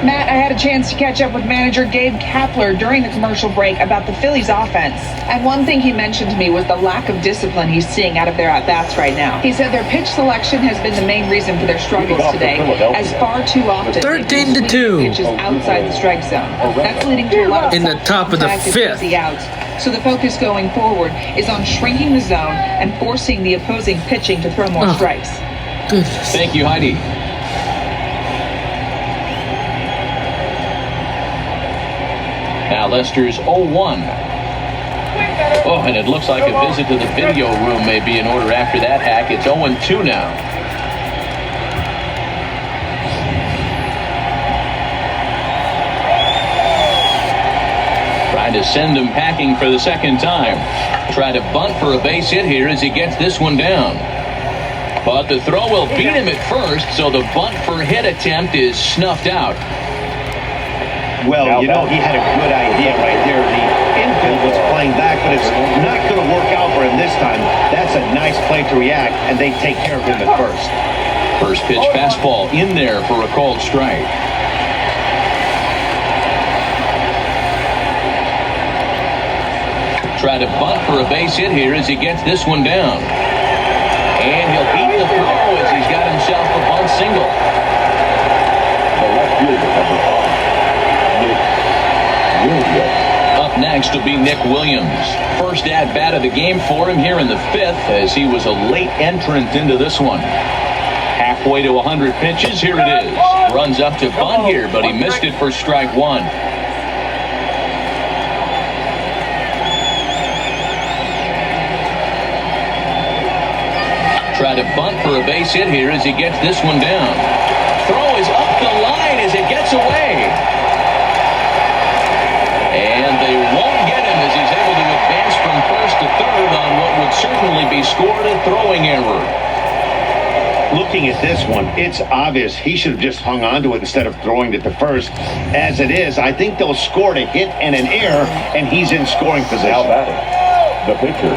Matt, I had a chance to catch up with manager Gabe Kapler during the commercial break about the Phillies offense. And one thing he mentioned to me was the lack of discipline he's seeing out of their at-bats right now. He said their pitch selection has been the main reason for their struggles today, as far too often 13-2. pitches outside the strike zone. That's leading to a lot of In the top of the contact and 5th. easy outs. So the focus going forward is on shrinking the zone and forcing the opposing pitching to throw more strikes. Goodness. Thank you, Heidi. Now Lester's 0-1. Oh, and it looks like a visit to the video room may be in order after that hack. It's 0-2 now. Trying to send him packing for the second time. Try to bunt for a base hit here as he gets this one down. But the throw will beat him at first, so the bunt for hit attempt is snuffed out. Well, you know, he had a good idea right there. The infield was playing back, but it's not going to work out for him this time. That's a nice play to react, and they take care of him at first. First pitch fastball in there for a called strike. Try to bunt for a base hit here as he gets this one down. And he'll beat the throw as he's got himself a bunt single. looks to be Nick Williams. First at-bat of the game for him here in the 5th, as he was a late entrant into this one. Halfway to 100 pitches, here it is. Runs up to bunt here, but he missed it for strike one. Try to bunt for a base hit here as he gets this one down. Throw is up the line as it gets away. And they won't get him as he's able to advance from first to third on what would certainly be scored a throwing error. Looking at this one, it's obvious he should have just hung on to it instead of throwing it to first. As it is, I think they'll score a hit and an error, and he's in scoring position. Now batting, the pitcher.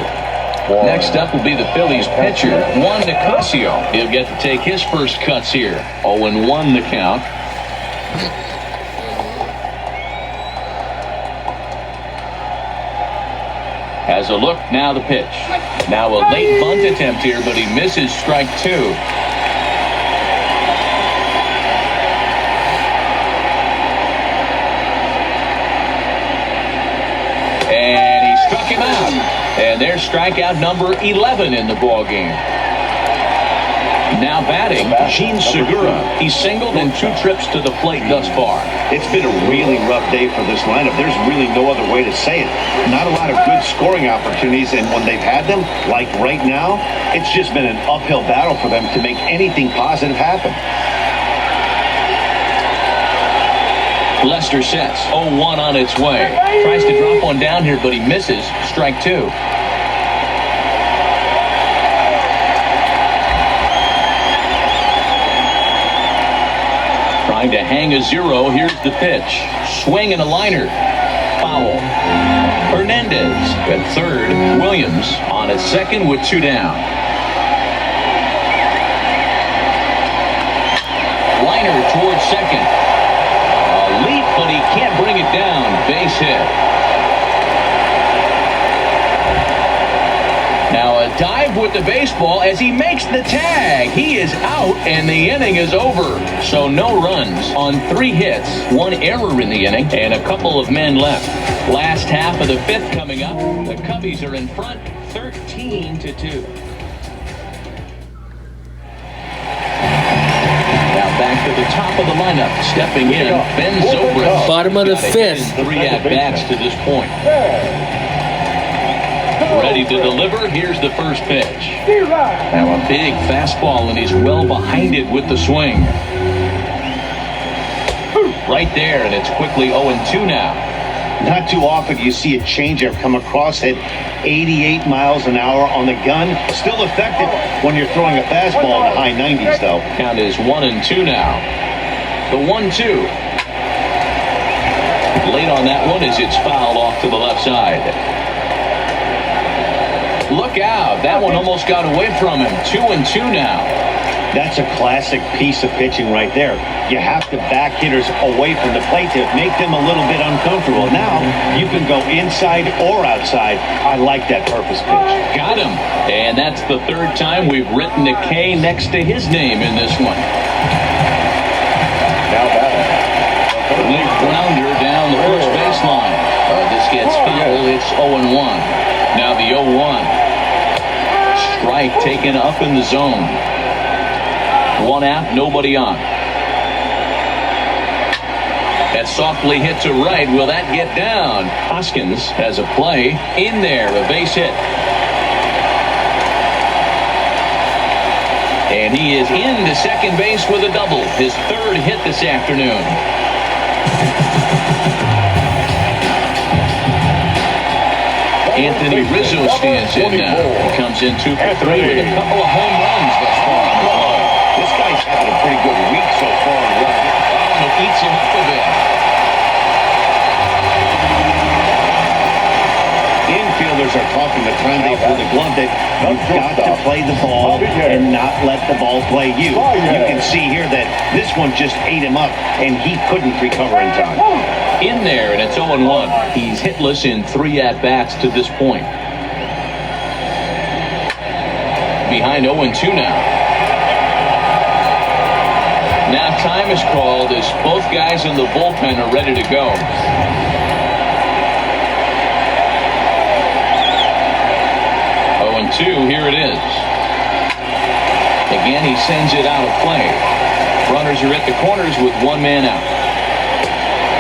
Next up will be the Phillies pitcher, Juan Nicasio. He'll get to take his first cuts here. 0-1 the count. Has a look, now the pitch. Now a late bunt attempt here, but he misses strike two. And he struck him out. And there's strikeout number 11 in the ballgame. Now batting, Gene Segura. He's singled in 2 trips to the plate thus far. It's been a really rough day for this lineup. There's really no other way to say it. Not a lot of good scoring opportunities, and when they've had them, like right now, it's just been an uphill battle for them to make anything positive happen. Lester sets 0-1 on its way. Tries to drop one down here, but he misses. Strike two. Trying to hang a 0. Here's the pitch. Swing and a liner. Foul. Hernandez at third. Williams on at second with 2 down. Liner towards second. Leap, but he can't bring it down. Base hit. Now a dive with the baseball as he makes the tag. He is out, and the inning is over. So no runs on 3 hits, 1 error in the inning, and a couple of men left. Last half of the 5th coming up. The Cubbies are in front, 13-2. Back to the top of the lineup, stepping in, Ben Zobrist. Bottom of the 5th. 3 at-bats to this point. Ready to deliver, here's the first pitch. Now a big fastball, and he's well behind it with the swing. Right there, and it's quickly 0-2 now. Not too often you see a changeup come across at 88 miles an hour on the gun. Still effective when you're throwing a fastball in the high 90s, though. Count is 1-2 now. The 1-2. Late on that one as it's fouled off to the left side. Look out. That one almost got away from him. 2-2 now. That's a classic piece of pitching right there. You have to back hitters away from the plate to make them a little bit uncomfortable. Now, you can go inside or outside. I like that purpose pitch. Got him. And that's the 3rd time we've written a K next to his name in this one. Now batting. Link grounder down the first baseline. This gets foul. It's 0-1. Now the 0-1. Strike taken up in the zone. 1 out, nobody on. That softly hit to right. Will that get down? Hoskins has a play in there, a base hit. And he is in to second base with a double. His 3rd hit this afternoon. Anthony Rizzo stands in now. He comes in 2 for 3 with a couple of home runs thus far on the club. This guy's having a pretty good week so far. And it eats him up a bit. Infielders are talking the time they throw the glove that you've got to play the ball and not let the ball play you. You can see here that this one just ate him up, and he couldn't recover in time. In there, and it's 0-1. He's hitless in 3 at-bats to this point. Behind 0-2 now. Now time is called as both guys in the bullpen are ready to go. 2, here it is. Again, he sends it out of play. Runners are at the corners with one man out.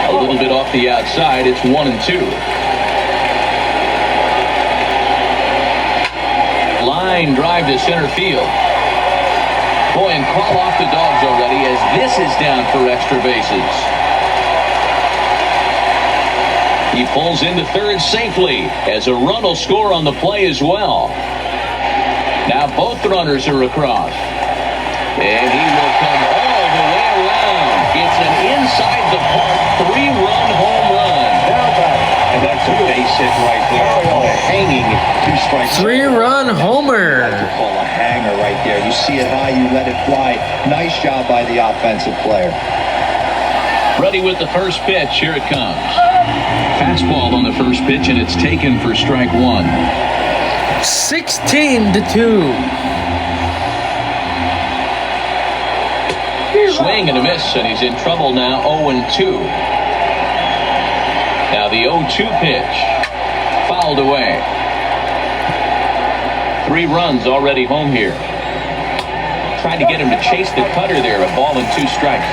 A little bit off the outside, it's 1 and 2. Line drive to center field. Boy, and call off the dogs already as this is down for extra bases. He pulls into third safely as a run will score on the play as well. Now both runners are across. And he will come all the way around. It's an inside the park 3-run home run. And that's a base hit right there. A hanging 2 strikes. 3-run homer. Call a hanger right there. You see it high, you let it fly. Nice job by the offensive player. Ready with the first pitch. Here it comes. Fastball on the first pitch, and it's taken for strike 1. 16 to 2. Swing and a miss, and he's in trouble now. 0-2. Now the 0-2 pitch. Fouled away. 3 runs already home here. Tried to get him to chase the cutter there. A ball and 2 strikes.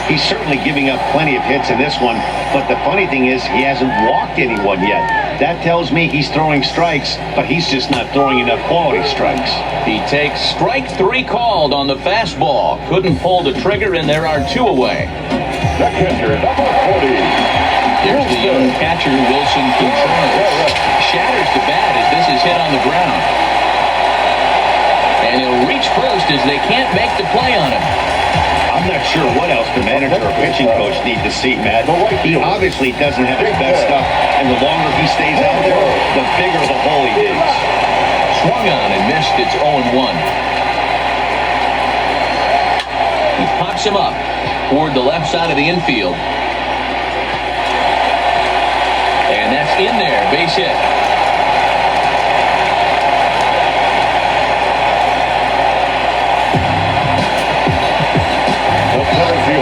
He's certainly giving up plenty of hits in this one, but the funny thing is he hasn't walked anyone yet. That tells me he's throwing strikes, but he's just not throwing enough quality strikes. He takes strike 3 called on the fastball. Couldn't pull the trigger, and there are 2 away. The catcher, number 40. There's the young catcher, Wilson Contreras. Shatters the bat as this is hit on the ground. And he'll reach first as they can't make the play on him. I'm not sure what else the manager or pitching coach need to see, Matt. He obviously doesn't have his best stuff, and the longer he stays out there, the bigger the hole he digs. Swung on and missed. It's 0-1. He pops him up toward the left side of the infield. And that's in there. Base hit.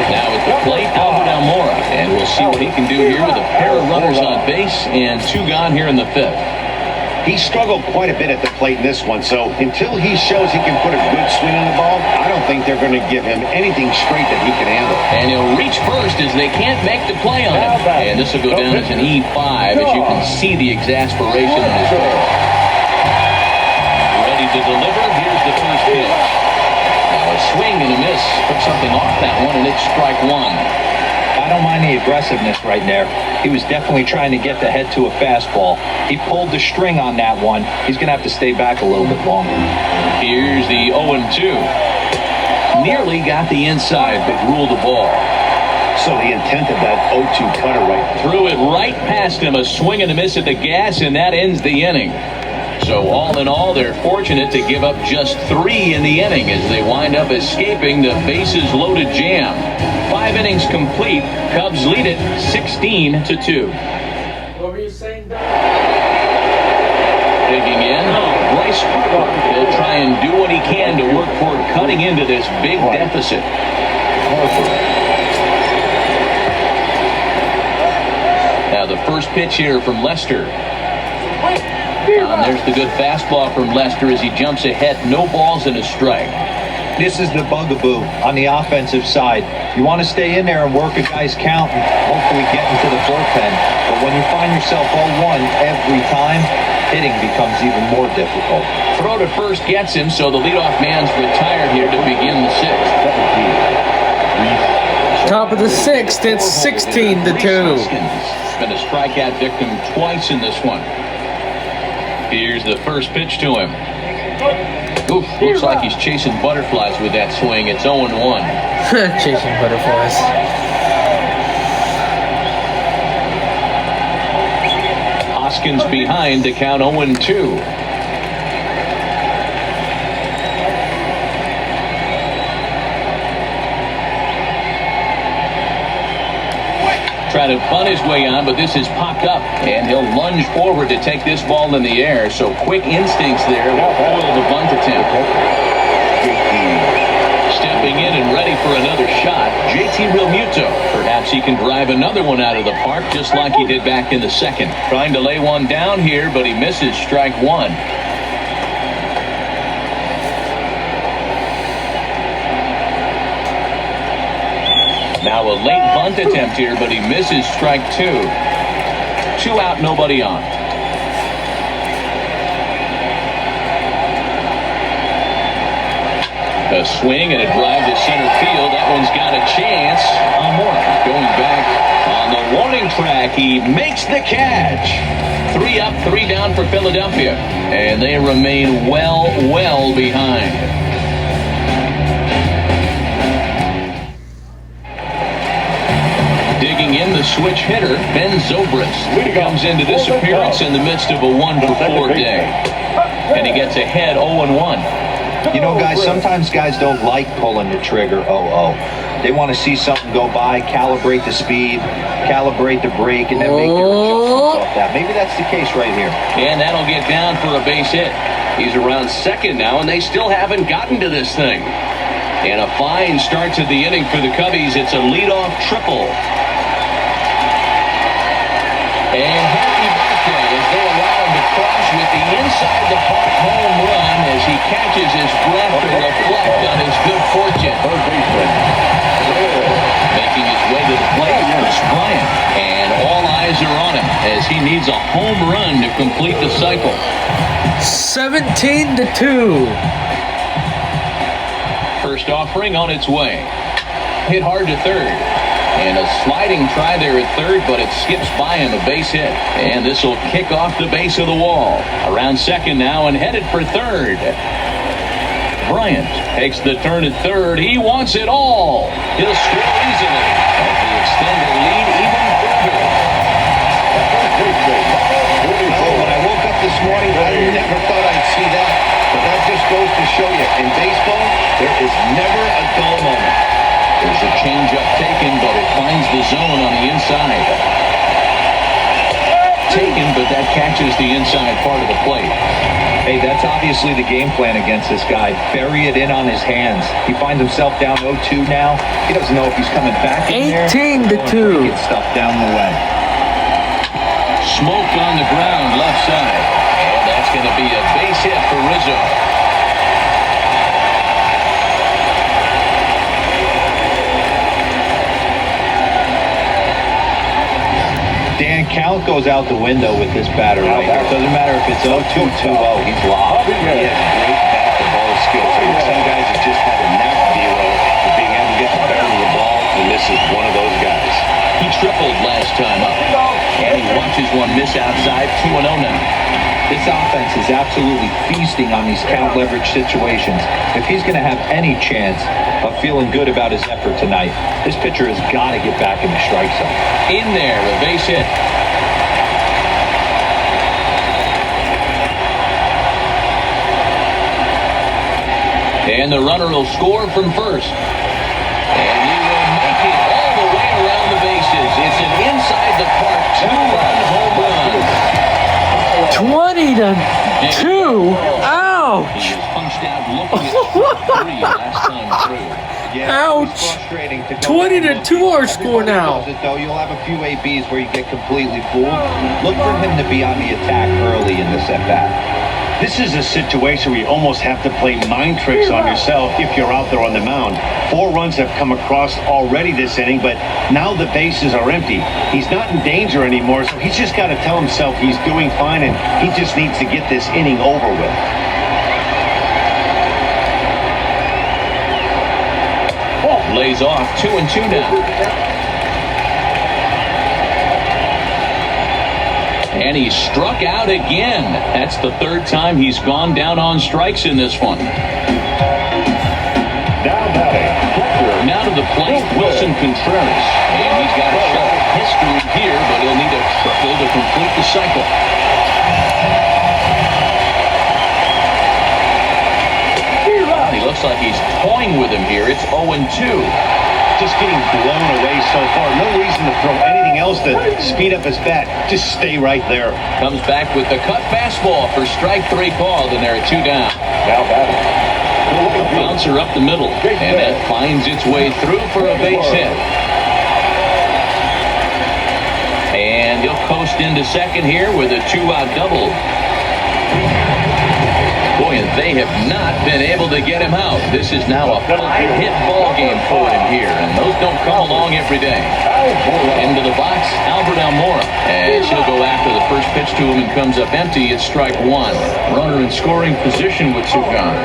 Now at the plate, Albert Almora. And we'll see what he can do here with a pair of runners on base and 2 gone here in the 5th. He struggled quite a bit at the plate in this one, so until he shows he can put a good swing on the ball, I don't think they're going to give him anything straight that he can handle. And he'll reach first as they can't make the play on him. And this will go down as an E5 as you can see the exasperation in his face. Ready to deliver. Here's the first pitch. Now a swing and a miss. Took something off that one, and it's strike 1. I don't mind the aggressiveness right there. He was definitely trying to get the head to a fastball. He pulled the string on that one. He's going to have to stay back a little bit longer. Here's the 0-2. Nearly got the inside, but ruled the ball. So the intent of that 0-2 cutter right there. Threw it right past him. A swing and a miss at the gas, and that ends the inning. So all in all, they're fortunate to give up just 3 in the inning as they wind up escaping the bases-loaded jam. 5 innings complete. Cubs lead it 16-2. What were you saying, Doug? Digging in, Bryce Harper. He'll try and do what he can to work toward cutting into this big deficit. Now the first pitch here from Lester. And there's the good fastball from Lester as he jumps ahead. No balls and a strike. This is the bugaboo on the offensive side. You want to stay in there and work a guy's count and hopefully get into the bullpen. But when you find yourself 0-1 every time, hitting becomes even more difficult. Throw to first gets him, so the leadoff man's retired here to begin the 6th. Top of the 6th, it's 16-2. Been a strikeout victim twice in this one. Here's the first pitch to him. Oof, looks like he's chasing butterflies with that swing. It's 0-1. Chasing butterflies. Hoskins behind to count 0-2. Try to bunt his way on, but this is popped up, and he'll lunge forward to take this ball in the air. So quick instincts there will foil the bunt attempt. Stepping in and ready for another shot, JT Realmuto. Perhaps he can drive another one out of the park just like he did back in the 2nd. Trying to lay one down here, but he misses strike 1. Now a late bunt attempt here, but he misses strike 2. 2 out, nobody on. A swing and a drive to center field. That one's got a chance. Going back on the warning track. He makes the catch. 3 up, 3 down for Philadelphia. And they remain well behind. Digging in the switch hitter, Ben Zobrist. Comes into this appearance in the midst of a 1-for-4 day. And he gets ahead 0-1. You know, guys, sometimes guys don't like pulling the trigger 0-0. They want to see something go by, calibrate the speed, calibrate the brake, and then make their adjustments off that. Maybe that's the case right here. And that'll get down for a base hit. He's around second now, and they still haven't gotten to this thing. And a fine start to the inning for the Cubbies. It's a leadoff triple. And happy birthday as they allow him to cross with the inside the park home run as he catches his breath to reflect on his good fortune. Making his way to the plate, Chris Bryant. And all eyes are on him as he needs a home run to complete the cycle. 17-2. First offering on its way. Hit hard to third. And a sliding try there at third, but it skips by him, a base hit. And this will kick off the base of the wall. Around second now and headed for third. Bryant takes the turn at third. He wants it all. He'll score easily as they extend the lead even further. When I woke up this morning, I never thought I'd see that. But that just goes to show you, in baseball, there is never a dull moment. There's a changeup taken, but it finds the zone on the inside. Taken, but that catches the inside part of the plate. Hey, that's obviously the game plan against this guy. Bury it in on his hands. He finds himself down 0-2 now. He doesn't know if he's coming back in there. 18-2. Get stuff down the way. Smoke on the ground, left side. And that's going to be a base hit for Rizzo. Dan, count goes out the window with this batter right here. It doesn't matter if it's 0-2, 2-0. He's locked. He has great bat-to-ball skills. Some guys have just had a knack deal of being able to get the barrel of the ball, and this is one of those guys. He tripled last time up. And he watches one miss outside, 2-0 now. This offense is absolutely feasting on these count leverage situations. If he's going to have any chance of feeling good about his effort tonight, this pitcher has got to get back in the strike zone. In there, a base hit. And the runner will score from first. And he will make it all the way around the bases. It's an inside the park 2-run home run. 20-2. Ouch. He was punched out looking at 3 last time through. Ouch. It's frustrating to go 20-2 our score now. Though you'll have a few ABs where you get completely fooled. Look for him to be on the attack early in this at-bat. This is a situation where you almost have to play mind tricks on yourself if you're out there on the mound. 4 runs have come across already this inning, but now the bases are empty. He's not in danger anymore, so he's just got to tell himself he's doing fine, and he just needs to get this inning over with. Lays off 2-2 now. And he struck out again. That's the 3rd time he's gone down on strikes in this one. Now to the plate, Wilson Contreras. And he's got a shot history here, but he'll need a triple to complete the cycle. He looks like he's toying with him here. It's 0-2. Just getting blown away so far. No reason to throw anything else to speed up his bat. Just stay right there. Comes back with the cut fastball for strike 3 called, and they're at 2 down. Now batting. A bouncer up the middle, and that finds its way through for a base hit. And he'll coast into second here with a 2-out double. Boy, and they have not been able to get him out. This is now a 5-hit ball game for him here, and those don't come along every day. Into the box, Albert Almora, as he'll go after the first pitch to him and comes up empty. It's strike one. Runner in scoring position with Sugan.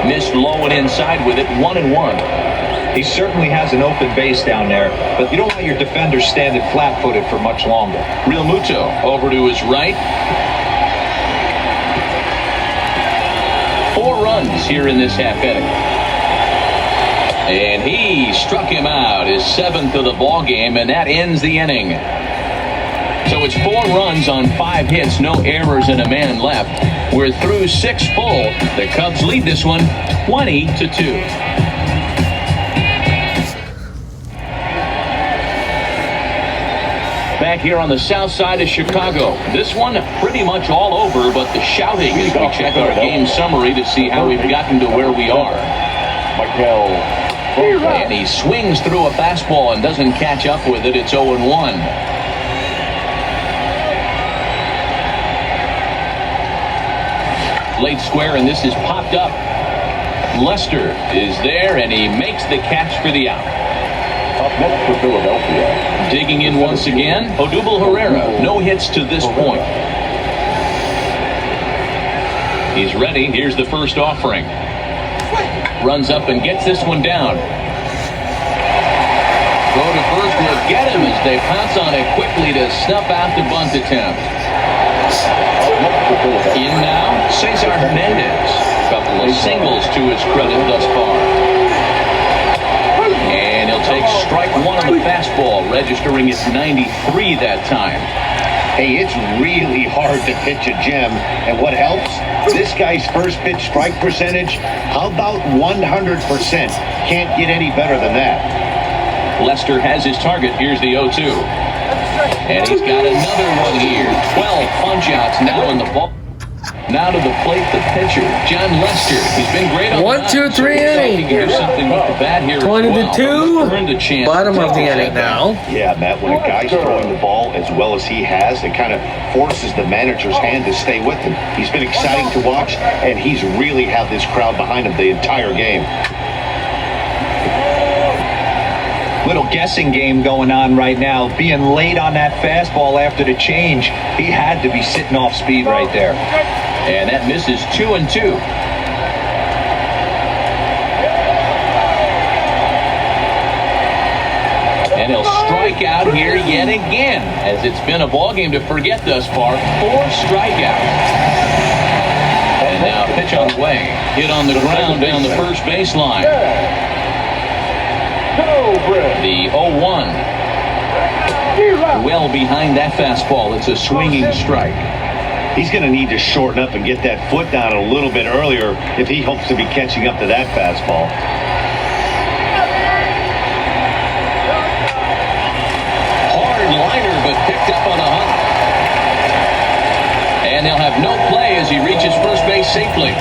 Missed low and inside with it, 1-1. He certainly has an open base down there, but you don't want your defenders standing flat-footed for much longer. Real Muto over to his right. 4 runs here in this half inning. And he struck him out, his 7th of the ball game, and that ends the inning. So it's 4 runs on 5 hits, no errors, and a man left. We're through 6 full. The Cubs lead this one 20-2. Back here on the south side of Chicago. This one pretty much all over, but the shouting as we check our game summary to see how we've gotten to where we are. And he swings through a fastball and doesn't catch up with it. It's 0-1. Late square, and this is popped up. Lester is there, and he makes the catch for the out. Up next for Philadelphia. Digging in once again, Odubel Herrera. No hits to this point. He's ready. Here's the first offering. Runs up and gets this one down. Throw to first will get him as they pounce on it quickly to snuff out the bunt attempt. In now, Cesar Hernandez. Couple of singles to his credit thus far. And he'll take strike one on the fastball, registering at 93 that time. Hey, it's really hard to pitch a gem. And what helps? This guy's first pitch strike percentage, how about 100%? Can't get any better than that. Lester has his target. Here's the 0-2. And he's got another one here. 12 punch-outs now in the ball. Now to the plate, the pitcher, John Lester. He's been great on 1, 2, 3 inning. He can do something with the bat here. 20-2. Bottom of the inning now. Yeah, Matt, when a guy's throwing the ball as well as he has, it kind of forces the manager's hand to stay with him. He's been exciting to watch, and he's really had this crowd behind him the entire game. Little guessing game going on right now. Being late on that fastball after the change, he had to be sitting off speed right there. And that misses 2-2. And he'll strike out here yet again, as it's been a ball game to forget thus far. 4 strikeouts. And now pitch on the way. Hit on the ground down the first baseline. The 0-1. Well behind that fastball. It's a swinging strike. He's going to need to shorten up and get that foot down a little bit earlier if he hopes to be catching up to that fastball. Hard liner, but picked up on a hop. And they'll have no play as he reaches first base safely.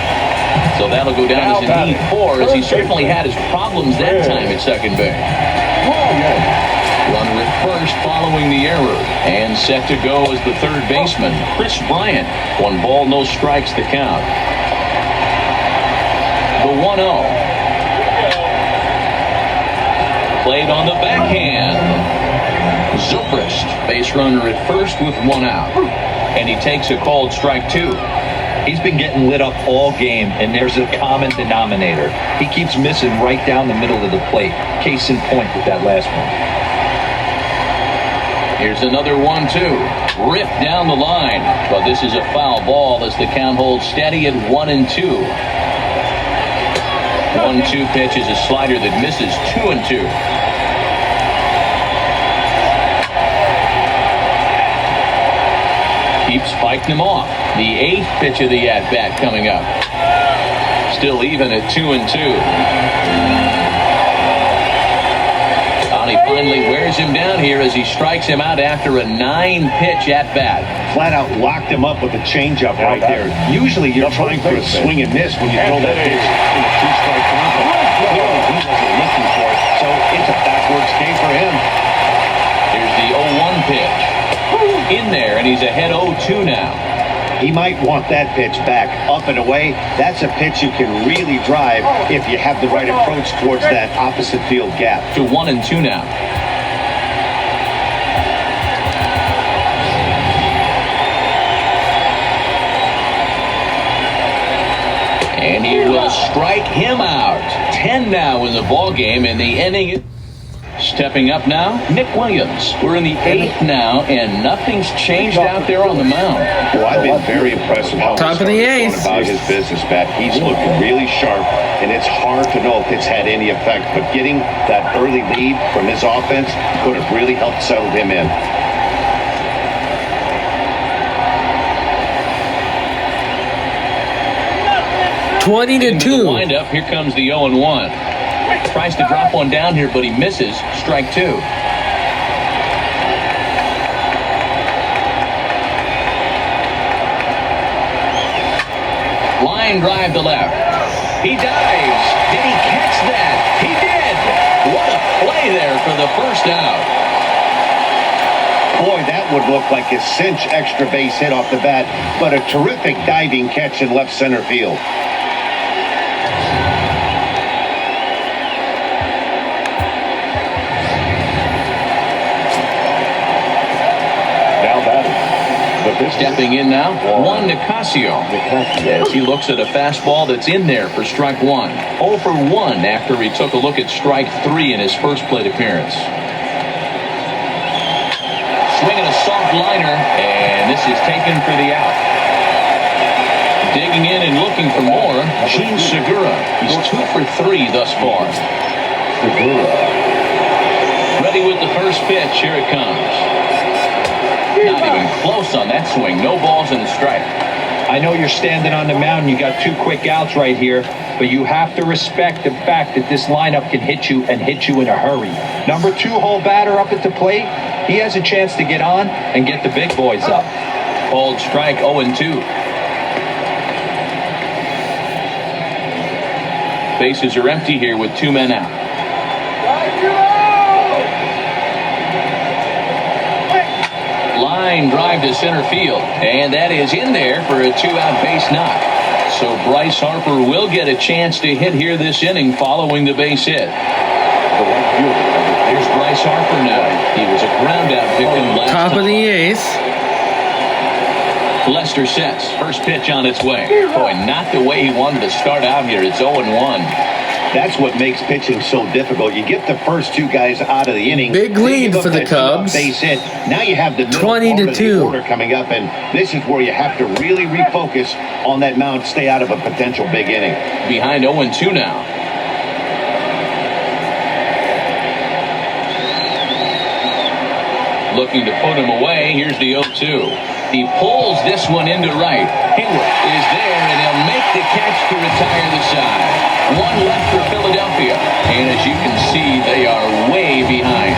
So that'll go down as a need 4, as he certainly had his problems that time at second base. Runner at first following the error. And set to go as the third baseman, Chris Bryant. 1 ball, no strikes to count. The 1-0. Played on the backhand. Zobrist, base runner at first with 1 out. And he takes a called strike 2. He's been getting lit up all game, and there's a common denominator. He keeps missing right down the middle of the plate. Case in point with that last one. Here's another 1-2. Ripped down the line. But this is a foul ball as the count holds steady at 1-2. 1-2 pitch is a slider that misses 2-2. Keeps spiking them off. The 8th pitch of the at-bat coming up. Still even at 2-2. He finally wears him down here as he strikes him out after a 9-pitch at-bat. Flat out locked him up with a changeup right there. Usually you're trying for a swing and miss when you throw that pitch in a 2-strike count. Clearly he wasn't looking for it, so it's a backwards K for him. Here's the 0-1 pitch. In there, and he's ahead 0-2 now. He might want that pitch back up and away. That's a pitch you can really drive if you have the right approach towards that opposite field gap. To 1-2 now. And he will strike him out. 10 now in the ball game, and the inning. Stepping up now, Nick Williams. We're in the 8th now, and nothing's changed out there on the mound. Well, I've been very impressed with how Top of the he's 8th. going about his business, Matt. He's looking really sharp, and it's hard to know if it's had any effect. But getting that early lead from his offense could have really helped settle him in. Into the 20-2. windup, here comes the 0-1. Tries to drop one down here, but he misses. Strike 2. Line drive to left. He dives. Did he catch that? He did. What a play there for the first out. Boy, that would look like a cinch extra base hit off the bat, but a terrific diving catch in left center field. Stepping in now, Juan Nicasio, as he looks at a fastball that's in there for strike 1. 0 for 1 after he took a look at strike 3 in his first plate appearance. Swinging a soft liner, and this is taken for the out. Digging in and looking for more, Gene Segura. He's 2 for 3 thus far. Ready with the first pitch. Here it comes. Not even close on that swing. No balls and a strike. I know you're standing on the mound. You got 2 quick outs right here, but you have to respect the fact that this lineup can hit you and hit you in a hurry. Number 2-hole batter up at the plate. He has a chance to get on and get the big boys up. Called strike 0-2. Bases are empty here with 2 men out. Line drive to center field, and that is in there for a 2-out base knock. So Bryce Harper will get a chance to hit here this inning following the base hit. Here's Bryce Harper now. He was a ground out victim last Top of the 8th. Lester sets. First pitch on its way. Boy, not the way he wanted to start out here. It's 0-1. That's what makes pitching so difficult. You get the first 2 guys out of the inning. Big lead for the Cubs. Base hit. Now you have the middle part of the order coming up, and this is where you have to really refocus on that mound, stay out of a potential big inning. Behind 0-2 now. Looking to put him away. Here's the 0-2. He pulls this one into right. Hayward is there, and he'll make the catch to retire the side. 1 left for Philadelphia. And as you can see, they are way behind.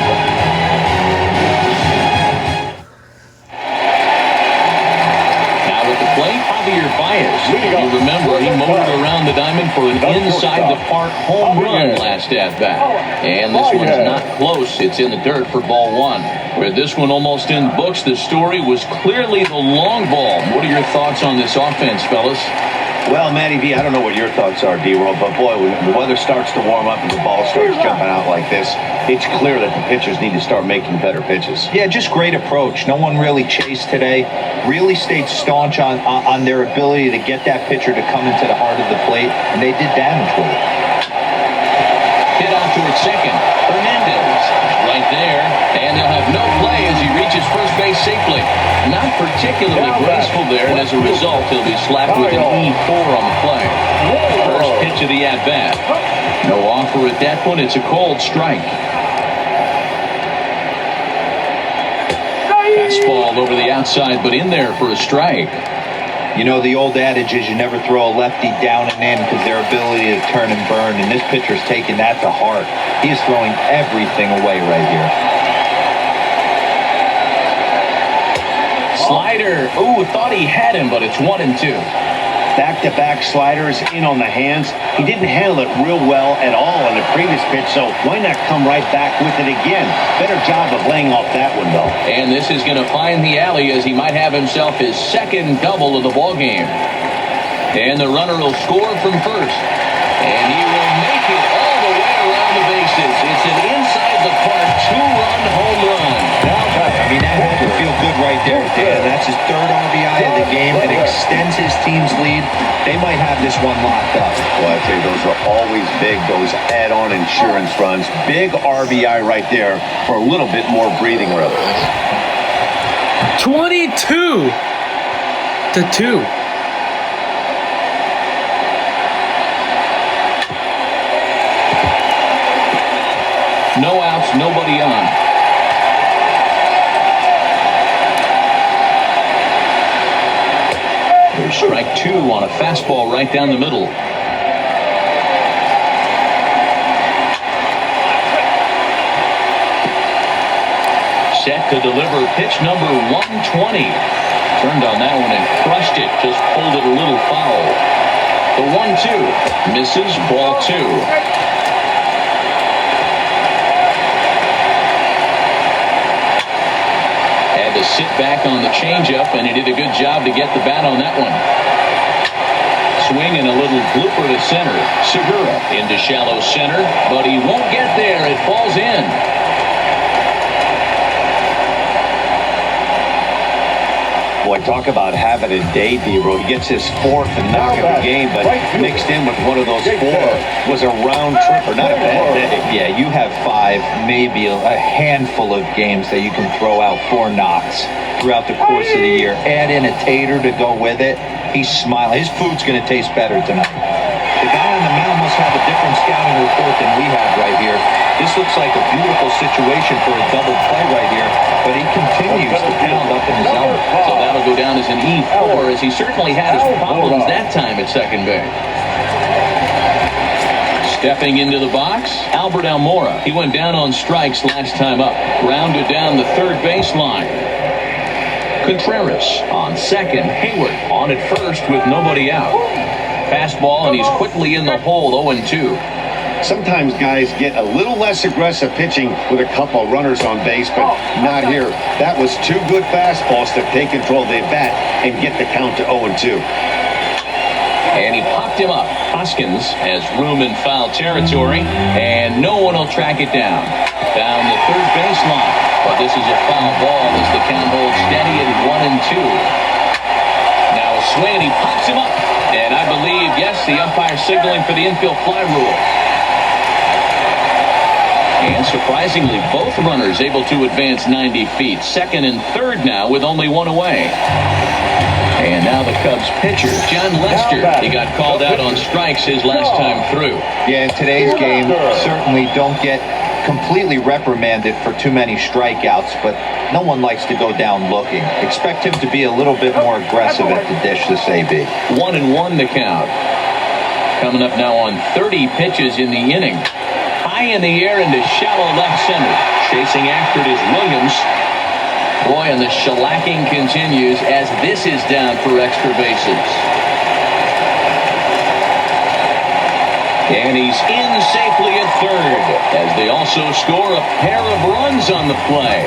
Now at the plate, Javier Baez. You remember he motored around the diamond for an inside-the-park home run last at-bat. And this one's not close. It's in the dirt for ball 1. Where this one almost in books, the story was clearly the long ball. What are your thoughts on this offense, fellas? Well, Matty V, I don't know what your thoughts are, D-Roll, but boy, when the weather starts to warm up and the ball starts jumping out like this, it's clear that the pitchers need to start making better pitches. Yeah, just great approach. No one really chased today. Really stayed staunch on their ability to get that pitcher to come into the heart of the plate, and they did damage with it. Hit out towards second. Hernandez right there, and he'll have no play as he reaches first base safely. Not particularly graceful there, and as a result, he'll be slapped with an E4 on the play. First pitch of the at-bat. No offer at that point. It's a cold strike. Fastball over the outside, but in there for a strike. You know, the old adage is you never throw a lefty down and in because their ability to turn and burn, and this pitcher's taking that to heart. He is throwing everything away right here. Slider. Ooh, thought he had him, but it's 1-2. Back-to-back sliders in on the hands. He didn't handle it real well at all in the previous pitch, so why not come right back with it again? Better job of laying off that one, though. And this is going to find the alley as he might have himself his second double of the ballgame. And the runner will score from first. And he will make it all the way around the bases. It's an inside-the-park two-run home run. I mean, that had to feel good right there, Dan. That's his third RBI of the game. It extends his team's lead. They might have this one locked up. Well, I'd say those are always big, those add-on insurance runs. Big RBI right there for a little bit more breathing room. 22 to 2. No outs, nobody on. There's strike two on a fastball right down the middle. Set to deliver pitch number 120. Turned on that one and crushed it. Just pulled it a little foul. The 1-2 misses, ball two. To sit back on the changeup, and he did a good job to get the bat on that one. Swing and a little blooper to center. Segura into shallow center, but he won't get there. It falls in. Boy, talk about having a day, D-Row. He gets his fourth and knock of the game, but mixed in with one of those four was a round trip, or not a bad day. Yeah, you have five, maybe a handful of games that you can throw out 4 knocks throughout the course of the year. Add in a tater to go with it. He's smiling. His food's going to taste better tonight. The guy on the mound must have a different scouting report than we have right here. This looks like a beautiful situation for a double play right here, but he continues to pound up in the zone. So that'll go down as an E4, as he certainly had his problems that time at second base. Stepping into the box, Albert Almora. He went down on strikes last time up. Grounded down the third baseline. Contreras on second. Hayward on at first with nobody out. Fastball, and he's quickly in the hole, 0-2. Sometimes guys get a little less aggressive pitching with a couple of runners on base, but not here. That was 2 good fastballs to take control of the bat and get the count to 0-2. And he popped him up. Hoskins has room in foul territory, and no one will track it down. Down the third baseline. But this is a foul ball as the count holds steady at 1-2. Now a swing, and he pops him up. And I believe, yes, the umpire signaling for the infield fly rule. And surprisingly, both runners able to advance 90 feet. Second and third now with only one away. And now the Cubs pitcher, John Lester. He got called out on strikes his last time through. Yeah, in today's game, certainly don't get completely reprimanded for too many strikeouts, but no one likes to go down looking. Expect him to be a little bit more aggressive at the dish this AB. 1-1 the count. Coming up now on 30 pitches in the inning. High in the air into shallow left center. Chasing after it is Williams. Boy, and the shellacking continues as this is down for extra bases. And he's in safely at third as they also score a pair of runs on the play.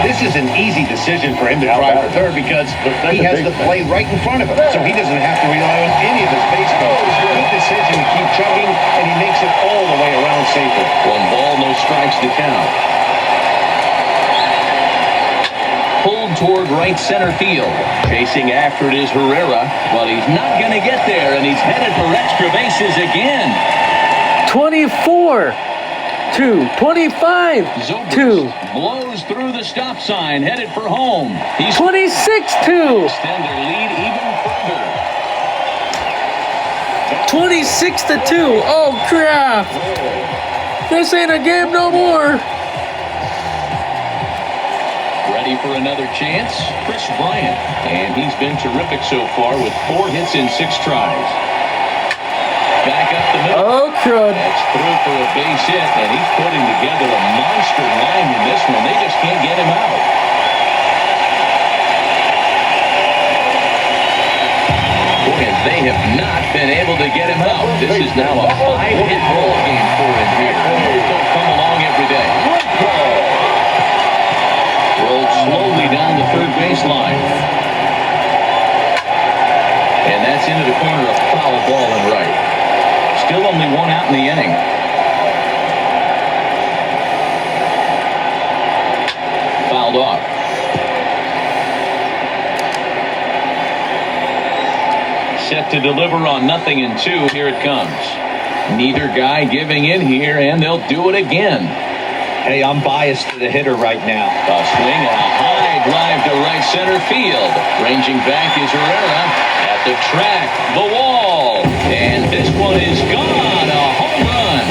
This is an easy decision for him to try for third because he has the play right in front of him, so he doesn't have to rely on any of his base coaches. Good decision to keep chugging, and he makes it all the way around safely. 1 ball, no strikes to count. Pulled toward right center field. Chasing after it is Herrera, but he's not going to get there, and he's headed for extra bases again. 24 to 25 to blows through the stop sign, headed for home. He's 26 to extend their lead even further. 26 to 2. Oh crap! This ain't a game no more. Ready for another chance? Chris Bryant, and he's been terrific so far with 4 hits in 6 tries. Back up the middle. Oh crud! That's through for a base hit, and he's putting together a monster line in this one. They just can't get him out. Boy, and they have not been able to get him out. This is now a 5-hit ball game for him. set to deliver on 0-2. Here it comes. Neither guy giving in here, and they'll do it again. Hey, I'm biased to the hitter right now. A swing and a high drive to right center field. Ranging back is Herrera. At the track, the wall. And this one is gone. A home run.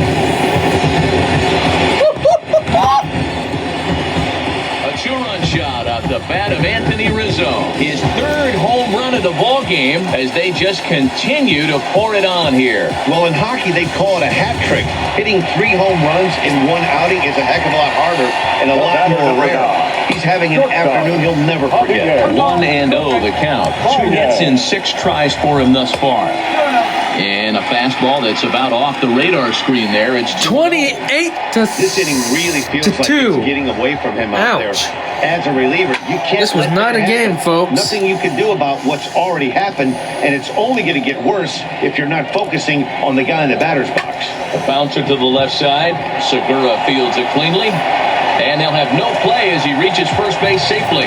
A two-run shot off the bat of Anthony Rizzo. His third home run of the ball game as they just continue to pour it on here. Well, in hockey, they call it a hat trick. Hitting 3 home runs in one outing is a heck of a lot harder and a lot more rare. He's having an afternoon he'll never forget. 1-0 the count. 2 hits in 6 tries for him thus far. And a fastball that's about off the radar screen there. It's 28 to This inning really feels like 2. it's getting away from him out Ouch. there. As a reliever, you can't. This was let not that a game, happen. folks. Nothing you can do about what's already happened, and it's only going to get worse if you're not focusing on the guy in the batter's box. a bouncer to the left side. Segura fields it cleanly. And they'll have no play as he reaches first base safely.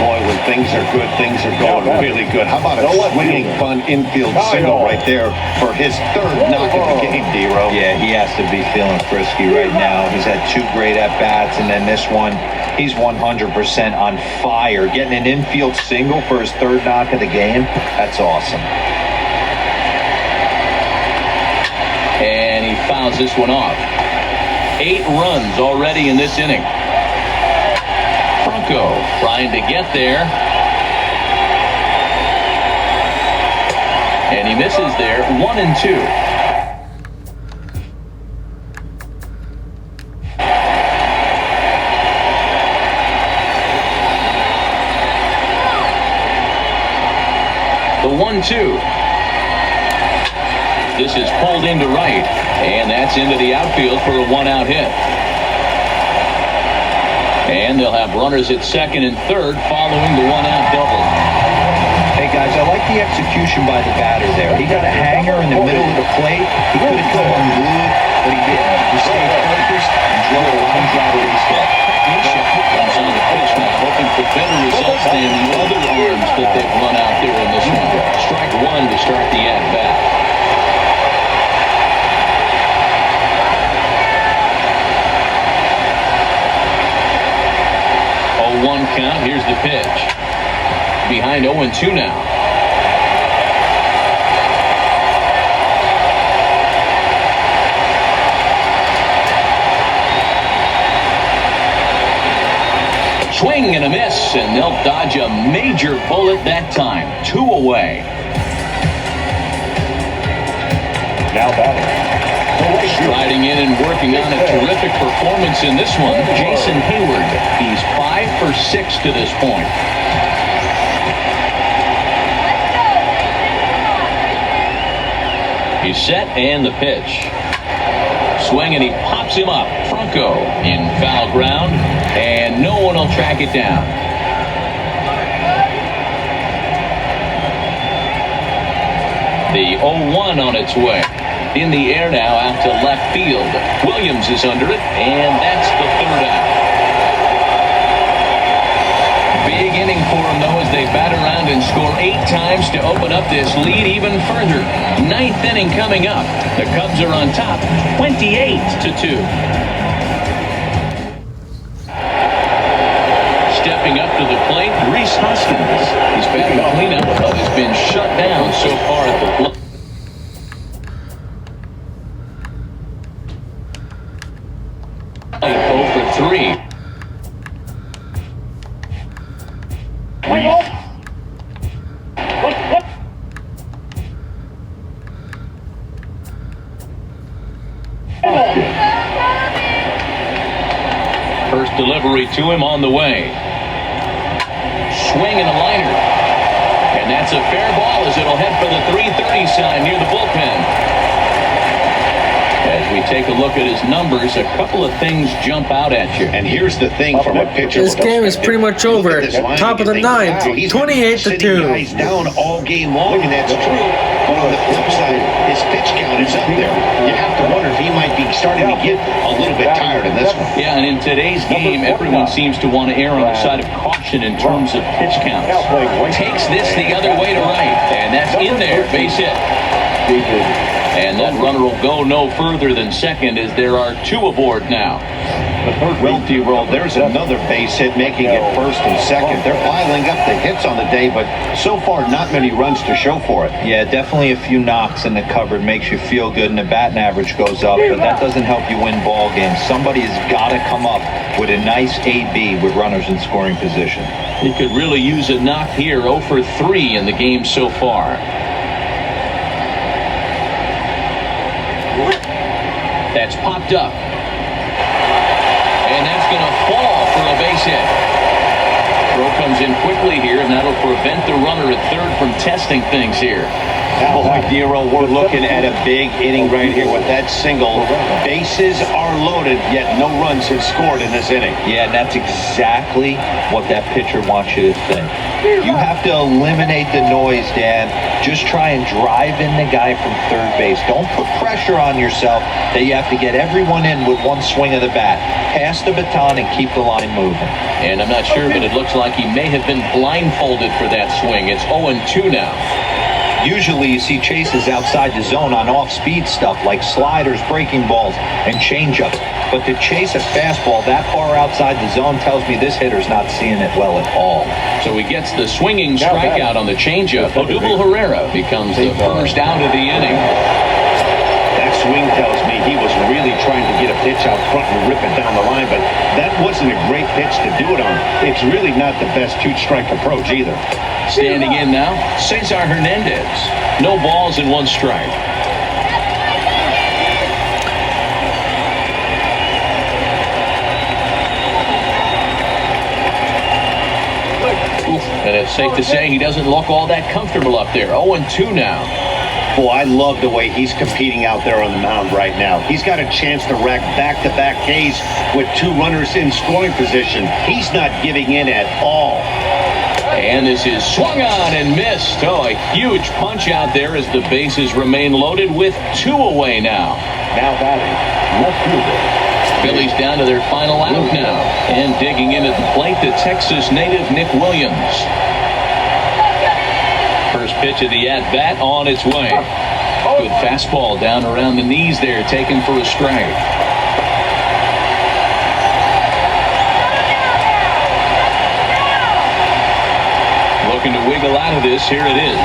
Boy, when things are good, things are going really good. How about a swinging fun infield single right there for his 3rd knock of the game, D-Row? Yeah, he has to be feeling frisky right now. He's had 2 great at-bats, and then this one, he's 100% on fire. Getting an infield single for his 3rd knock of the game, that's awesome. And he fouls this one off. 8 runs already in this inning. Franco trying to get there. And he misses there. 1-2. The 1-2. This is pulled into right. And that's into the outfield for a 1-out hit. And they'll have runners at 2nd and 3rd following the 1-out double. Hey, guys, I like the execution by the batter there. He got a hanger in the middle of the plate. He could have come unglued, but he didn't. He stayed focused and drove a line drive to his hit. Comes on the pitch now, hoping for better results than the other arms that they've run out there in this one. Strike 1 to start the at-bat. 1 count. Here's the pitch. Behind 0-2 now. Swing and a miss, and they'll dodge a major bullet that time. 2 away. Now batting. Striding in and working on a terrific performance in this one, Jason Hayward. He's 5 for 6 to this point. He's set and the pitch. Swing and he pops him up. Franco in foul ground, and no one will track it down. The 0-1 on its way. In the air now out to left field. Williams is under it, and that's the 3rd out. Big inning for them, though, as they bat around and score 8 times to open up this lead even further. 9th inning coming up. The Cubs are on top, 28-2. Stepping up to the plate, Rhys Hoskins. He's batting cleanup, but has been shut down so far at the plate. First delivery to him on the way. Swing and a liner. And that's a fair ball as it'll head for the 3:30 sign near the bullpen. As we take a look at his numbers, a couple of things jump out at you. And here's the thing from a pitcher. This game is pretty much over. Top of the ninth, 28-2. Guys down all game long, and that's true. But on the flip side, his pitch count is up there. You have to wonder if he might be starting to get a little bit tired in this one. Yeah, and in today's game, everyone seems to want to err on the side of caution in terms of pitch counts. Takes this the other way to right, and that's in there, base hit. And that runner will go no further than second as there are two aboard now. Well, D-Roll, there's another base hit making it first and second. They're piling up the hits on the day, but so far not many runs to show for it. Yeah, definitely a few knocks in the cupboard makes you feel good, and the batting average goes up, but that doesn't help you win ball games. Somebody's got to come up with a nice AB with runners in scoring position. He could really use a knock here. 0 for 3 in the game so far. That's popped up. And that's going to fall for a base hit. Throw comes in quickly here, and that'll prevent the runner at third from testing things here. Boy, D-Roll, we're looking at a big inning right here with that single. Bases are loaded, yet no runs have scored in this inning. Yeah, and that's exactly what that pitcher wants you to think. You have to eliminate the noise, Dan. Just try and drive in the guy from third base. Don't put pressure on yourself that you have to get everyone in with one swing of the bat. Pass the baton and keep the line moving. And I'm not sure, but it looks like he may have been blindfolded for that swing. It's 0-2 now. Usually you see chases outside the zone on off-speed stuff like sliders, breaking balls, and changeups. But to chase a fastball that far outside the zone tells me this hitter's not seeing it well at all. So he gets the swinging strikeout on the changeup. Odubel Herrera becomes the first out of the inning. That swing tells me he was really trying to get a pitch out front and rip it down the line, but that wasn't a great pitch to do it on. It's really not the best two-strike approach either. Standing in now, Cesar Hernandez. No balls and one strike. And it's safe to say he doesn't look all that comfortable up there. 0-2 now. Boy, I love the way he's competing out there on the mound right now. He's got a chance to rack back-to-back Ks with two runners in scoring position. He's not giving in at all. And this is swung on and missed. Oh, a huge punch out there as the bases remain loaded with two away now. Now batting, left fielder. Phillies down to their final out now. And digging in at the plate, the Texas native Nick Williams. First pitch of the at-bat on its way. Good fastball down around the knees there, taken for a strike. Looking to wiggle out of this. Here it is.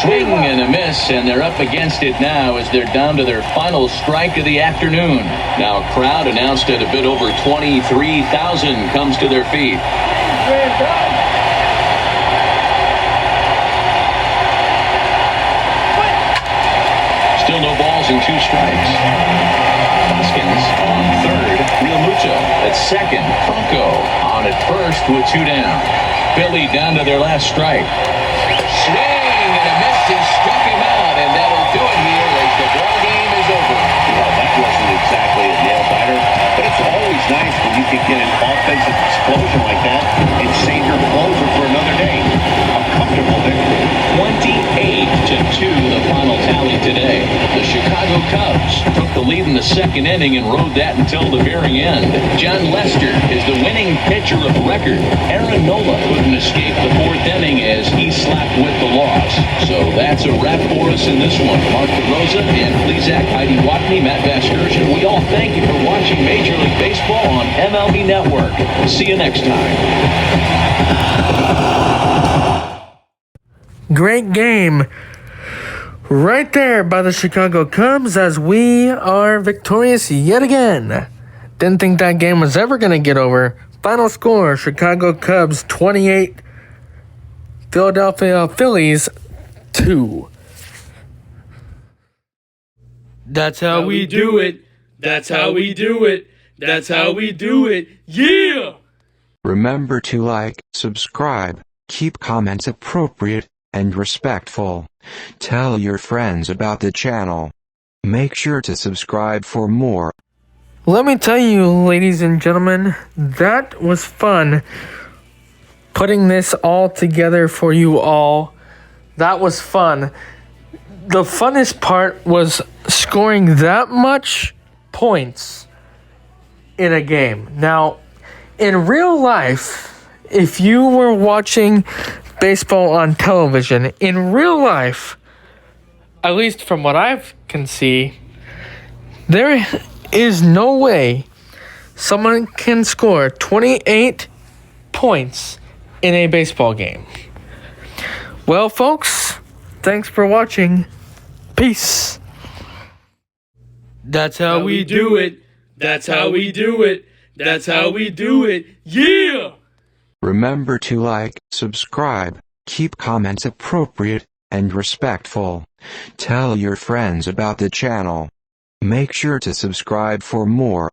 Swing and a miss, and they're up against it now as they're down to their final strike of the afternoon. Now a crowd announced at a bit over 23,000 comes to their feet. Still no balls and two strikes. Hoskins on third. Real Mucho at second. Franco on at first with two down. Philly down to their last strike. Swing and a miss has struck him out, and that'll do it here as the ball game is over. Yeah, that wasn't exactly a nail-biter, but it's always nice when you can get an offensive explosion like that and save your closer for another day. A comfortable victory. 28-2 the final tally today. The Chicago Cubs took the lead in the second inning and rode that until the very end. John Lester is the winning pitcher of record. Aaron Nola couldn't escape the fourth inning as he slapped with the loss. So that's a wrap for us in this one. Mark DeRosa, Dan Plesac, Heidi Watney, Matt Vasgersian. We all thank you for watching Major League Baseball on MLB Network. See you next time. Great game right there by the Chicago Cubs as we are victorious yet again. Didn't think that game was ever going to get over. Final score, Chicago Cubs 28, Philadelphia Phillies 2. That's how we do it. That's how we do it. That's how we do it. Yeah! Remember to like, subscribe, keep comments appropriate and respectful. Tell your friends about the channel. Make sure to subscribe for more. Let me tell you, ladies and gentlemen, that was fun putting this all together for you all. That was fun. The funnest part was scoring that much points in a game. Now, in real life, if you were watching baseball on television, in real life, at least from what I can see, there is no way someone can score 28 points in a baseball game. Well, folks, thanks for watching. Peace. That's how we do it. That's how we do it. That's how we do it. Yeah! Remember to like, subscribe, keep comments appropriate and respectful. Tell your friends about the channel. Make sure to subscribe for more.